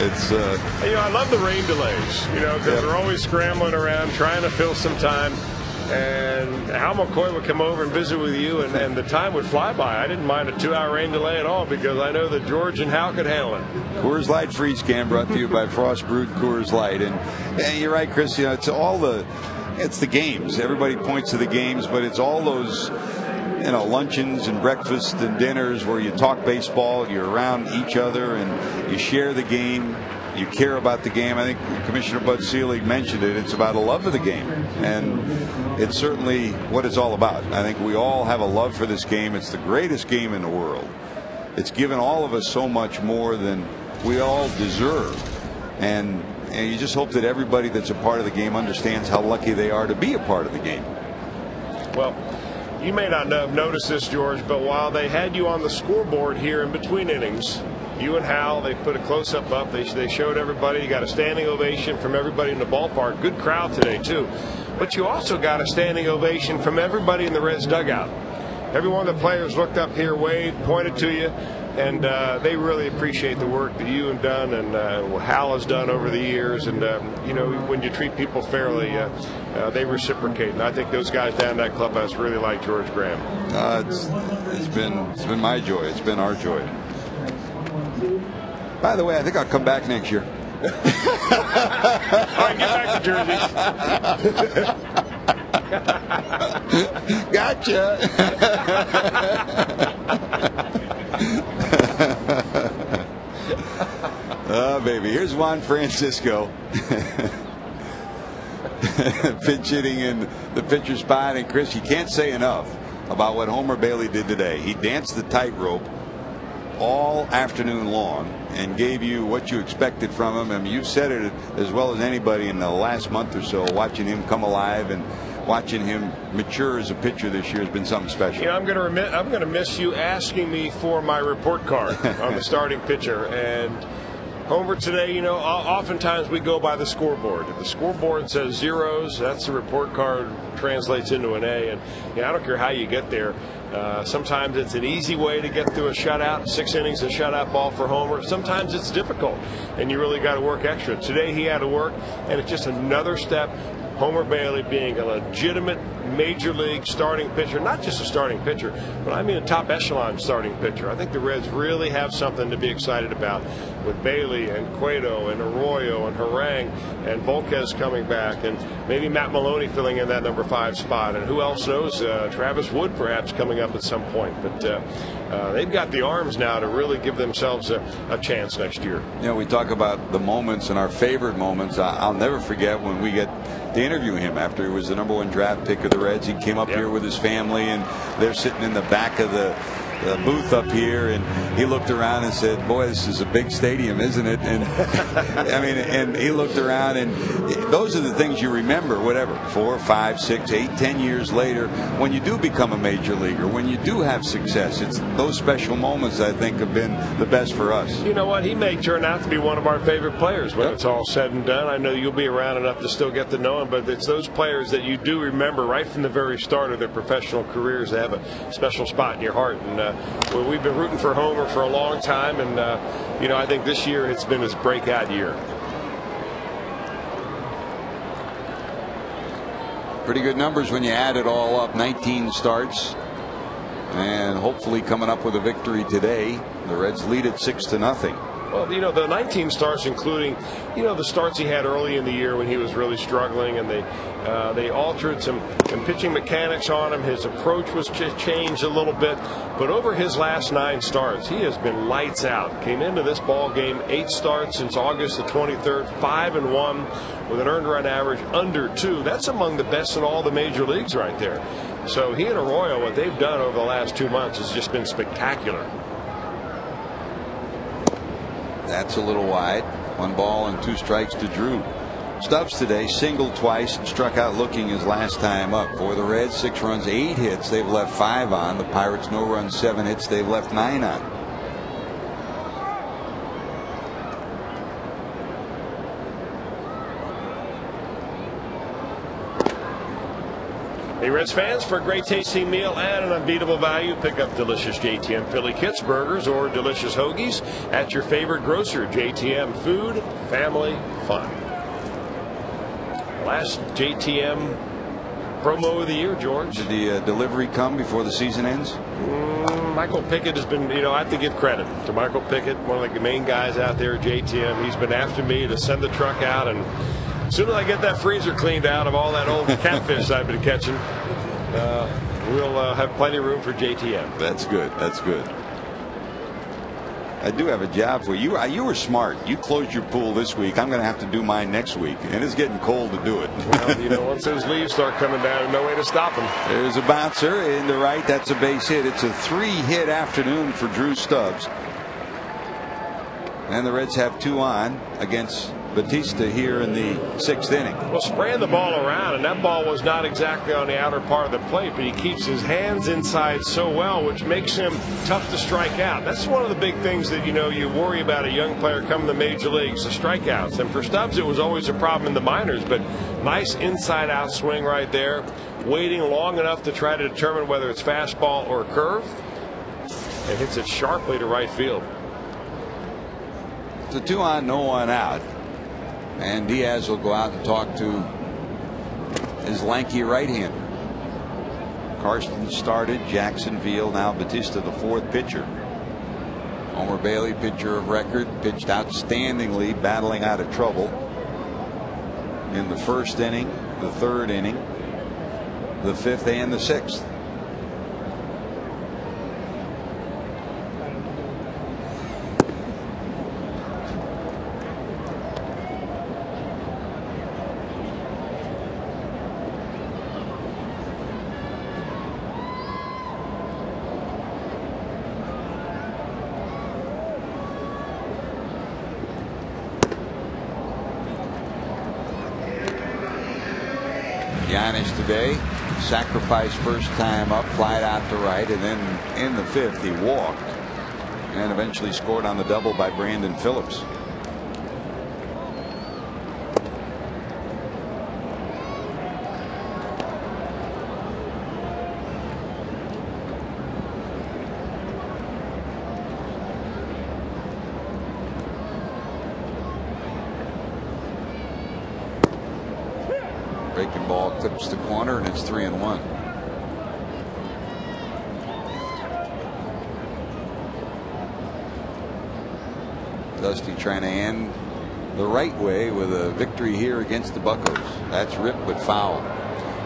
it's. I love the rain delays. Because they're always scrambling around trying to fill some time. And Hal McCoy would come over and visit with you, and the time would fly by. I didn't mind a 2-hour rain delay at all because I know that George and Hal could handle it. Coors Light Freeze Can brought to you by Frost Brewed Coors Light. And you're right, Chris. It's all the It's the games. Everybody points to the games, but it's all those, luncheons and breakfasts and dinners where you talk baseball, you're around each other, and you share the game. You care about the game. I think Commissioner Bud Selig mentioned it. It's about a love of the game, and it's certainly what it's all about. I think we all have a love for this game. It's the greatest game in the world. It's given all of us so much more than we all deserve, and you just hope that everybody that's a part of the game understands how lucky they are to be a part of the game. Well, you may not have noticed this, George, but while they had you on the scoreboard here in between innings, you and Hal, they put a close-up up. They showed everybody. You got a standing ovation from everybody in the ballpark. Good crowd today, too. But you also got a standing ovation from everybody in the Reds dugout. Every one of the players looked up here, waved, pointed to you, and they really appreciate the work that you have done and what Hal has done over the years. And, when you treat people fairly, they reciprocate. And I think those guys down in that clubhouse really like George Graham. It's been my joy. It's been our joy. By the way, I think I'll come back next year. All right, get back to jerseys. Gotcha. Oh, baby. Here's Juan Francisco. Pinch hitting in the pitcher spot. And, Chris, you can't say enough about what Homer Bailey did today. He danced the tightrope all afternoon long and gave you what you expected from him. I mean, you've said it as well as anybody in the last month or so. Watching him come alive and watching him mature as a pitcher this year has been something special. I'm going to miss you asking me for my report card on the starting pitcher. And Homer today, oftentimes we go by the scoreboard. If the scoreboard says zeros, that's the report card translates into an A. And I don't care how you get there. Sometimes it's an easy way to get through a shutout, 6 innings of shutout ball for Homer. Sometimes it's difficult, and you really got to work extra. Today he had to work, and it's just another step. Homer Bailey being a legitimate major league starting pitcher, not just a starting pitcher, but I mean a top echelon starting pitcher. I think the Reds really have something to be excited about with Bailey and Cueto and Arroyo and Harang and Volquez coming back, and maybe Matt Maloney filling in that number 5 spot, and who else knows, Travis Wood perhaps coming up at some point. But they've got the arms now to really give themselves a chance next year. We talk about the moments and our favorite moments. I'll never forget when we get to interview him after he was the #1 draft pick of the Reds. He came up here with his family, and they're sitting in the back of the booth up here, and he looked around and said, "Boy, this is a big stadium, isn't it?" And and he looked around, and those are the things you remember, whatever, 4, 5, 6, 8, 10 years later, when you do become a major leaguer, when you do have success. It's those special moments, I think, have been the best for us. You know what? He may turn out to be one of our favorite players when it's all said and done. I know you'll be around enough to still get to know him, but it's those players that you do remember right from the very start of their professional careers. They have a special spot in your heart, and we've been rooting for Homer for a long time, and I think this year it's been his breakout year. Pretty good numbers when you add it all up. 19 starts, and hopefully coming up with a victory today. The Reds lead it 6-0. Well, the 19 starts, including, the starts he had early in the year when he was really struggling, and they altered some pitching mechanics on him. His approach was changed a little bit, but over his last 9 starts, he has been lights out. Came into this ball game 8 starts since August the 23rd, 5-1 with an earned run average under 2. That's among the best in all the major leagues right there. So he and Arroyo, what they've done over the last 2 months has just been spectacular. That's a little wide. 1 ball and 2 strikes to Drew. Stubbs today singled twice and struck out looking his last time up. For the Reds, 6 runs, 8 hits. They've left 5 on. The Pirates, no runs, 7 hits. They've left 9 on. Hey, Reds fans, for a great tasting meal and an unbeatable value, pick up delicious JTM Philly Kits, burgers, or delicious hoagies at your favorite grocer. JTM, food, family, fun. Last JTM promo of the year, George. Did the delivery come before the season ends? Michael Pickett has been, I have to give credit to Michael Pickett, one of the main guys out there at JTM. He's been after me to send the truck out, and As soon as I get that freezer cleaned out of all that old catfish I've been catching, we'll have plenty of room for JTM. That's good. That's good. I do have a job for you. You were smart. You closed your pool this week. I'm going to have to do mine next week, and it's getting cold to do it. Well, once those leaves start coming down, there's no way to stop them. There's a bouncer in the right. That's a base hit. It's a 3-hit afternoon for Drew Stubbs. And the Reds have 2 on against Batista here in the 6th inning. Well, spraying the ball around, and that ball was not exactly on the outer part of the plate, but he keeps his hands inside so well, which makes him tough to strike out. That's one of the big things that you worry about a young player coming to the major leagues, the strikeouts. And for Stubbs, it was always a problem in the minors, but nice inside out swing right there, waiting long enough to try to determine whether it's fastball or curve, and hits it sharply to right field. It's a 2 on, no one out. And Diaz will go out and talk to his lanky right-hander. Karsten started, Jacksonville, now Batista the 4th pitcher. Homer Bailey, pitcher of record, pitched outstandingly, battling out of trouble in the 1st inning, the 3rd inning, the 5th, and the 6th. Today, sacrificed first time up, flied out to right, and then in the 5th he walked and eventually scored on the double by Brandon Phillips. Breaking ball clips the corner, and it's 3-1. Dusty trying to end the right way with a victory here against the Buccos. That's ripped but foul.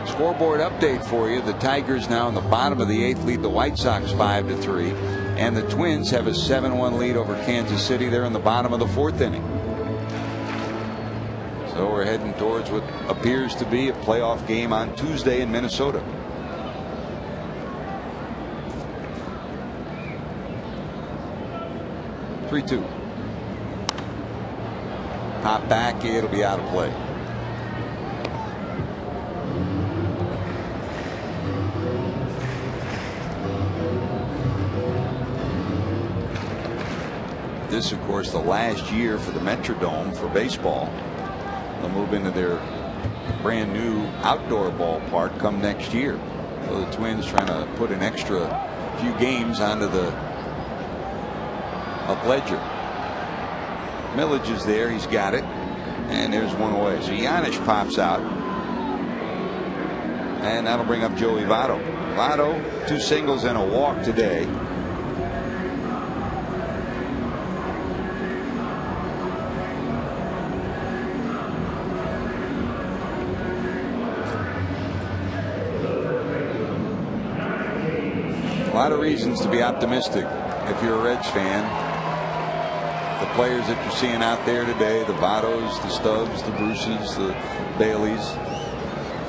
Scoreboard update for you. The Tigers now in the bottom of the 8th lead the White Sox 5-3, and the Twins have a 7-1 lead over Kansas City. They're in the bottom of the 4th inning. So we're heading towards what appears to be a playoff game on Tuesday in Minnesota. Three-2. Hop back, it'll be out of play. This, of course, the last year for the Metrodome for baseball. They'll move into their brand new outdoor ballpark come next year. So the Twins trying to put an extra few games onto the up ledger. Millage is there. He's got it. And there's one away. So Giannis pops out. And that'll bring up Joey Votto. Votto, 2 singles and a walk today. A lot of reasons to be optimistic if you're a Reds fan. The players that you're seeing out there today, the Vottos, the Stubbs, the Bruces, the Baileys,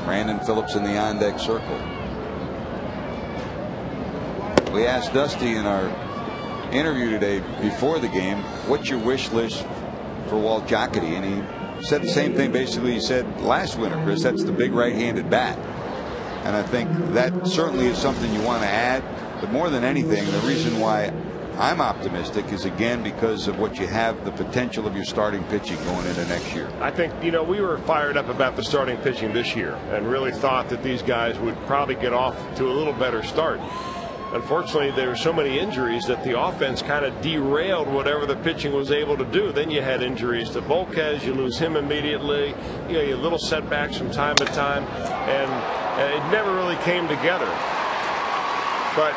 Brandon Phillips in the on-deck circle. We asked Dusty in our interview today before the game, what's your wish list for Walt Jocketty? And he said the same thing basically he said last winter, Chris. That's the big right-handed bat. And I think that certainly is something you want to add. But more than anything, the reason why I'm optimistic is, again, because of what you have, the potential of your starting pitching going into next year. I think, we were fired up about the starting pitching this year and really thought that these guys would probably get off to a little better start. Unfortunately, there were so many injuries that the offense kind of derailed whatever the pitching was able to do. Then you had injuries to Volquez. You lose him immediately. You had little setbacks from time to time, and it never really came together. But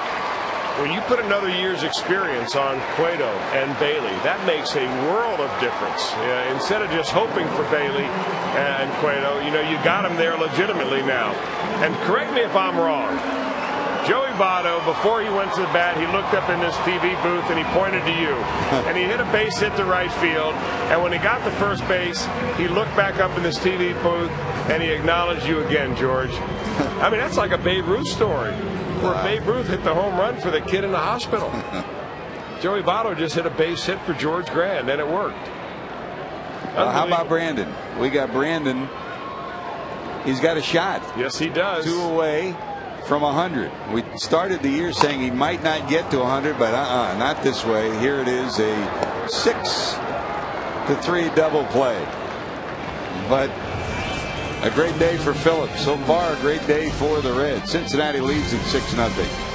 when you put another year's experience on Cueto and Bailey, that makes a world of difference. Instead of just hoping for Bailey and Cueto, you got them there legitimately now. And correct me if I'm wrong, Joey Votto, before he went to the bat, he looked up in this TV booth and he pointed to you. And he hit a base hit to right field. And when he got to first base, he looked back up in this TV booth and he acknowledged you again, George. I mean, that's like a Babe Ruth story, where Babe Ruth hit the home run for the kid in the hospital. Joey Votto just hit a base hit for George Grand, and it worked. Well, how about Brandon? We got Brandon. He's got a shot. Yes, he does. 2 away from 100. We started the year saying he might not get to 100, but not this way. Here it is, a 6-3 double play. But a great day for Phillips. So far, a great day for the Reds. Cincinnati leads at 6-0.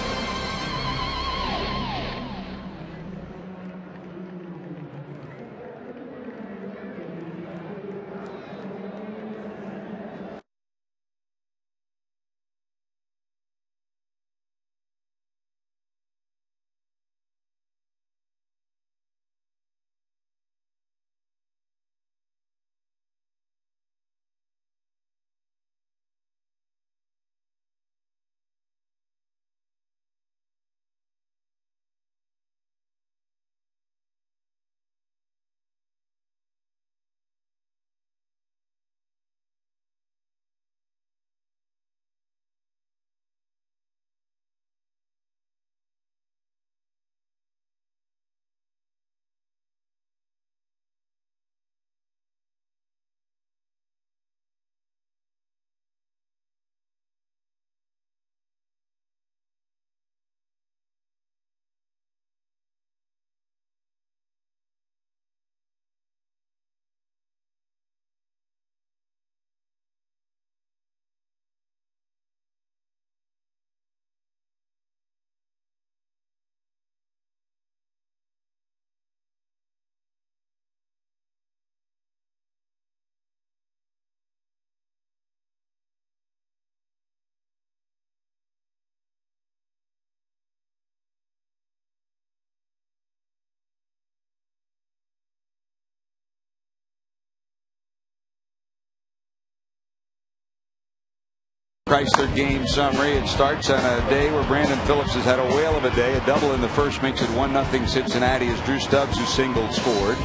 Chrysler game summary. It starts on a day where Brandon Phillips has had a whale of a day. A double in the first makes it 1-0 Cincinnati as Drew Stubbs, who singled, scored.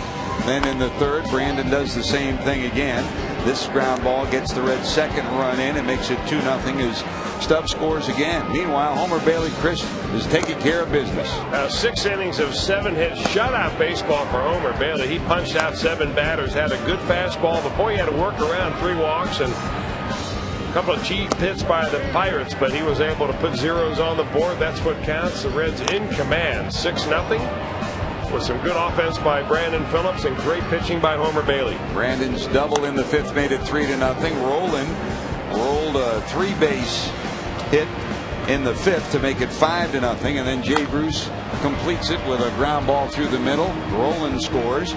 Then in the third, Brandon does the same thing again. This ground ball gets the Reds' second run in and makes it 2-0 as Stubbs scores again. Meanwhile, Homer Bailey, Chris, is taking care of business. 6 innings of 7 hits, shutout baseball for Homer Bailey. He punched out 7 batters, had a good fastball, but boy, he had to work around 3 walks and a couple of cheap hits by the Pirates, but he was able to put zeros on the board. That's what counts. The Reds in command, 6-0, with some good offense by Brandon Phillips and great pitching by Homer Bailey. Brandon's double in the 5th made it 3-0. Rolled a 3-base hit in the 5th to make it 5-0, and then Jay Bruce completes it with a ground ball through the middle. Roland scores,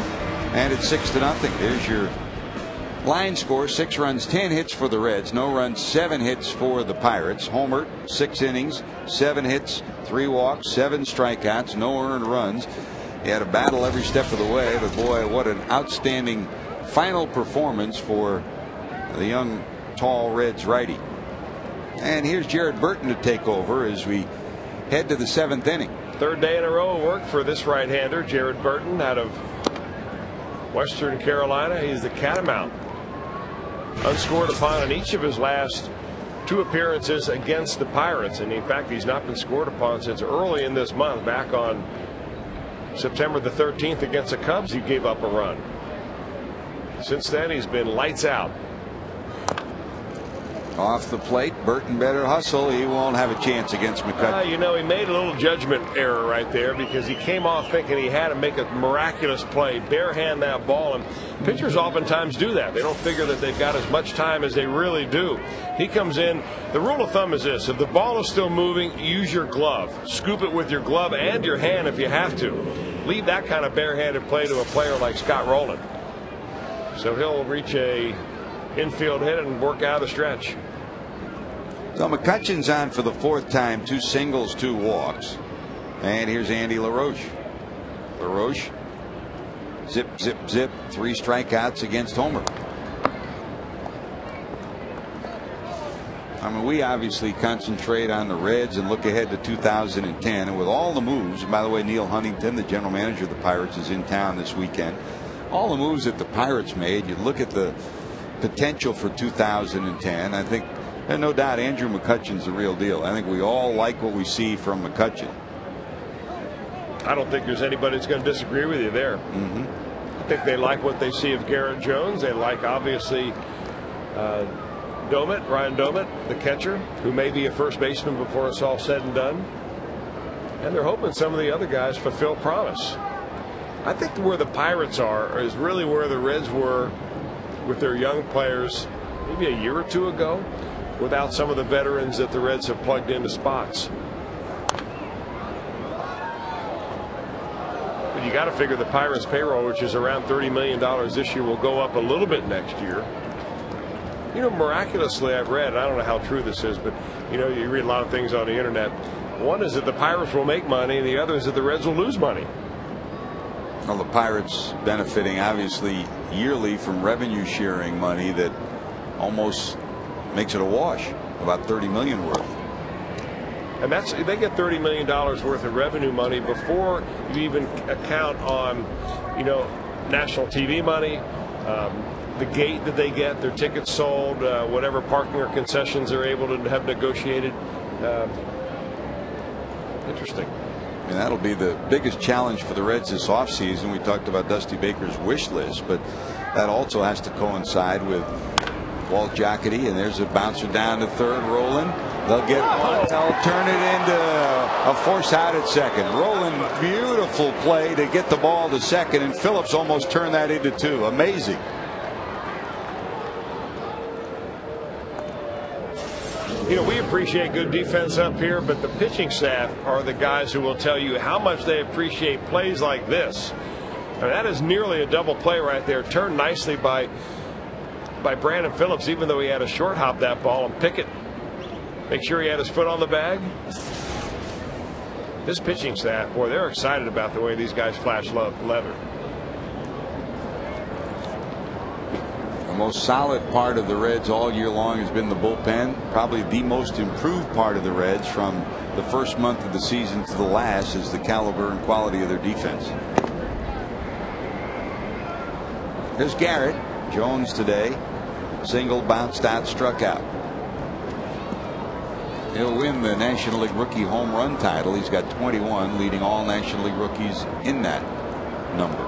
and it's 6-0. There's your line score. 6 runs, 10 hits for the Reds. No runs, 7 hits for the Pirates. Homer, 6 innings, 7 hits, 3 walks, 7 strikeouts, no earned runs. He had a battle every step of the way, but boy, what an outstanding final performance for the young, tall Reds righty. And here's Jared Burton to take over as we head to the 7th inning. 3rd day in a row of work for this right-hander, Jared Burton, out of Western Carolina. He's the catamount. Unscored upon in each of his last 2 appearances against the Pirates, and in fact he's not been scored upon since early in this month. Back on September the 13th against the Cubs, he gave up a run. Since then he's been lights out. Off the plate, Burton better hustle. He won't have a chance against McCutcheon. He made a little judgment error right there, because he came off thinking he had to make a miraculous play, barehand that ball, and pitchers oftentimes do that. They don't figure that they've got as much time as they really do. He comes in. The rule of thumb is this: if the ball is still moving, use your glove. Scoop it with your glove and your hand if you have to. Leave that kind of barehanded play to a player like Scott Rowland. So he'll reach a infield hit and work out of the stretch. So McCutcheon's on for the 4th time, 2 singles, 2 walks. And here's Andy LaRoche. LaRoche, zip, zip, zip, 3 strikeouts against Homer. I mean, we obviously concentrate on the Reds and look ahead to 2010. And with all the moves, and by the way, Neil Huntington, the general manager of the Pirates, is in town this weekend. All the moves that the Pirates made, you look at the potential for 2010. I think, and no doubt, Andrew McCutchen's the real deal. I think we all like what we see from McCutchen. I don't think there's anybody that's going to disagree with you there. I think they like what they see of Garrett Jones. They like, obviously, Ryan Domit, the catcher, who may be a first baseman before it's all said and done. And they're hoping some of the other guys fulfill promise. I think where the Pirates are is really where the Reds were with their young players maybe a year or two ago, without some of the veterans that the Reds have plugged into spots. But you got to figure the Pirates payroll, which is around $30 million this year, will go up a little bit next year. You know, miraculously, I've read, I don't know how true this is, but you know, you read a lot of things on the internet. One is that the Pirates will make money, and the other is that the Reds will lose money. Well, the Pirates benefiting obviously yearly from revenue sharing money that almost makes it a wash, about $30 million worth. And that's, they get $30 million worth of revenue money before you even account on, you know, national TV money, the gate that they get, their tickets sold, whatever parking or concessions they're able to have negotiated. Interesting. And that'll be the biggest challenge for the Reds this offseason. We talked about Dusty Baker's wish list, but that also has to coincide with Walt Jocketty, and there's a bouncer down to third, rolling. They'll get one. They'll turn it into a force out at second. Rolling, beautiful play to get the ball to second, and Phillips almost turned that into 2. Amazing. You know, we appreciate good defense up here, but the pitching staff are the guys who will tell you how much they appreciate plays like this. I mean, that is nearly a double play right there, turned nicely by Brandon Phillips, even though he had to short hop that ball and pick it. Make sure he had his foot on the bag. This pitching staff, boy, they're excited about the way these guys flash leather. The most solid part of the Reds all year long has been the bullpen. Probably the most improved part of the Reds from the first month of the season to the last is the caliber and quality of their defense. There's Garrett. Jones today, single, bounced out, struck out. He'll win the National League Rookie home run title. He's got 21, leading all National League rookies in that number.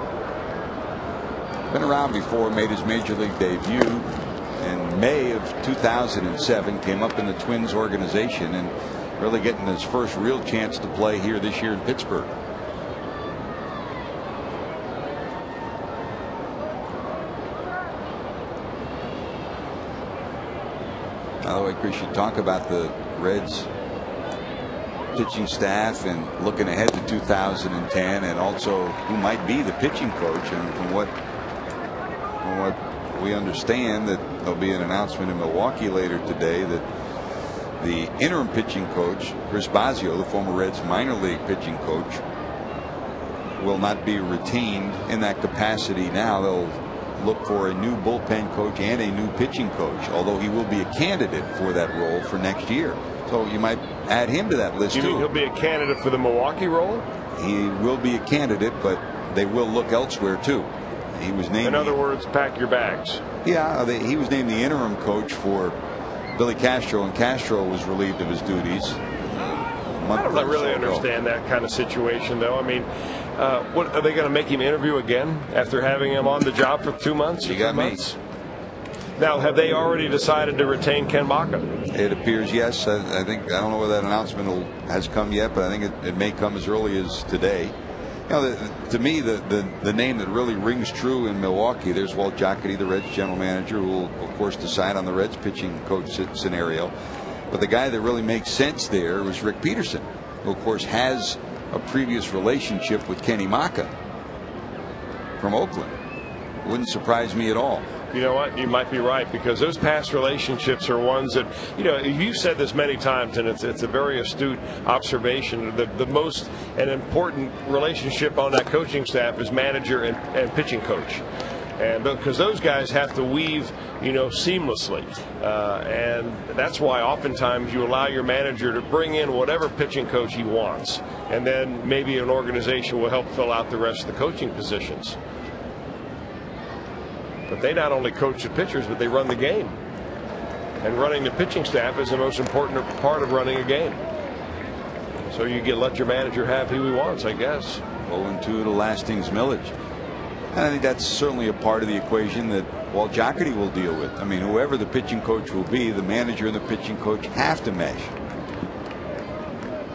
Been around before, made his major league debut in May of 2007, came up in the Twins organization and really getting his first real chance to play here this year in Pittsburgh. By the way, Chris, you talk about the Reds pitching staff and looking ahead to 2010, and also who might be the pitching coach. And from what we understand, that there'll be an announcement in Milwaukee later today that the interim pitching coach, Chris Bosio, the former Reds minor league pitching coach, will not be retained in that capacity now. They'll look for a new bullpen coach and a new pitching coach, although he will be a candidate for that role for next year. So you might add him to that list. You mean he'll be a candidate for the Milwaukee role? He will be a candidate, but they will look elsewhere too. He was named. In other words, pack your bags. Yeah, he was named the interim coach for Billy Castro, and Castro was relieved of his duties. I don't really understand that kind of situation, though. I mean, what are they going to make him interview again after having him on the job for 2 months? You got me. Now, have they already decided to retain Ken Maka? It appears yes. I think, I don't know whether that announcement has come yet, but I think it may come as early as today. You know, to me, the name that really rings true in Milwaukee, there's Walt Jocketty, the Reds general manager, who will, of course, decide on the Reds pitching coach scenario. But the guy that really makes sense there was Rick Peterson, who, of course, has a previous relationship with Kenny Maka from Oakland. Wouldn't surprise me at all. you know what, you might be right, because those past relationships are ones that, you've said this many times, and it's a very astute observation. The most and important relationship on that coaching staff is manager and pitching coach. And because those guys have to weave, seamlessly. And that's why oftentimes you allow your manager to bring in whatever pitching coach he wants. And then maybe an organization will help fill out the rest of the coaching positions. But they not only coach the pitchers, but they run the game. And running the pitching staff is the most important part of running a game. So you let your manager have who he wants, I guess. 0-2 to Lastings Millage. And I think that's certainly a part of the equation that Walt Jocketty will deal with. I mean, whoever the pitching coach will be, the manager and the pitching coach have to mesh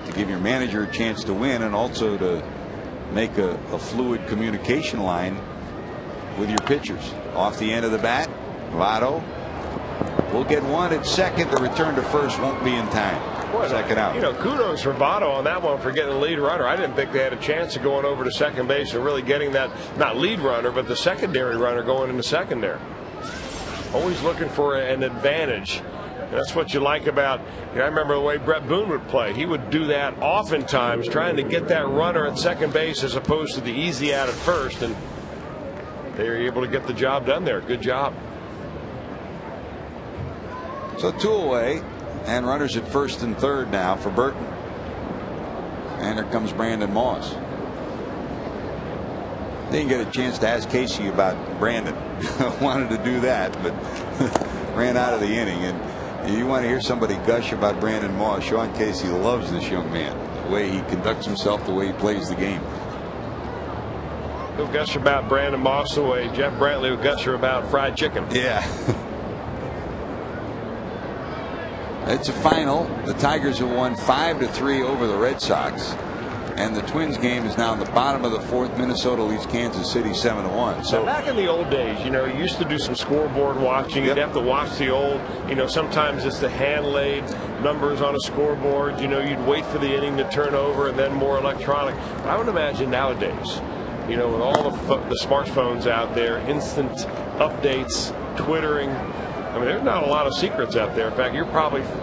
to give your manager a chance to win, and also to make a fluid communication line with your pitchers. Off the end of the bat, Votto will get one at second. The return to first won't be in time. Second out. Kudos for Votto on that one for getting the lead runner. I didn't think they had a chance of going over to second base and really getting that, not lead runner, but the secondary runner going into second there. Always looking for an advantage. And that's what you like about, I remember the way Brett Boone would play. He would do that oftentimes, trying to get that runner at second base as opposed to the easy out at first. And they were able to get the job done there. Good job. So 2 away. And runners at first and third now for Burton. And here comes Brandon Moss. Didn't get a chance to ask Casey about Brandon. Wanted to do that, but ran out of the inning. And you want to hear somebody gush about Brandon Moss. Sean Casey loves this young man. The way he conducts himself, the way he plays the game. He'll gush about Brandon Moss the way Jeff Brantley will gush about fried chicken. Yeah. It's a final. The Tigers have won 5-3 over the Red Sox, and the Twins game is now in the bottom of the fourth. Minnesota leads Kansas City 7-1. So back in the old days, you used to do some scoreboard watching. You'd have to watch the old, sometimes it's the hand-laid numbers on a scoreboard. You'd wait for the inning to turn over and then more electronic. I would imagine nowadays, with all the smartphones out there, instant updates, Twittering. I mean, there's not a lot of secrets out there. In fact,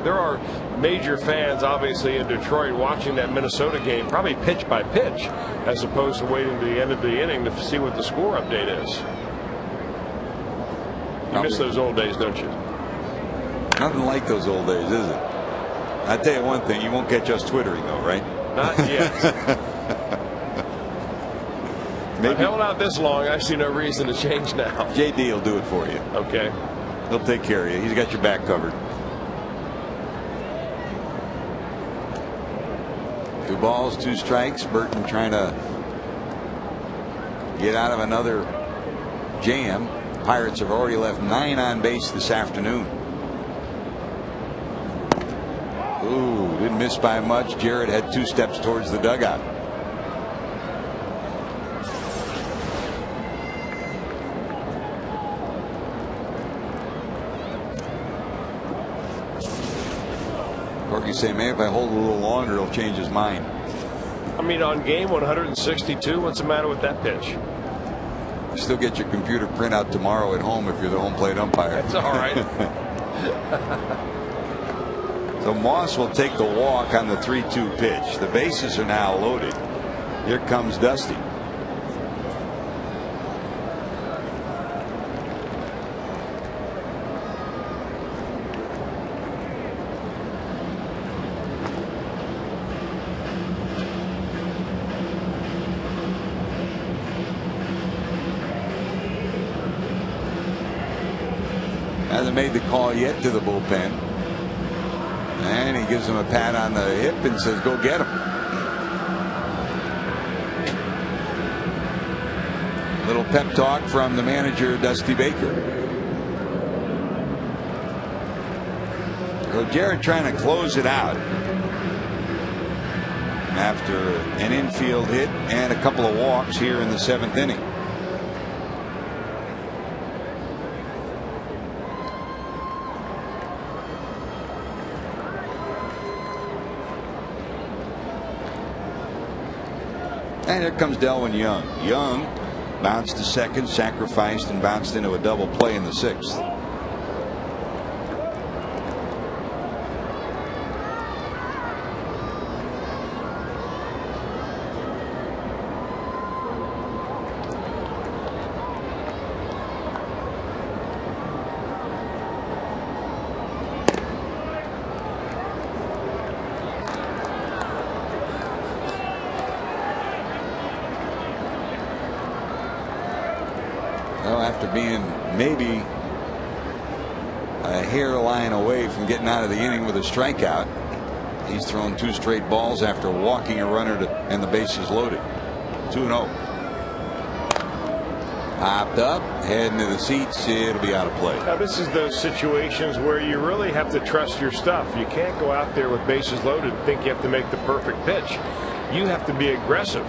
there are major fans, obviously, in Detroit watching that Minnesota game, probably pitch by pitch, as opposed to waiting to the end of the inning to see what the score update is. You miss those old days, don't you? Nothing like those old days, is it? I tell you one thing, you won't catch us twittering, though, right? Not yet. Maybe. I've held out this long. I see no reason to change now. JD will do it for you. Okay. He'll take care of you. He's got your back covered. 2 balls, 2 strikes. Burton trying to get out of another jam. Pirates have already left 9 on base this afternoon. Ooh, didn't miss by much. Jarrett had 2 steps towards the dugout. You say, man, if I hold a little longer, he'll change his mind. I mean, on game 162, what's the matter with that pitch? Still get your computer printout tomorrow at home if you're the home plate umpire. That's all right. So Moss will take the walk on the 3-2 pitch. The bases are now loaded. Here comes Dusty. Hasn't made the call yet to the bullpen. And he gives him a pat on the hip and says, go get him. Little pep talk from the manager, Dusty Baker. So Jarrett trying to close it out after an infield hit and a couple of walks here in the 7th inning. And here comes Delwyn Young. Young bounced to second, sacrificed, and bounced into a double play in the 6th. Well, after being maybe a hairline away from getting out of the inning with a strikeout, he's thrown 2 straight balls after walking a runner and the bases loaded. 2-0. Popped up, heading to the seats. It'll be out of play. Now, this is those situations where you really have to trust your stuff. You can't go out there with bases loaded and think you have to make the perfect pitch. You have to be aggressive.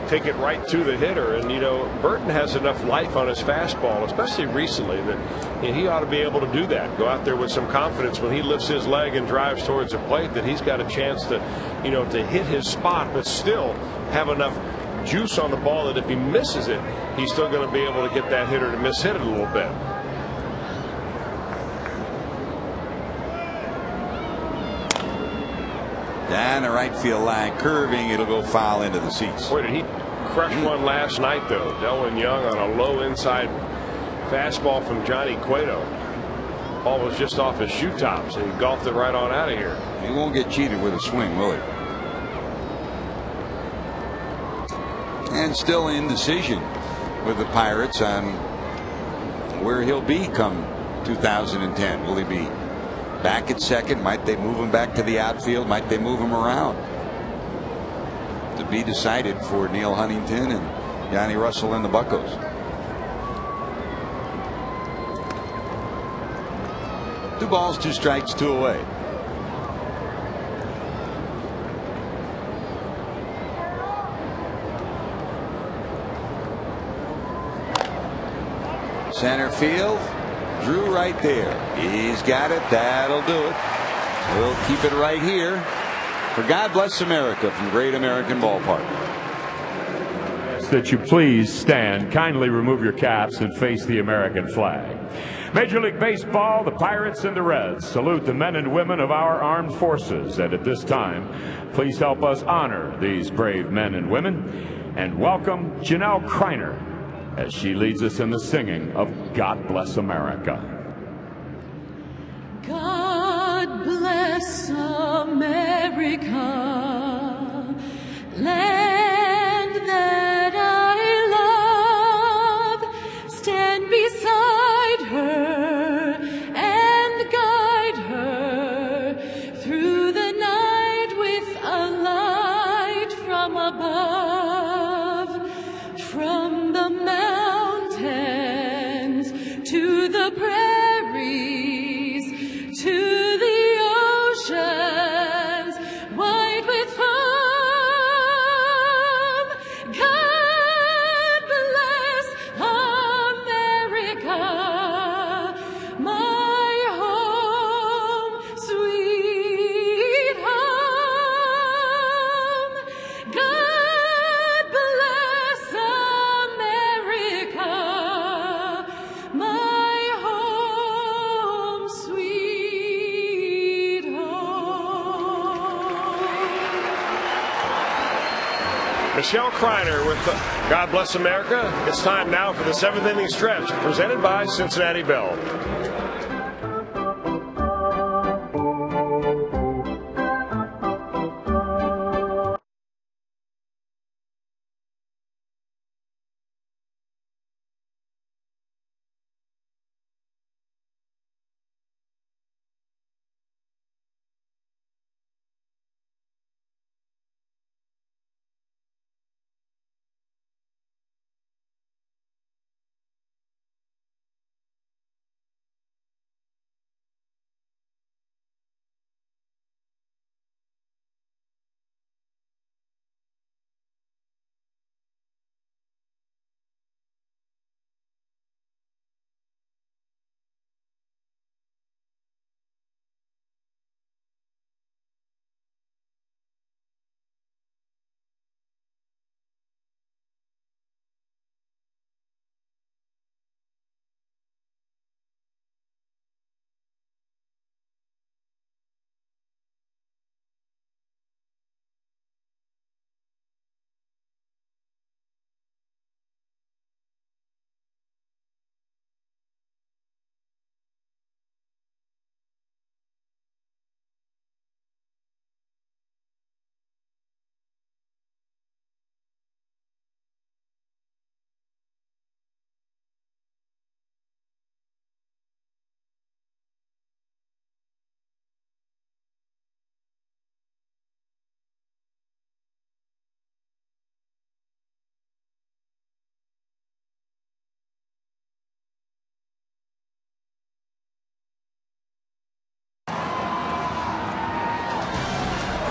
Take it right to the hitter. And, you know, Burton has enough life on his fastball, especially recently, that he ought to be able to do that. Go out there with some confidence when he lifts his leg and drives towards the plate, that he's got a chance to, you know, to hit his spot, but still have enough juice on the ball that if he misses it, he's still going to be able to get that hitter to miss hit it a little bit. Down the right field line, curving. It'll go foul into the seats. Boy, did he crush one last night, though. Delwyn Young on a low inside fastball from Johnny Cueto. Ball was just off his shoe tops, and he golfed it right on out of here. He won't get cheated with a swing, will he? And still indecision with the Pirates on where he'll be come 2010. Will he be back at second? Might they move him back to the outfield? Might they move him around? To be decided for Neil Huntington and Johnny Russell and the Buccos. Two balls, 2 strikes, 2 away. Center field. Drew right there. He's got it. That'll do it. We'll keep it right here for God Bless America from Great American Ballpark. That you please stand, kindly remove your caps and face the American flag. Major League Baseball, the Pirates and the Reds salute the men and women of our armed forces, and at this time please help us honor these brave men and women and welcome Janelle Kreiner as she leads us in the singing of God Bless America. God bless America, land that I love. Stand beside her and guide her through the night with a light from above. From the mountains to the prairies to the oceans white with foam. God bless America, my home, sweet home. God bless America, my home, sweet home. Michelle Kreiner with God Bless America. It's time now for the 7th inning stretch, presented by Cincinnati Bell.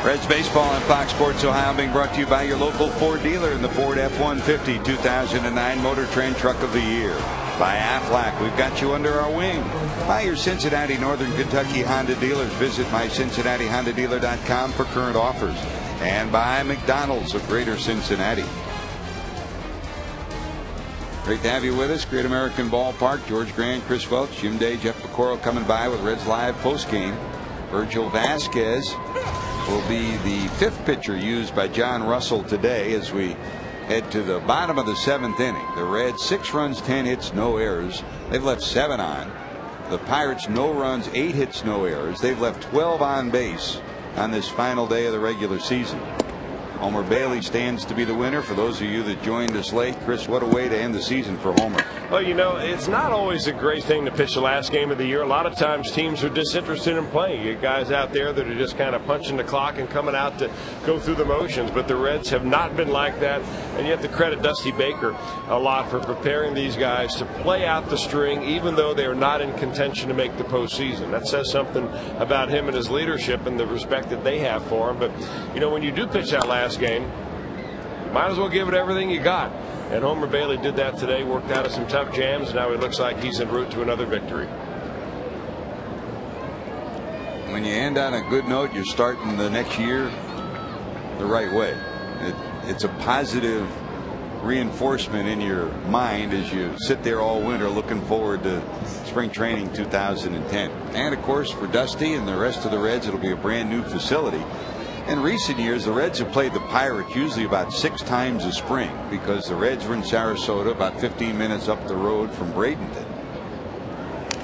Reds baseball on Fox Sports Ohio being brought to you by your local Ford dealer in the Ford F-150 2009 Motor Trend Truck of the Year. By Aflac, we've got you under our wing. By your Cincinnati Northern Kentucky Honda dealers. Visit mycincinnatihondadealer.com for current offers. And by McDonald's of Greater Cincinnati. Great to have you with us. Great American Ballpark. George Grant, Chris Welch, Jim Day, Jeff Pecoro coming by with Reds Live postgame. Virgil Vasquez will be the fifth pitcher used by John Russell today as we head to the bottom of the seventh inning. The Reds 6 runs, 10 hits, no errors. They've left 7 on. The Pirates no runs, 8 hits, no errors. They've left 12 on base on this final day of the regular season. Homer Bailey stands to be the winner. For those of you that joined us late, Chris, what a way to end the season for Homer. Well, you know, it's not always a great thing to pitch the last game of the year. A lot of times teams are disinterested in playing. You get guys out there that are just kind of punching the clock and coming out to go through the motions. But the Reds have not been like that. And you have to credit Dusty Baker a lot for preparing these guys to play out the string, even though they are not in contention to make the postseason. That says something about him and his leadership and the respect that they have for him. But, you know, when you do pitch that last game, you might as well give it everything you got. And Homer Bailey did that today, worked out of some tough jams. Now he looks like he's en route to another victory. When you end on a good note, you're starting the next year the right way. It's a positive reinforcement in your mind as you sit there all winter looking forward to spring training 2010. And of course, for Dusty and the rest of the Reds, it'll be a brand new facility. In recent years, the Reds have played the Pirates usually about 6 times a spring because the Reds were in Sarasota, about 15 minutes up the road from Bradenton.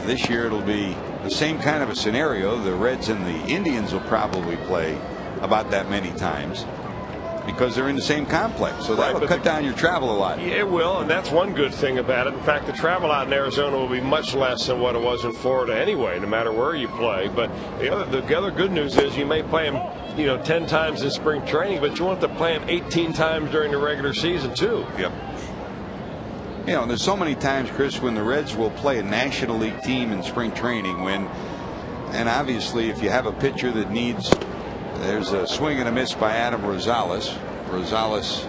This year it'll be the same kind of a scenario. The Reds and the Indians will probably play about that many times because they're in the same complex. So that'll cut down your travel a lot. It will, and that's one good thing about it. In fact, the travel out in Arizona will be much less than what it was in Florida anyway, no matter where you play. But the other good news is you may play them, 10 times in spring training, but you want to play them 18 times during the regular season too. Yep. There's so many times, Chris, when the Reds will play a National League team in spring training and obviously if you have a pitcher that there's a swing and a miss by Adam Rosales. Rosales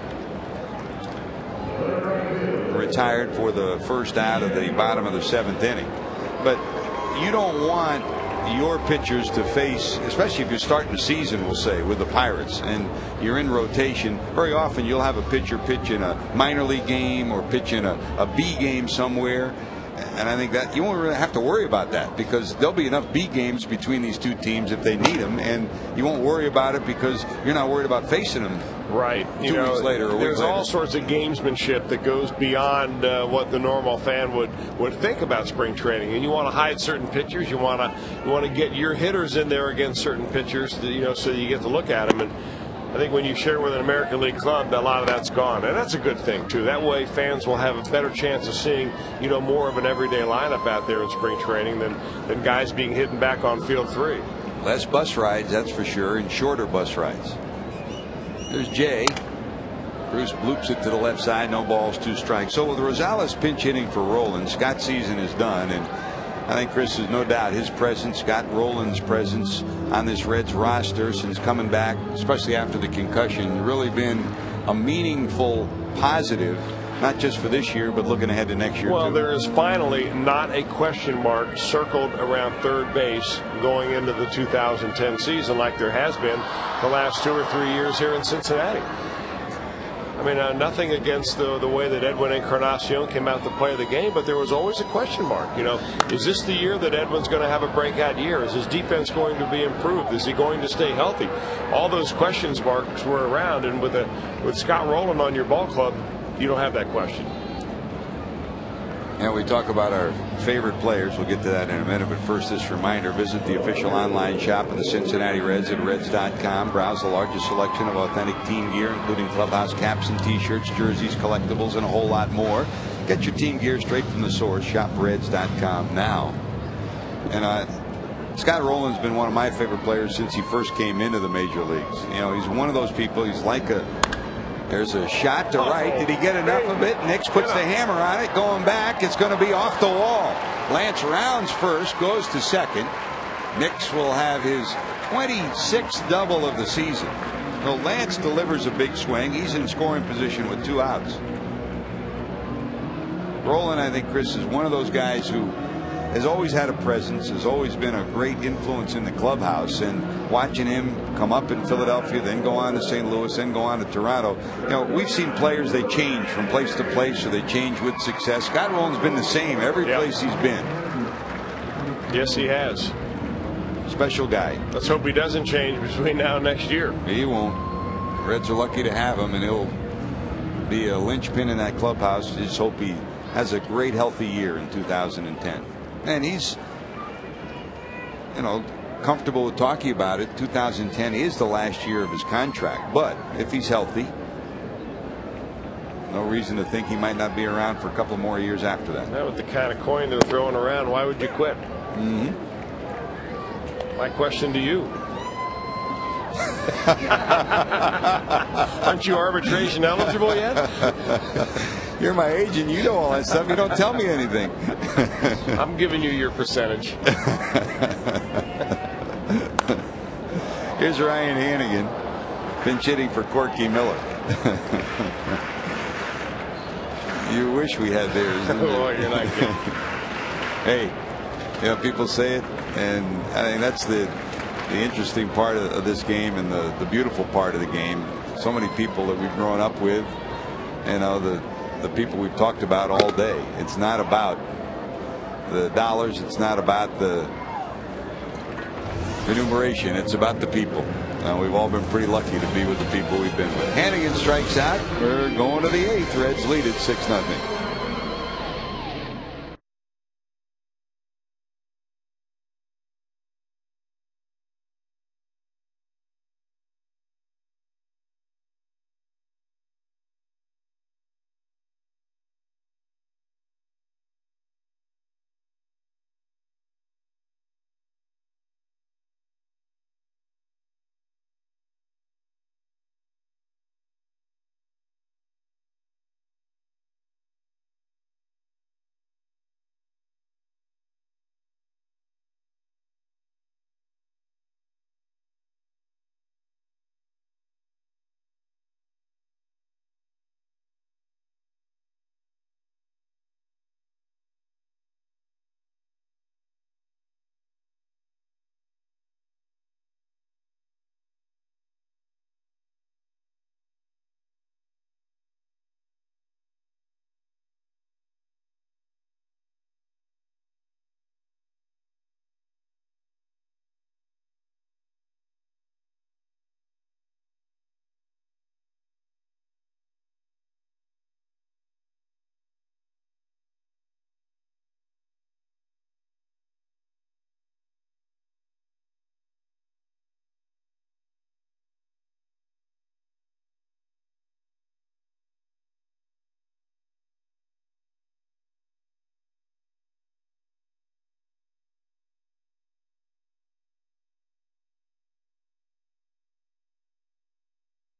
retired for the first out of the bottom of the 7th inning. But you don't want your pitchers to face, especially if you're starting the season, we'll say, with the Pirates and you're in rotation. Very often you'll have a pitcher pitch in a minor league game or pitch in a B game somewhere. And I think that you won't really have to worry about that because there'll be enough B games between these two teams if they need them, and you won't worry about it because you're not worried about facing them. Right. 2 weeks later or a week there's later. all sorts of gamesmanship that goes beyond what the normal fan would think about spring training. And you want to hide certain pitchers. You want to get your hitters in there against certain pitchers, so you get to look at them. And I think when you share with an American League club, a lot of that's gone, and that's a good thing too. That way, fans will have a better chance of seeing more of an everyday lineup out there in spring training than guys being hidden back on field 3. Less bus rides, that's for sure, and shorter bus rides. There's Jay. Bruce bloops it to the left side. No balls, 2 strikes. So with Rosales pinch hitting for Roland, Scott's season is done, and I think Chris is no doubt his presence, Scott Rowland's presence on this Reds roster since coming back, especially after the concussion, really been a meaningful positive, not just for this year, but looking ahead to next year. Well, too. there is finally not a question mark circled around third base going into the 2010 season like there has been the last 2 or 3 years here in Cincinnati. I mean, nothing against the way that Edwin Encarnacion came out to play the game, but there was always a question mark. Is this the year that Edwin's going to have a breakout year? Is his defense going to be improved? Is he going to stay healthy? All those question marks were around, and with Scott Rowland on your ball club, you don't have that question. And we talk about our favorite players. We'll get to that in a minute. But first, this reminder, visit the official online shop of the Cincinnati Reds at Reds.com. Browse the largest selection of authentic team gear, including clubhouse caps and T-shirts, jerseys, collectibles, and a whole lot more. Get your team gear straight from the source. Shop Reds.com now. And Scott Rowland's been one of my favorite players since he first came into the major leagues. He's one of those people. He's like there's a shot to right. Did he get enough of it? Nix puts the hammer on it. Going back. It's going to be off the wall. Lance rounds first, goes to second. Nix will have his 26th double of the season. So Lance delivers a big swing. He's in scoring position with 2 outs. Rolen, I think, Chris, is one of those guys who has always had a presence, has always been a great influence in the clubhouse, and watching him come up in Philadelphia, then go on to St. Louis, then go on to Toronto. You know, we've seen players, they change from place to place, or they change with success. Scott Rolen's been the same every place he's been. Yes, he has. Special guy. Let's hope he doesn't change between now and next year. He won't. Reds are lucky to have him, and he'll be a linchpin in that clubhouse. Just hope he has a great, healthy year in 2010. And he's, you know, comfortable with talking about it. 2010 is the last year of his contract, but if he's healthy, no reason to think he might not be around for a couple more years after that. Now, with the kind of coin they're throwing around, why would you quit? My question to you. Aren't you arbitration eligible yet? You're my agent. You know all that stuff. You don't tell me anything. I'm giving you your percentage. Here's Ryan Hannigan, pinch hitting for Corky Miller. You wish we had theirs. Oh, you're not kidding. Hey, you know, people say it, and I think that's the interesting part of this game, and the beautiful part of the game. So many people that we've grown up with, you know, the people we've talked about all day. It's not about the dollars. It's not about the remuneration. It's about the people. We've all been pretty lucky to be with the people we've been with. Hannigan strikes out. We're going to the 8th. Reds lead at 6-0.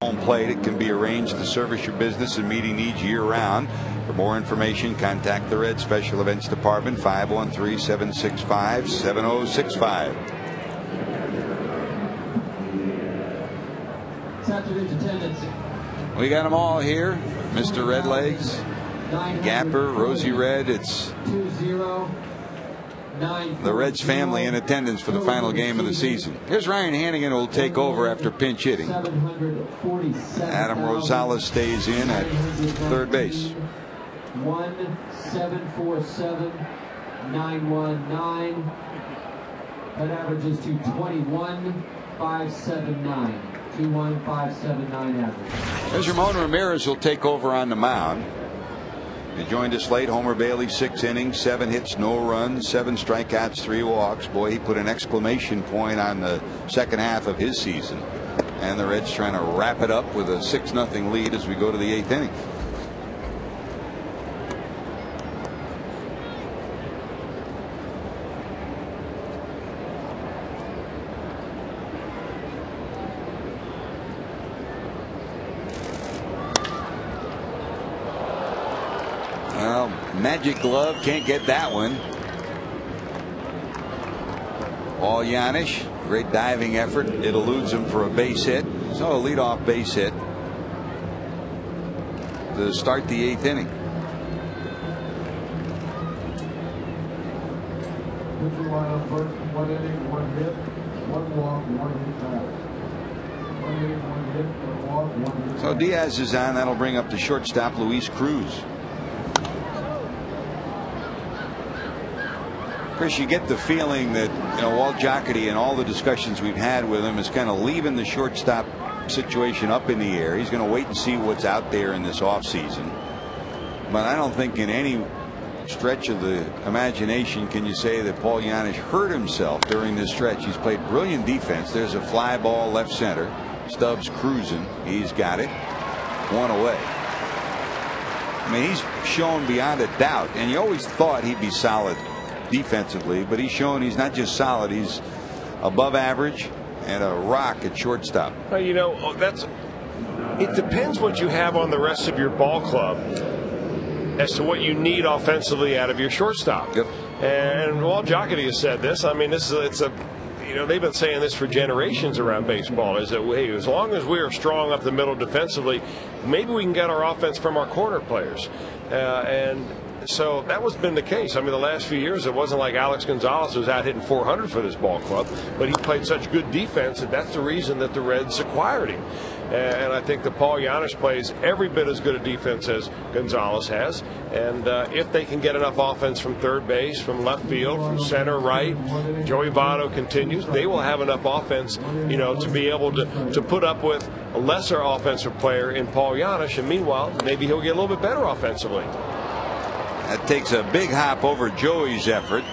Home plate. It can be arranged to service your business and meeting needs year-round. For more information, contact the Red Special Events Department, 513-765-7065. We got them all here. Mr. Redlegs, Gapper, Rosie Red. It's the Reds family in attendance for the final game of the season. Here's Ryan Hannigan, who will take over after pinch hitting. Adam Rosales stays in at third base. 1-747-919. That averages to 21,579. 21,579 average. As Ramon Ramirez will take over on the mound. He joined us late. Homer Bailey, 6 innings, 7 hits, no runs, 7 strikeouts, 3 walks. Boy, he put an exclamation point on the second half of his season. And the Reds trying to wrap it up with a 6-0 lead as we go to the 8th inning. Magic glove, can't get that one. Paul Janisch, great diving effort. It eludes him for a base hit. So a leadoff base hit to start the 8th inning. Pitcher lineup first, 1 inning, 1 hit, 1 walk, 1 hit back. 1 inning, 1 hit, 1 walk, 1 hit. So Diaz is on. That'll bring up the shortstop, Luis Cruz. Chris, you get the feeling that Walt Jocketty and all the discussions we've had with him is kind of leaving the shortstop situation up in the air. He's going to wait and see what's out there in this offseason. But I don't think in any stretch of the imagination can you say that Paul Janisch hurt himself during this stretch. He's played brilliant defense. There's a fly ball left center. Stubbs cruising. He's got it. 1 away. I mean, he's shown beyond a doubt, and you always thought he'd be solid defensively, but he's shown he's not just solid, he's above average and a rock at shortstop. Well, it depends what you have on the rest of your ball club as to what you need offensively out of your shortstop. Yep. And Walt Jocketty has said this. I mean, they've been saying this for generations around baseball, is that, hey, as long as we are strong up the middle defensively, maybe we can get our offense from our corner players. And so that was been the case. I mean, the last few years, it wasn't like Alex Gonzalez was out hitting 400 for this ball club, but he played such good defense, and that's the reason that the Reds acquired him. And I think that Paul Janisch plays every bit as good a defense as Gonzalez has. And if they can get enough offense from third base, from left field, from center, right, Joey Votto continues, they will have enough offense, to be able to put up with a lesser offensive player in Paul Janisch. And meanwhile, maybe he'll get a little bit better offensively. That takes a big hop over Joey's effort.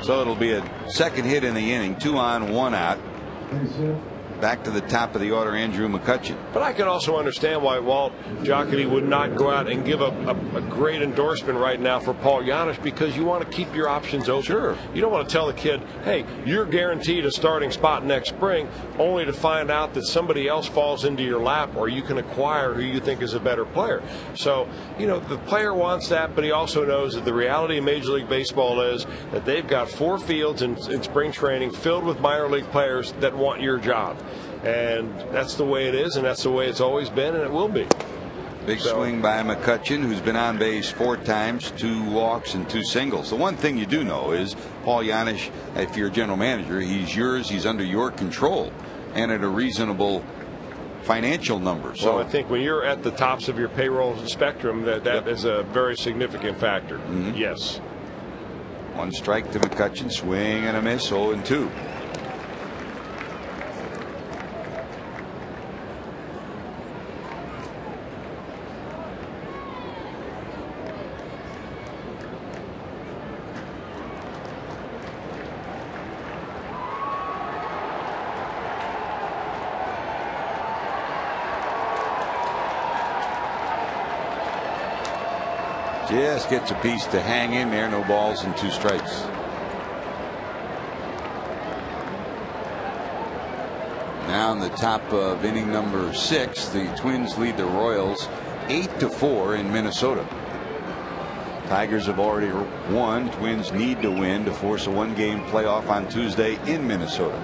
So it'll be a second hit in the inning. 2 on, 1 out. Back to the top of the order, Andrew McCutchen. But I can also understand why Walt Jocketty would not go out and give a great endorsement right now for Paul Janisch, because you want to keep your options open. Sure. You don't want to tell the kid, hey, you're guaranteed a starting spot next spring, only to find out that somebody else falls into your lap, or you can acquire who you think is a better player. So, the player wants that, but he also knows that the reality of Major League Baseball is that they've got 4 fields in spring training filled with minor league players that want your job. And that's the way it is, and that's the way it's always been, and it will be. Big swing by McCutchen, who's been on base 4 times, 2 walks and 2 singles. The one thing you do know is Paul Janisch, if you're a general manager, he's yours, he's under your control, and at a reasonable financial number. So I think when you're at the tops of your payroll spectrum, that is a very significant factor. Mm-hmm. Yes. 1 strike to McCutchen, swing and a miss, 0-2. Just gets a piece to hang in there. No balls and 2 strikes. Now in the top of inning number 6, the Twins lead the Royals 8-4 in Minnesota. Tigers have already won. Twins need to win to force a 1-game playoff on Tuesday in Minnesota.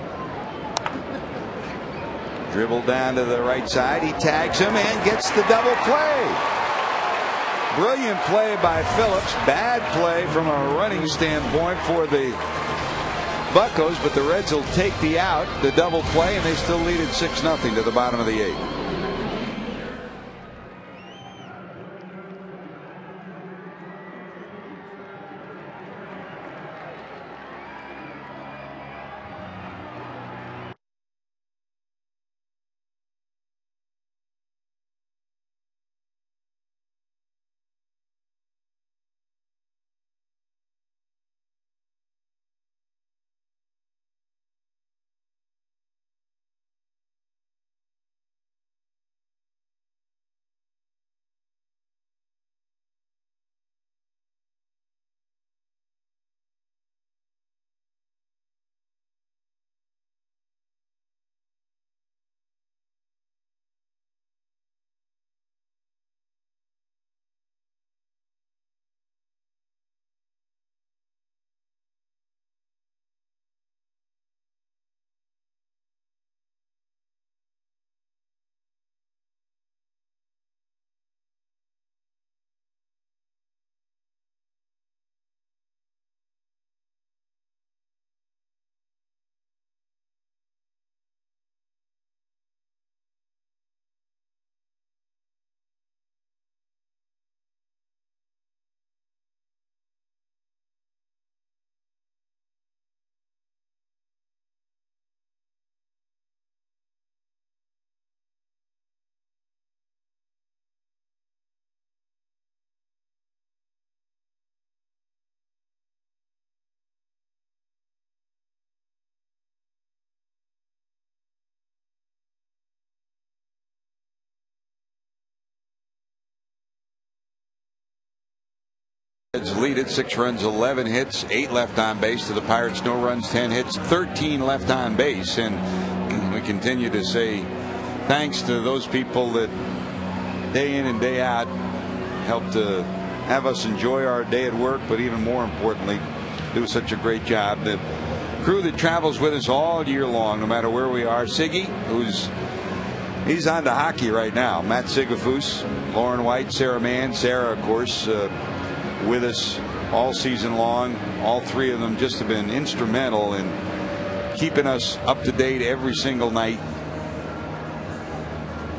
Dribble down to the right side. He tags him and gets the double play. Brilliant play by Phillips. Bad play from a running standpoint for the Buccos, but the Reds will take the out, the double play, and they still lead it 6-0 to the bottom of the 8th. Reds lead it 6 runs, 11 hits, 8 left on base. To the Pirates, no runs, 10 hits, 13 left on base. And we continue to say thanks to those people that day in and day out help to have us enjoy our day at work, but even more importantly, do such a great job. The crew that travels with us all year long, no matter where we are. Siggy, he's on to hockey right now. Matt Sigafus, Lauren White, Sarah Mann. Sarah, of course, with us all season long. All 3 of them just have been instrumental in keeping us up to date every single night,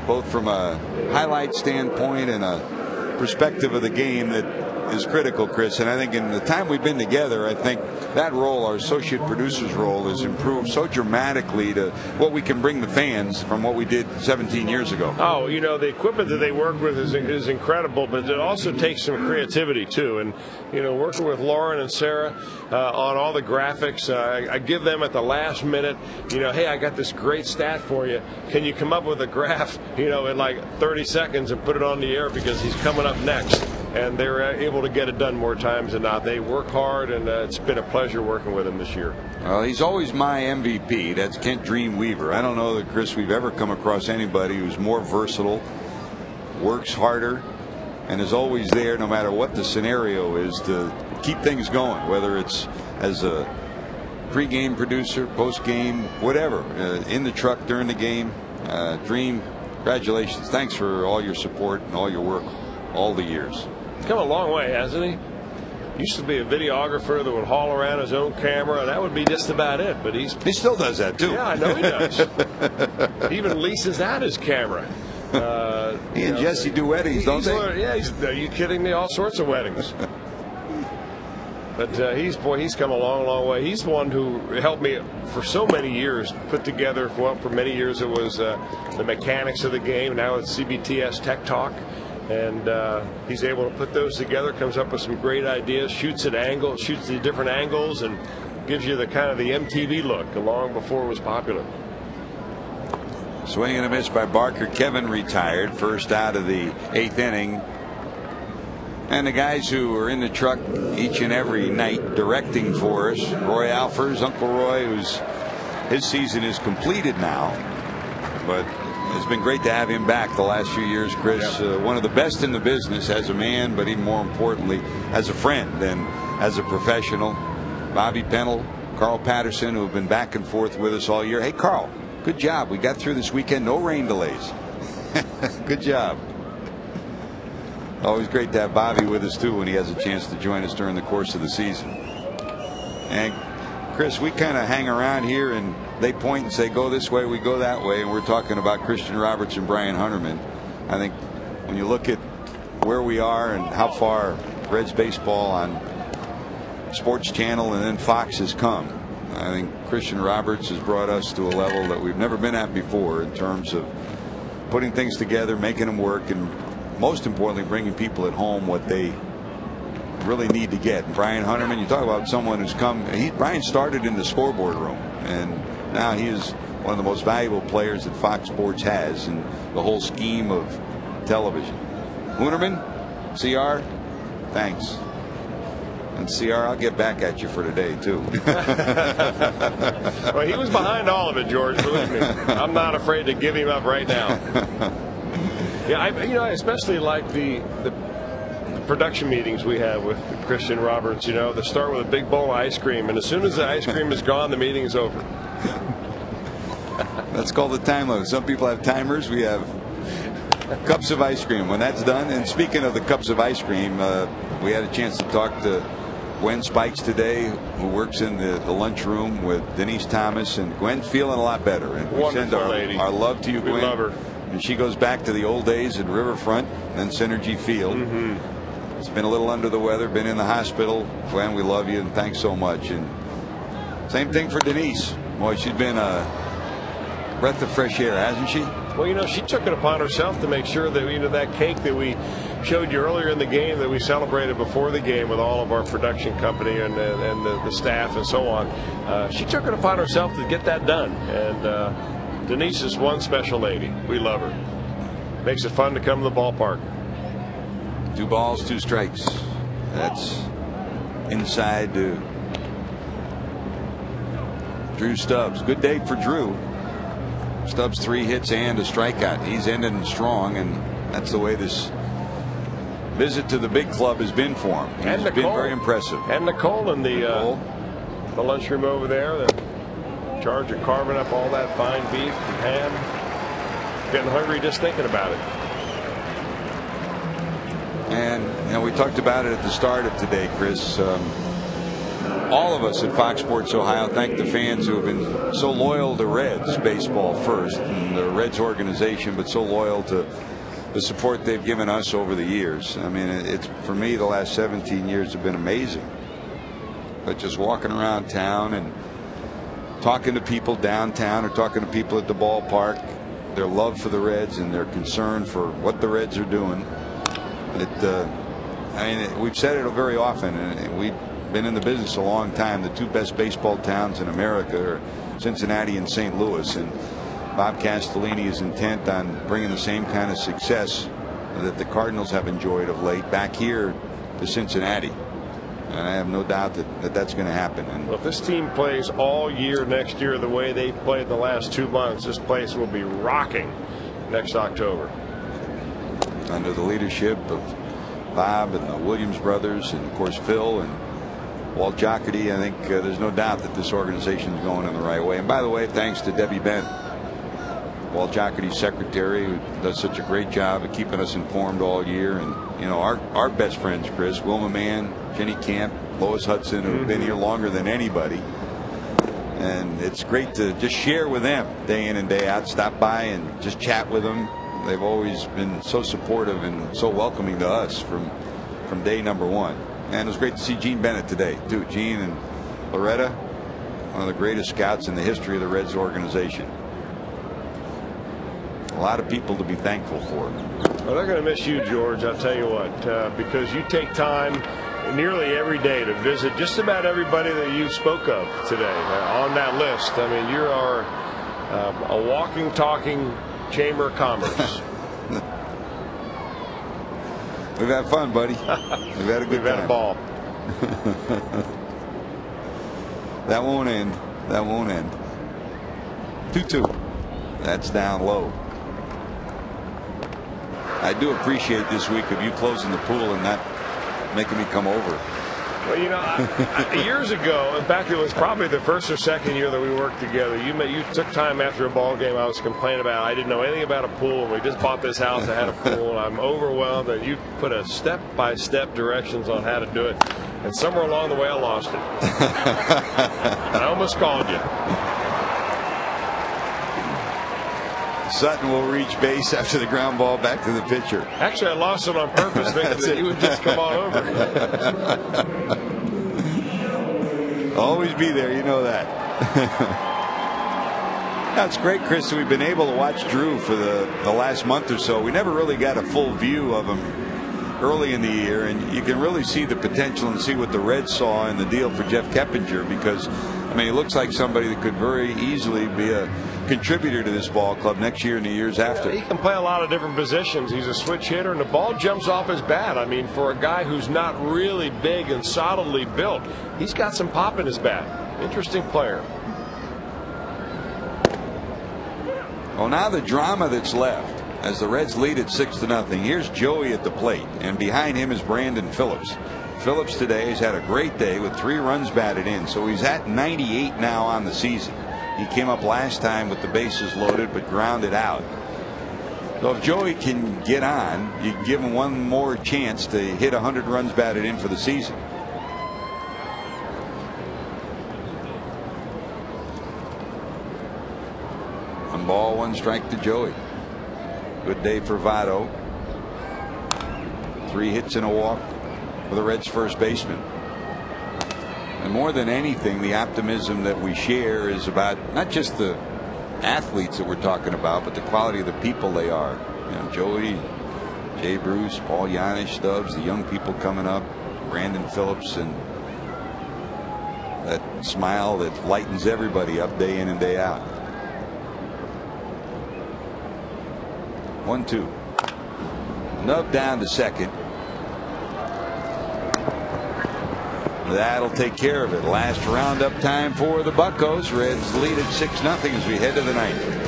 both from a highlight standpoint and a perspective of the game that is critical, Chris. And I think in the time we've been together, I think that role, our associate producer's role, has improved so dramatically to what we can bring the fans from what we did 17 years ago. Oh, you know, the equipment that they work with is incredible, but it also takes some creativity too. And you know, working with Lauren and Sarah on all the graphics, I give them at the last minute, you know, hey, I got this great stat for you. Can you come up with a graph, you know, in like 30 seconds and put it on the air because he's coming up next? And they're able to get it done more times than not. They work hard, and it's been a pleasure working with him this year. Well, he's always my MVP. That's Kent Dream Weaver. I don't know that, Chris, we've ever come across anybody who's more versatile, works harder, and is always there no matter what the scenario is to keep things going, whether it's as a pre-game producer, post-game, whatever, in the truck during the game. Dream, congratulations. Thanks for all your support and all your work all the years. He's come a long way, hasn't he? Used to be a videographer that would haul around his own camera, and that would be just about it. But he still does that too. Yeah, I know he does. He even leases out his camera. He and Jesse do weddings, don't they? Yeah, are you kidding me? All sorts of weddings. But he's come a long, long way. He's the one who helped me for so many years put together. Well, for many years it was the mechanics of the game. Now it's CBTS Tech Talk. And he's able to put those together, comes up with some great ideas, shoots at different angles, and gives you the kind of the MTV look long before it was popular. Swing and a miss by Barker. Kevin retired, first out of the 8th inning. And the guys who are in the truck each and every night directing for us, Roy Alfers, Uncle Roy, his season is completed now, but it's been great to have him back the last few years, Chris. One of the best in the business as a man, but even more importantly, as a friend and as a professional. Bobby Pennell, Carl Patterson, who have been back and forth with us all year. Hey, Carl, good job. We got through this weekend. No rain delays. Good job. Always great to have Bobby with us, too, when he has a chance to join us during the course of the season. And Chris, we kind of hang around here and they point and say, go this way, we go that way. And we're talking about Christian Roberts and Brian Hunterman. I think when you look at where we are and how far Reds baseball on Sports Channel and then Fox has come, I think Christian Roberts has brought us to a level that we've never been at before in terms of putting things together, making them work, and most importantly, bringing people at home what they really need to get. Brian Hunterman, you talk about someone who's come. Brian started in the scoreboard room, and now he is one of the most valuable players that Fox Sports has in the whole scheme of television. Hunterman, CR, thanks. And CR, I'll get back at you for today too. Well, he was behind all of it, George. Believe me, I'm not afraid to give him up right now. Yeah, I especially like the production meetings we have with Christian Roberts. You know, they start with a big bowl of ice cream, and as soon as the ice cream is gone, the meeting's over. That's called the time limit. Some people have timers. We have cups of ice cream when that's done. And speaking of the cups of ice cream, we had a chance to talk to Gwen Spikes today, who works in the lunchroom with Denise Thomas, and Gwen's feeling a lot better. And we send our love to you, Gwen. We love her. And she goes back to the old days at Riverfront and Synergy Field. It's been a little under the weather, been in the hospital. Gwen, we love you and thanks so much. And same thing for Denise. Boy, she's been a breath of fresh air, hasn't she? Well, you know, she took it upon herself to make sure that, you know, that cake that we showed you earlier in the game that we celebrated before the game with all of our production company and the staff and so on. She took it upon herself to get that done. And Denise is one special lady. We love her. Makes it fun to come to the ballpark. 2 balls, 2 strikes. That's inside to Drew Stubbs. Good day for Drew. Stubbs 3 hits and a strikeout. He's ending strong, and that's the way this visit to the big club has been for him. He's been very impressive. And Nicole in the lunchroom over there, the charge of carving up all that fine beef and ham. Getting hungry just thinking about it. And you know, we talked about it at the start of today, Chris. All of us at Fox Sports Ohio thank the fans who have been so loyal to Reds baseball first, and the Reds organization, but so loyal to the support they've given us over the years. I mean, it's, for me, the last 17 years have been amazing. But just walking around town and talking to people downtown or talking to people at the ballpark, their love for the Reds and their concern for what the Reds are doing. I mean, we've said it very often, and we've been in the business a long time. The two best baseball towns in America are Cincinnati and St. Louis, and Bob Castellini is intent on bringing the same kind of success that the Cardinals have enjoyed of late back here to Cincinnati. And I have no doubt that that's going to happen. And well, if this team plays all year next year the way they've played the last 2 months, this place will be rocking next October. Under the leadership of Bob and the Williams brothers, and of course Phil and Walt Jocketty, I think there's no doubt that this organization is going in the right way. And by the way, thanks to Debbie Bent, Walt Jocketty's secretary, who does such a great job of keeping us informed all year. And you know, our best friends, Chris, Wilma Mann, Jenny Camp, Lois Hudson, who have been here longer than anybody. And it's great to just share with them day in and day out, stop by and just chat with them. They've always been so supportive and so welcoming to us from day number one. And it was great to see Gene Bennett today too. Gene and Loretta, one of the greatest scouts in the history of the Reds organization. A lot of people to be thankful for. Well, they're going to miss you, George. I'll tell you what, because you take time nearly every day to visit just about everybody that you spoke of today on that list. I mean, you are a walking, talking Chamber of Commerce. We've had fun, buddy. We've had a good time. We've had a ball. That won't end. That won't end. 2-2. That's down low. I do appreciate this week of you closing the pool and not making me come over. Well, you know, years ago, in fact, it was probably the first or second year that we worked together. You took time after a ball game. I was complaining about I didn't know anything about a pool. We just bought this house that had a pool, and I'm overwhelmed. And you put a step-by-step directions on how to do it. And somewhere along the way, I lost it. And I almost called you. Sutton will reach base after the ground ball back to the pitcher. Actually, I lost it on purpose, thinking that you would just come on over. Always be there, you know that. That's great, Chris. We've been able to watch Drew for the last month or so. We never really got a full view of him early in the year, and you can really see the potential and see what the Reds saw in the deal for Jeff Keppinger, because I mean, he looks like somebody that could very easily be a contributor to this ball club next year and the years after. He can play a lot of different positions. He's a switch hitter, and the ball jumps off his bat. I mean, for a guy who's not really big and solidly built, he's got some pop in his bat. Interesting player. Well, now the drama that's left as the Reds lead at 6-0. Here's Joey at the plate, and behind him is Brandon Phillips. Phillips today has had a great day with 3 runs batted in, so he's at 98 now on the season. He came up last time with the bases loaded but grounded out. So if Joey can get on, you give him one more chance to hit 100 runs batted in for the season. One ball, 1 strike to Joey. Good day for Votto. 3 hits and a walk for the Reds' first baseman. And more than anything, the optimism that we share is about not just the athletes that we're talking about, but the quality of the people they are. You know, Joey, Jay Bruce, Paul Yanish, Stubbs, the young people coming up, Brandon Phillips, and that smile that lightens everybody up day in and day out. 1-2. Nub down to second. That'll take care of it. Last roundup time for the Buccos. Reds lead at 6-0 as we head to the ninth.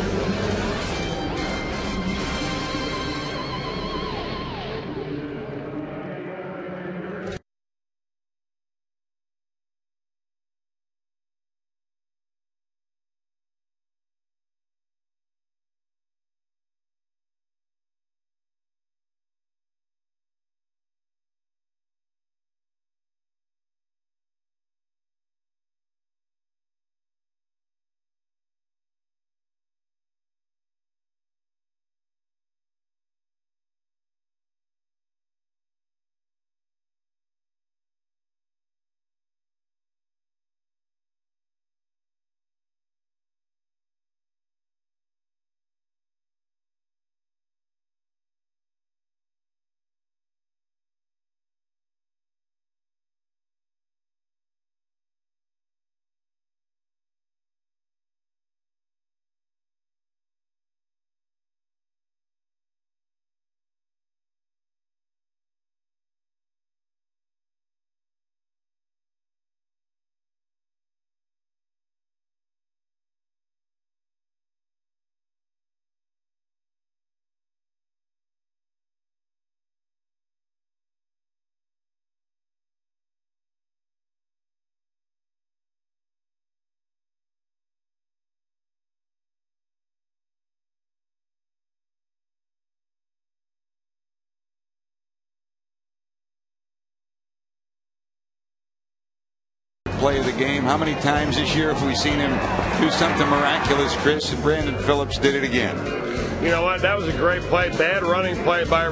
Play of the game. How many times this year have we seen him do something miraculous, Chris? And Brandon Phillips did it again. You know what? That was a great play. Bad running play by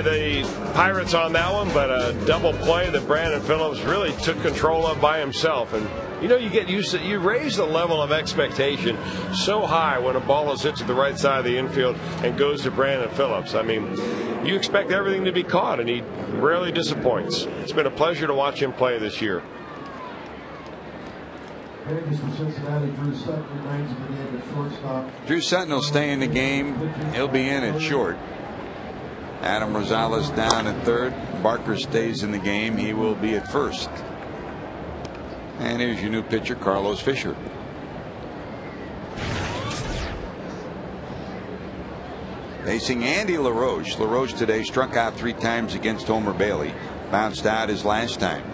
the Pirates on that one, but a double play that Brandon Phillips really took control of by himself. And you know, you get used to, you raise the level of expectation so high when a ball is hit to the right side of the infield and goes to Brandon Phillips. I mean, you expect everything to be caught, and he rarely disappoints. It's been a pleasure to watch him play this year. Drew Sutton will stay in the game. He'll be in at short. Adam Rosales down at third. Barker stays in the game. He will be at first. And here's your new pitcher, Carlos Fisher. Facing Andy LaRoche. LaRoche today struck out 3 times against Homer Bailey. Bounced out his last time.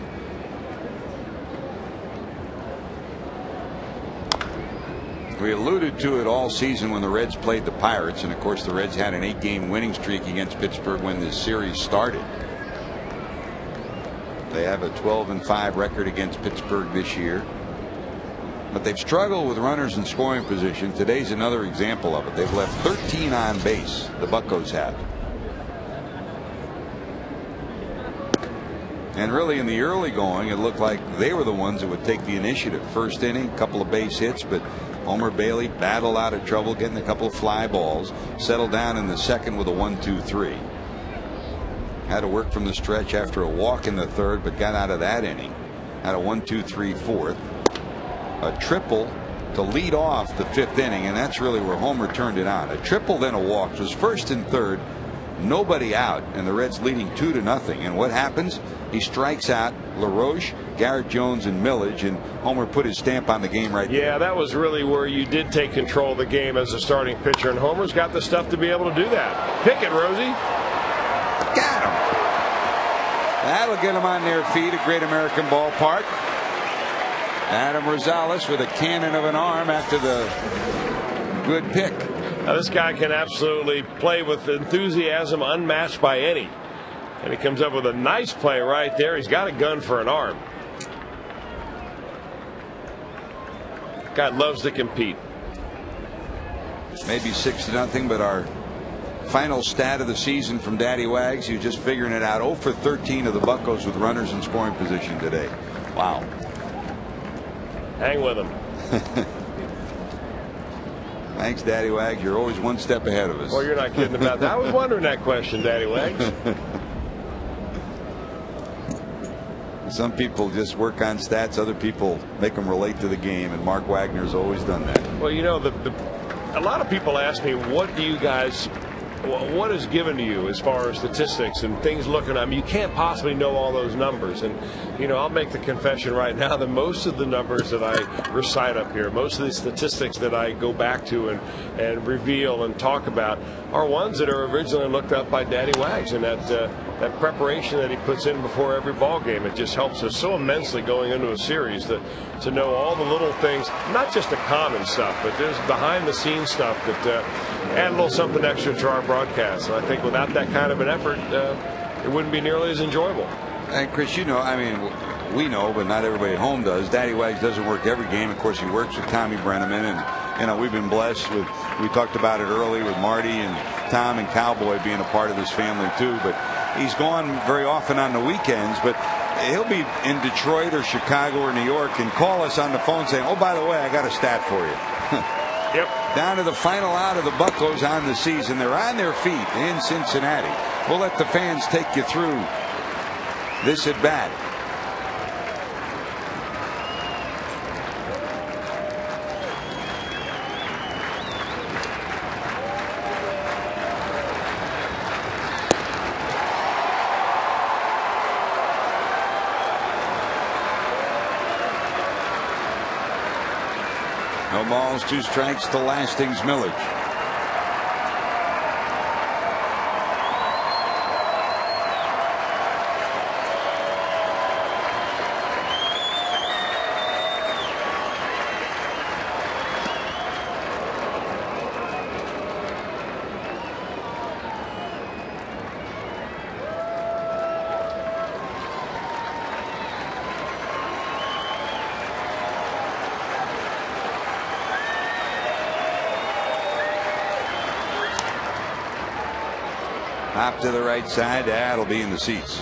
We alluded to it all season when the Reds played the Pirates, and of course the Reds had an 8-game winning streak against Pittsburgh when this series started. They have a 12-5 record against Pittsburgh this year, but they've struggled with runners in scoring position. Today's another example of it. They've left 13 on base, the Buccos have. And really in the early going, it looked like they were the ones that would take the initiative. First inning, a couple of base hits, but Homer Bailey battled out of trouble, getting a couple of fly balls, settled down in the second with a 1-2-3. Had to work from the stretch after a walk in the third, but got out of that inning. Had a 1-2-3 fourth. A triple to lead off the 5th inning, and that's really where Homer turned it on. A triple, then a walk. It was first and third, nobody out, and the Reds leading 2-0. And what happens? He strikes out LaRoche, Garrett Jones, and Millage, and Homer put his stamp on the game right there. Yeah, that was really where you did take control of the game as a starting pitcher, and Homer's got the stuff to be able to do that. Pick it, Rosie. Got him. That'll get him on their feet at Great American Ballpark. Adam Rosales with a cannon of an arm after the good pick. Now, this guy can absolutely play with enthusiasm unmatched by any. And he comes up with a nice play right there. He's got a gun for an arm. Guy loves to compete. Maybe 6-0, but our final stat of the season from Daddy Wags, he was just figuring it out. 0 for 13 of the Buccos with runners in scoring position today. Wow. Hang with him. Thanks, Daddy Wags. You're always one step ahead of us. Well, you're not kidding about that. I was wondering that question, Daddy Wags. Some people just work on stats. Other people make them relate to the game, and Mark Wagner's always done that. Well, you know, a lot of people ask me, what do you guys what is given to you as far as statistics and things looking. I mean, you can't possibly know all those numbers. And, you know, I'll make the confession right now that most of the numbers that I recite up here, most of the statistics that I go back to and reveal and talk about are ones that are originally looked up by Daddy Wags, and that preparation that he puts in before every ball game, it just helps us so immensely going into a series to know all the little things, not just the common stuff, but there's behind the scenes stuff that add a little something extra to our broadcast. And I think without that kind of an effort, it wouldn't be nearly as enjoyable. And Chris, you know, I mean, we know, but not everybody at home does. Daddy Wags doesn't work every game. Of course, he works with Tommy Brenneman, and you know, we've been blessed with. We talked about it early with Marty and Tom and Cowboy being a part of this family too. But he's gone very often on the weekends. But he'll be in Detroit or Chicago or New York and call us on the phone saying, "Oh, by the way, I got a stat for you." Yep. Down to the final out of the Buccos on the season. They're on their feet in Cincinnati. We'll let the fans take you through this at bat. No balls, 2 strikes to Lasting's Millage. Hop to the right side. That'll be in the seats.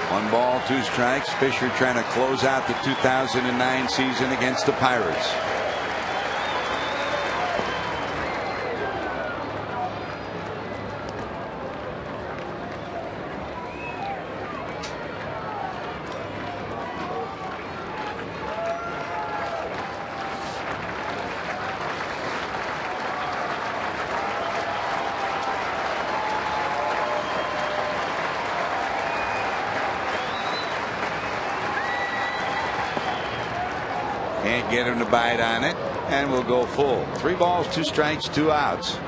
One ball, 2 strikes. Fisher trying to close out the 2009 season against the Pirates. Can't get him to bite on it, and we'll go full. 3 balls, 2 strikes, 2 outs.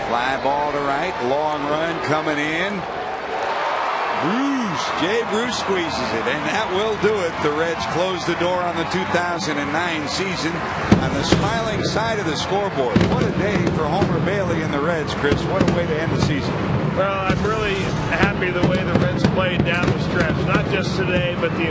Fly ball to right, long run coming in. Jay Bruce squeezes it, and that will do it. The Reds close the door on the 2009 season on the smiling side of the scoreboard. What a day for Homer Bailey and the Reds, Chris. What a way to end the season. Well, I'm really happy the way the Reds played down the stretch, not just today, but the